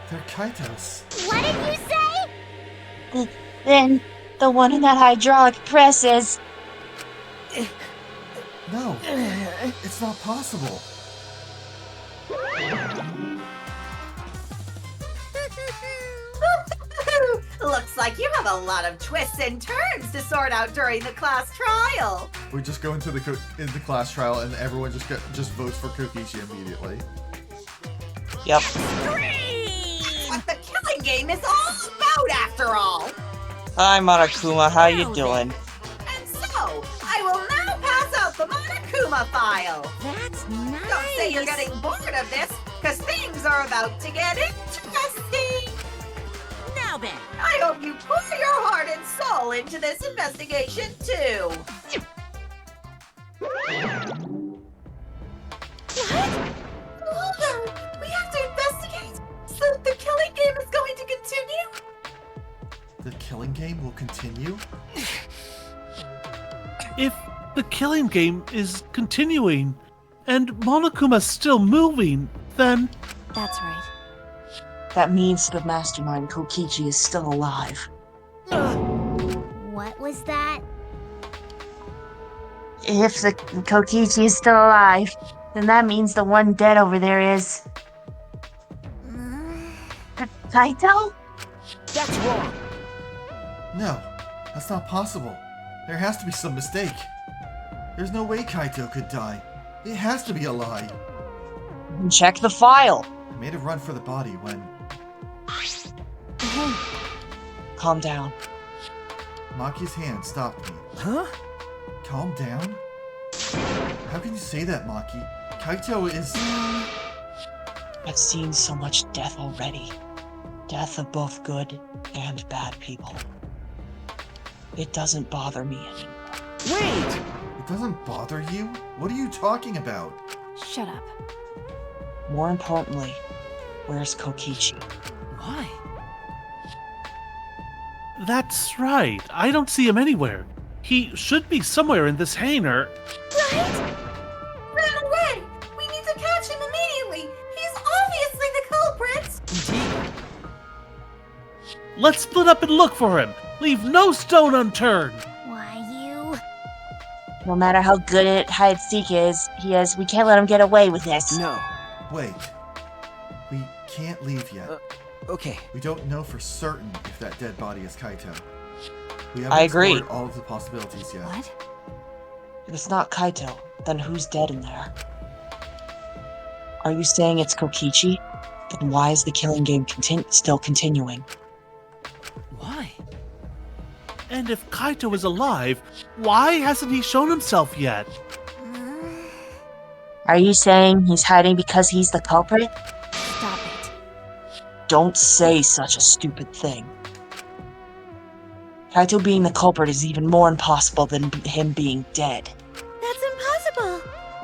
S2: They're Kaito's.
S13: What did you say?
S12: Then the one in that hydraulic press is.
S2: No, it's not possible.
S4: Looks like you have a lot of twists and turns to sort out during the class trial.
S2: We just go into the class trial and everyone just votes for Kokichi immediately.
S3: Yep.
S4: That's what the killing game is all about, after all.
S3: Hi, Monokuma. How you doing?
S4: And so, I will now pass out the Monokuma file.
S13: That's nice.
S4: Don't say you're getting bored of this, because things are about to get interesting.
S5: Now then.
S4: I hope you pour your heart and soul into this investigation, too.
S6: Hold on! We have to investigate! So the killing game is going to continue?
S2: The killing game will continue?
S1: If the killing game is continuing and Monokuma's still moving, then
S7: That's right.
S12: That means the mastermind Kokichi is still alive.
S13: What was that?
S12: If the Kokichi is still alive, then that means the one dead over there is. Kaito?
S9: That's wrong.
S2: No, that's not possible. There has to be some mistake. There's no way Kaito could die. It has to be a lie.
S3: Check the file.
S2: I made a run for the body when
S3: Calm down.
S2: Maki's hand stopped me.
S9: Huh?
S2: Calm down? How can you say that, Maki? Kaito is...
S3: I've seen so much death already. Death of both good and bad people. It doesn't bother me anymore.
S9: Wait!
S2: It doesn't bother you? What are you talking about?
S7: Shut up.
S3: More importantly, where's Kokichi?
S9: Why?
S1: that's right. I don't see him anywhere. He should be somewhere in this hangar.
S6: Right? Ran away! We need to catch him immediately! He's obviously the culprit!
S9: Indeed.
S1: Let's split up and look for him. Leave no stone unturned.
S13: Why, you...
S12: No matter how good at hide seek he is, we can't let him get away with this.
S9: No.
S2: Wait. We can't leave yet.
S9: Okay.
S2: We don't know for certain if that dead body is Kaito. We haven't
S3: I agree.
S2: explored all of the possibilities yet.
S7: What?
S3: If it's not Kaito, then who's dead in there? Are you saying it's Kokichi? Then why is the killing game still continuing?
S9: Why?
S1: And if Kaito is alive, why hasn't he shown himself yet?
S12: Are you saying he's hiding because he's the culprit?
S7: Stop it.
S3: Don't say such a stupid thing. Kaito being the culprit is even more impossible than him being dead.
S6: That's impossible!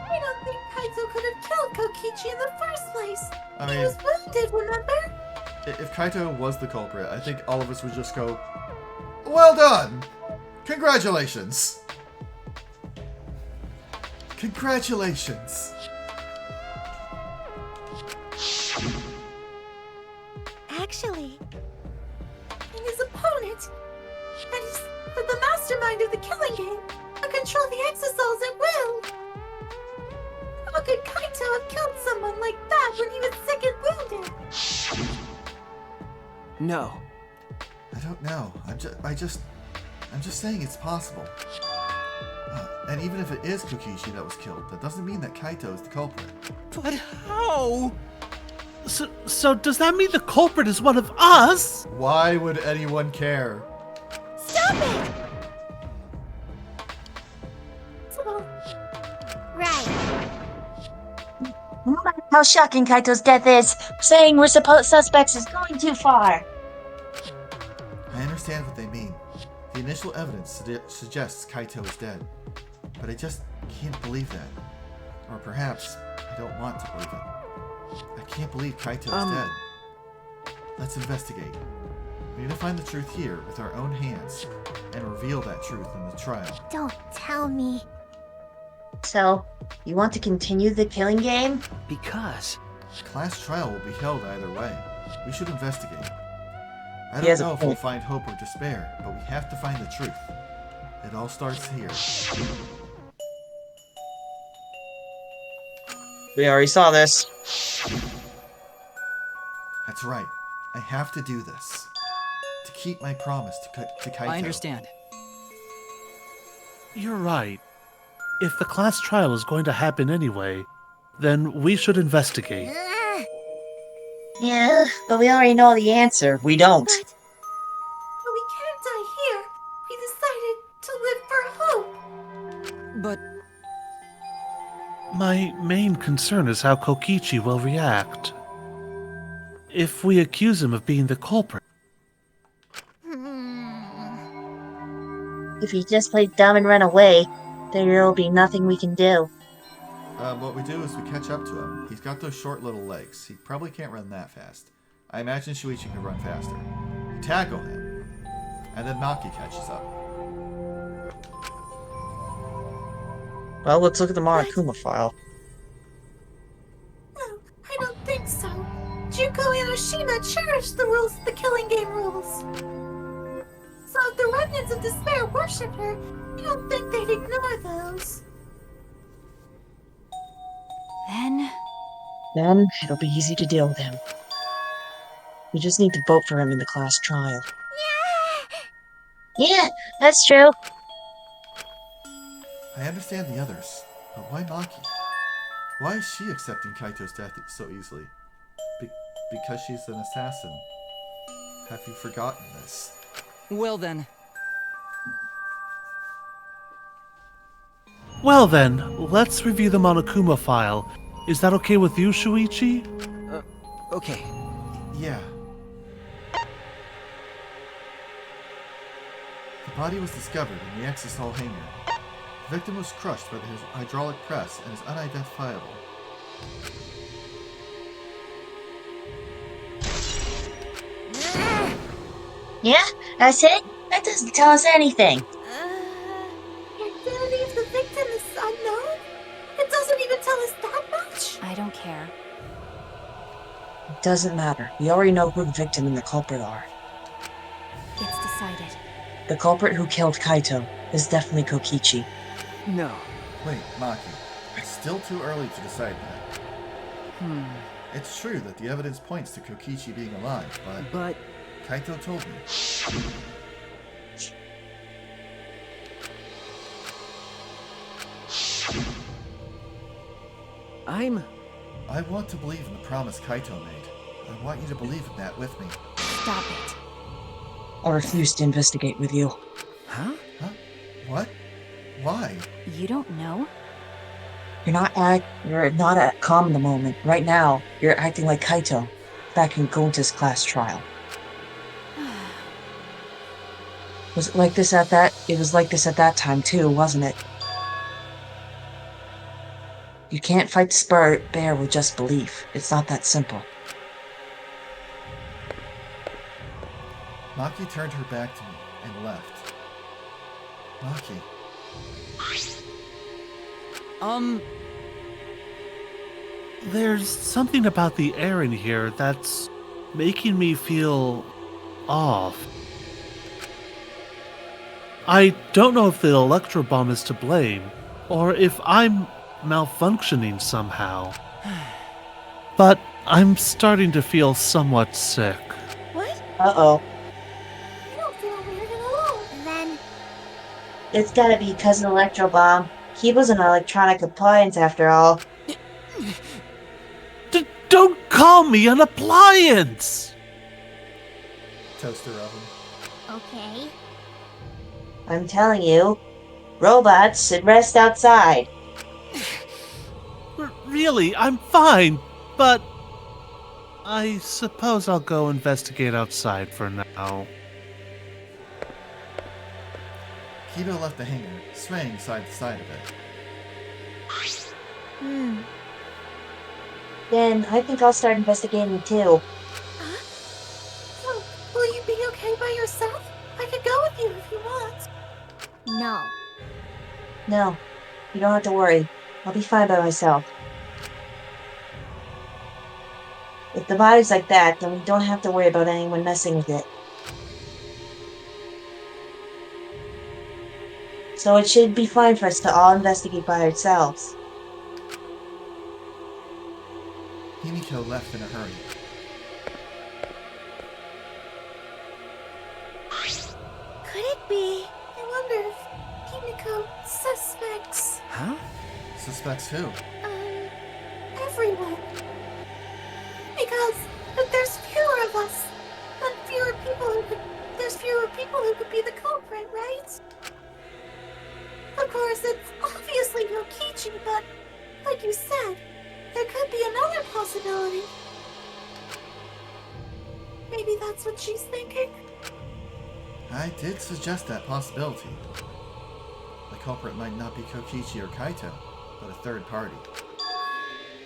S6: I don't think Kaito could have killed Kokichi in the first place!
S2: I
S6: He
S2: mean,
S6: was wounded, remember?
S2: if Kaito was the culprit, I think all of us would just go, "Well done! Congratulations!" Congratulations!
S6: Actually, and his opponent, that is mastermind of the killing game and control the exosols at will. How could Kaito have killed someone like that when he was sick and wounded?
S9: No.
S2: I don't know. I'm just saying it's possible. And even if it is Kokichi that was killed, that doesn't mean that Kaito is the culprit.
S9: But how?
S1: So does that mean the culprit is one of us?
S2: Why would anyone care?
S6: Stop it!
S12: Right. How shocking Kaito's death is. Saying we're supposed suspects is going too far.
S2: I understand what they mean. The initial evidence suggests Kaito is dead. But I just can't believe that. Or perhaps I don't want to believe it. I can't believe Kaito is dead. Let's investigate. We need to find the truth here with our own hands and reveal that truth in the trial.
S13: Don't tell me.
S12: So, you want to continue the killing game?
S9: Because
S2: The class trial will be held either way. We should investigate. I
S3: He has
S2: don't
S3: a
S2: know if we'll
S3: point.
S2: find hope or despair, but we have to find the truth. It all starts here.
S3: We already saw this.
S2: That's right. I have to do this. To keep my promise to Kaito.
S14: I understand.
S1: You're right. If the class trial is going to happen anyway, then we should investigate.
S12: Yeah, but we already know the answer.
S3: We don't.
S6: But we can't die here. We decided to live for hope.
S14: But
S1: My main concern is how Kokichi will react. If we accuse him of being the culprit,
S12: If he just plays dumb and run away, there'll be nothing we can do.
S2: What we do is we catch up to him. He's got those short little legs. He probably can't run that fast. I imagine Shuichi can run faster. We tackle him, and then Maki catches up.
S3: Well, let's look at the Monokuma file.
S6: No, I don't think so. Junko and Oshima cherished the rules of the killing game rules. So if the remnants of despair worship her, I don't think they'd ignore those.
S12: Then,
S3: It'll be easy to deal with him. We just need to vote for him in the class trial.
S12: yeah, that's true.
S2: I understand the others, but why Maki? Why is she accepting Kaito's death so easily? Because she's an assassin. Have you forgotten this?
S14: well then,
S1: well then, let's review the Monokuma file. Is that okay with you, Shuichi?
S9: okay.
S2: Yeah. The body was discovered in the exosol hangar. The victim was crushed by the hydraulic press and is unidentifiable.
S12: Yeah, that's it? That doesn't tell us anything.
S6: The identity of the victim is unknown? It doesn't even tell us that much?
S7: I don't care.
S3: It doesn't matter. We already know who the victim and the culprit are.
S7: It's decided.
S3: The culprit who killed Kaito is definitely Kokichi.
S9: No.
S2: Wait, Maki. It's still too early to decide that. It's true that the evidence points to Kokichi being alive,
S9: But
S2: Kaito told me. I want to believe in the promise Kaito made. I want you to believe in that with me.
S7: Stop it.
S3: I refuse to investigate with you.
S9: Huh?
S2: Huh? What? Why?
S7: You don't know?
S3: You're not at calm in the moment. Right now, you're acting like Kaito back in Gonta's class trial. Was it like this at that? It was like this at that time too, wasn't it? You can't fight the spirit bear with just belief. It's not that simple.
S2: Maki turned her back to me and left. Maki.
S1: There's something about the air in here that's making me feel off. I don't know if the electro bomb is to blame, or if I'm malfunctioning somehow. But I'm starting to feel somewhat sick.
S6: What?
S3: Uh-oh.
S6: You don't feel weird at all.
S12: Then it's gotta be because of the electro bomb. He was an electronic appliance after all.
S1: Don't call me an appliance!
S2: Toaster oven.
S13: Okay.
S12: I'm telling you, robots should rest outside.
S1: Really, I'm fine, but I suppose I'll go investigate outside for now.
S2: Kido left the hangar, swaying side to side a bit.
S12: Then I think I'll start investigating too.
S6: Huh? Oh, will you be okay by yourself? I could go with you if you want.
S13: No.
S12: No, you don't have to worry. I'll be fine by myself. If the body's like that, then we don't have to worry about anyone messing with it. So it should be fine for us to all investigate by ourselves.
S2: Himiko left in a hurry.
S6: Could it be? I wonder if Himiko suspects
S9: Huh?
S2: Suspects who?
S6: everyone. Because there's fewer of us, and there's fewer people who could be the culprit, right? Of course, it's obviously Yokichi, but like you said, there could be another possibility. Maybe that's what she's thinking.
S2: I did suggest that possibility. The culprit might not be Kokichi or Kaito, but a third party.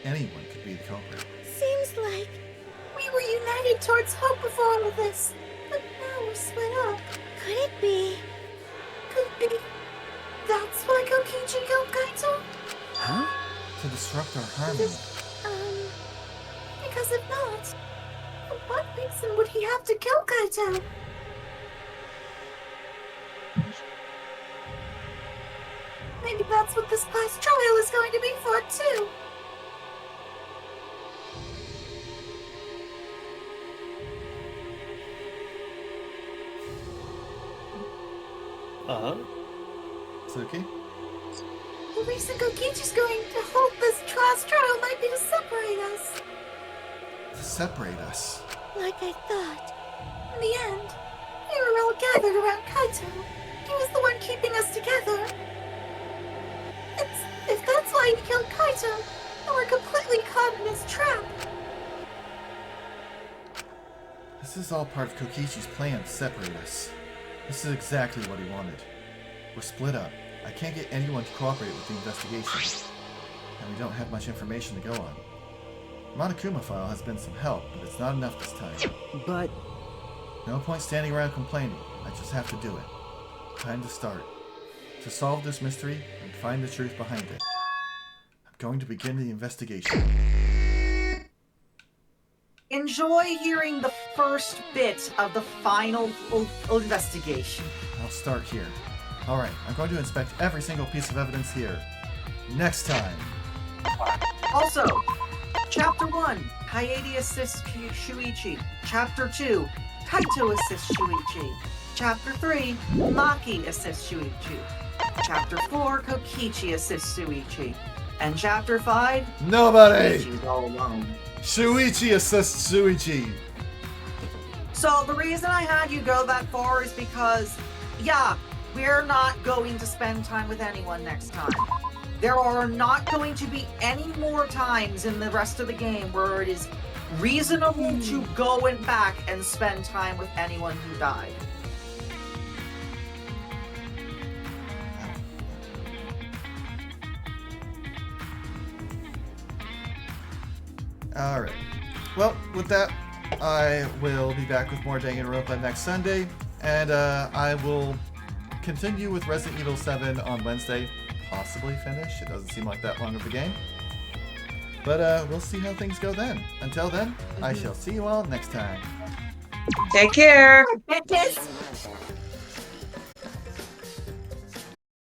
S2: Anyone could be the culprit.
S6: Seems like we were united towards hope before all of this, but now we're split up. Could it be? Could be. That's why Kokichi killed Kaito?
S9: Huh?
S2: To disrupt our harmony.
S6: Because if not, for what reason would he have to kill Kaito? Maybe that's what this class trial is going to be for, too.
S2: Suki?
S6: The reason Kokichi's going to hold this class trial might be to separate us.
S2: To separate us.
S6: Like I thought. In the end, we were all gathered around Kaito. He was the one keeping us together. If that's why he killed Kaito, then we're completely caught in his trap.
S2: This is all part of Kokichi's plan to separate us. This is exactly what he wanted. We're split up. I can't get anyone to cooperate with the investigation. And we don't have much information to go on. Monokuma file has been some help, but it's not enough this time.
S9: But...
S2: No point standing around complaining. I just have to do it. Time to start. To solve this mystery and find the truth behind it. I'm going to begin the investigation.
S11: Enjoy hearing the first bit of the final investigation.
S2: I'll start here. Alright, I'm going to inspect every single piece of evidence here. Next time!
S11: Also, Chapter 1, Kaede assists Shuichi. Chapter 2, Kaito assists Shuichi. Chapter 3, Maki assists Shuichi. Chapter 4, Kokichi assists Shuichi. And Chapter 5,
S2: Nobody!
S11: Kokichi's all alone.
S2: Shuichi assists Shuichi!
S11: So the reason I had you go that far is because, yeah, we're not going to spend time with anyone next time. There are not going to be any more times in the rest of the game where it is reasonable to go back and spend time with anyone who died.
S2: Alright. Well, with that, I will be back with more Danganronpa next Sunday, and I will continue with Resident Evil 7 on Wednesday. Possibly finish. It doesn't seem like that long of a game. But we'll see how things go then. Until then, I shall see you all next time.
S3: Take care.
S6: Get this?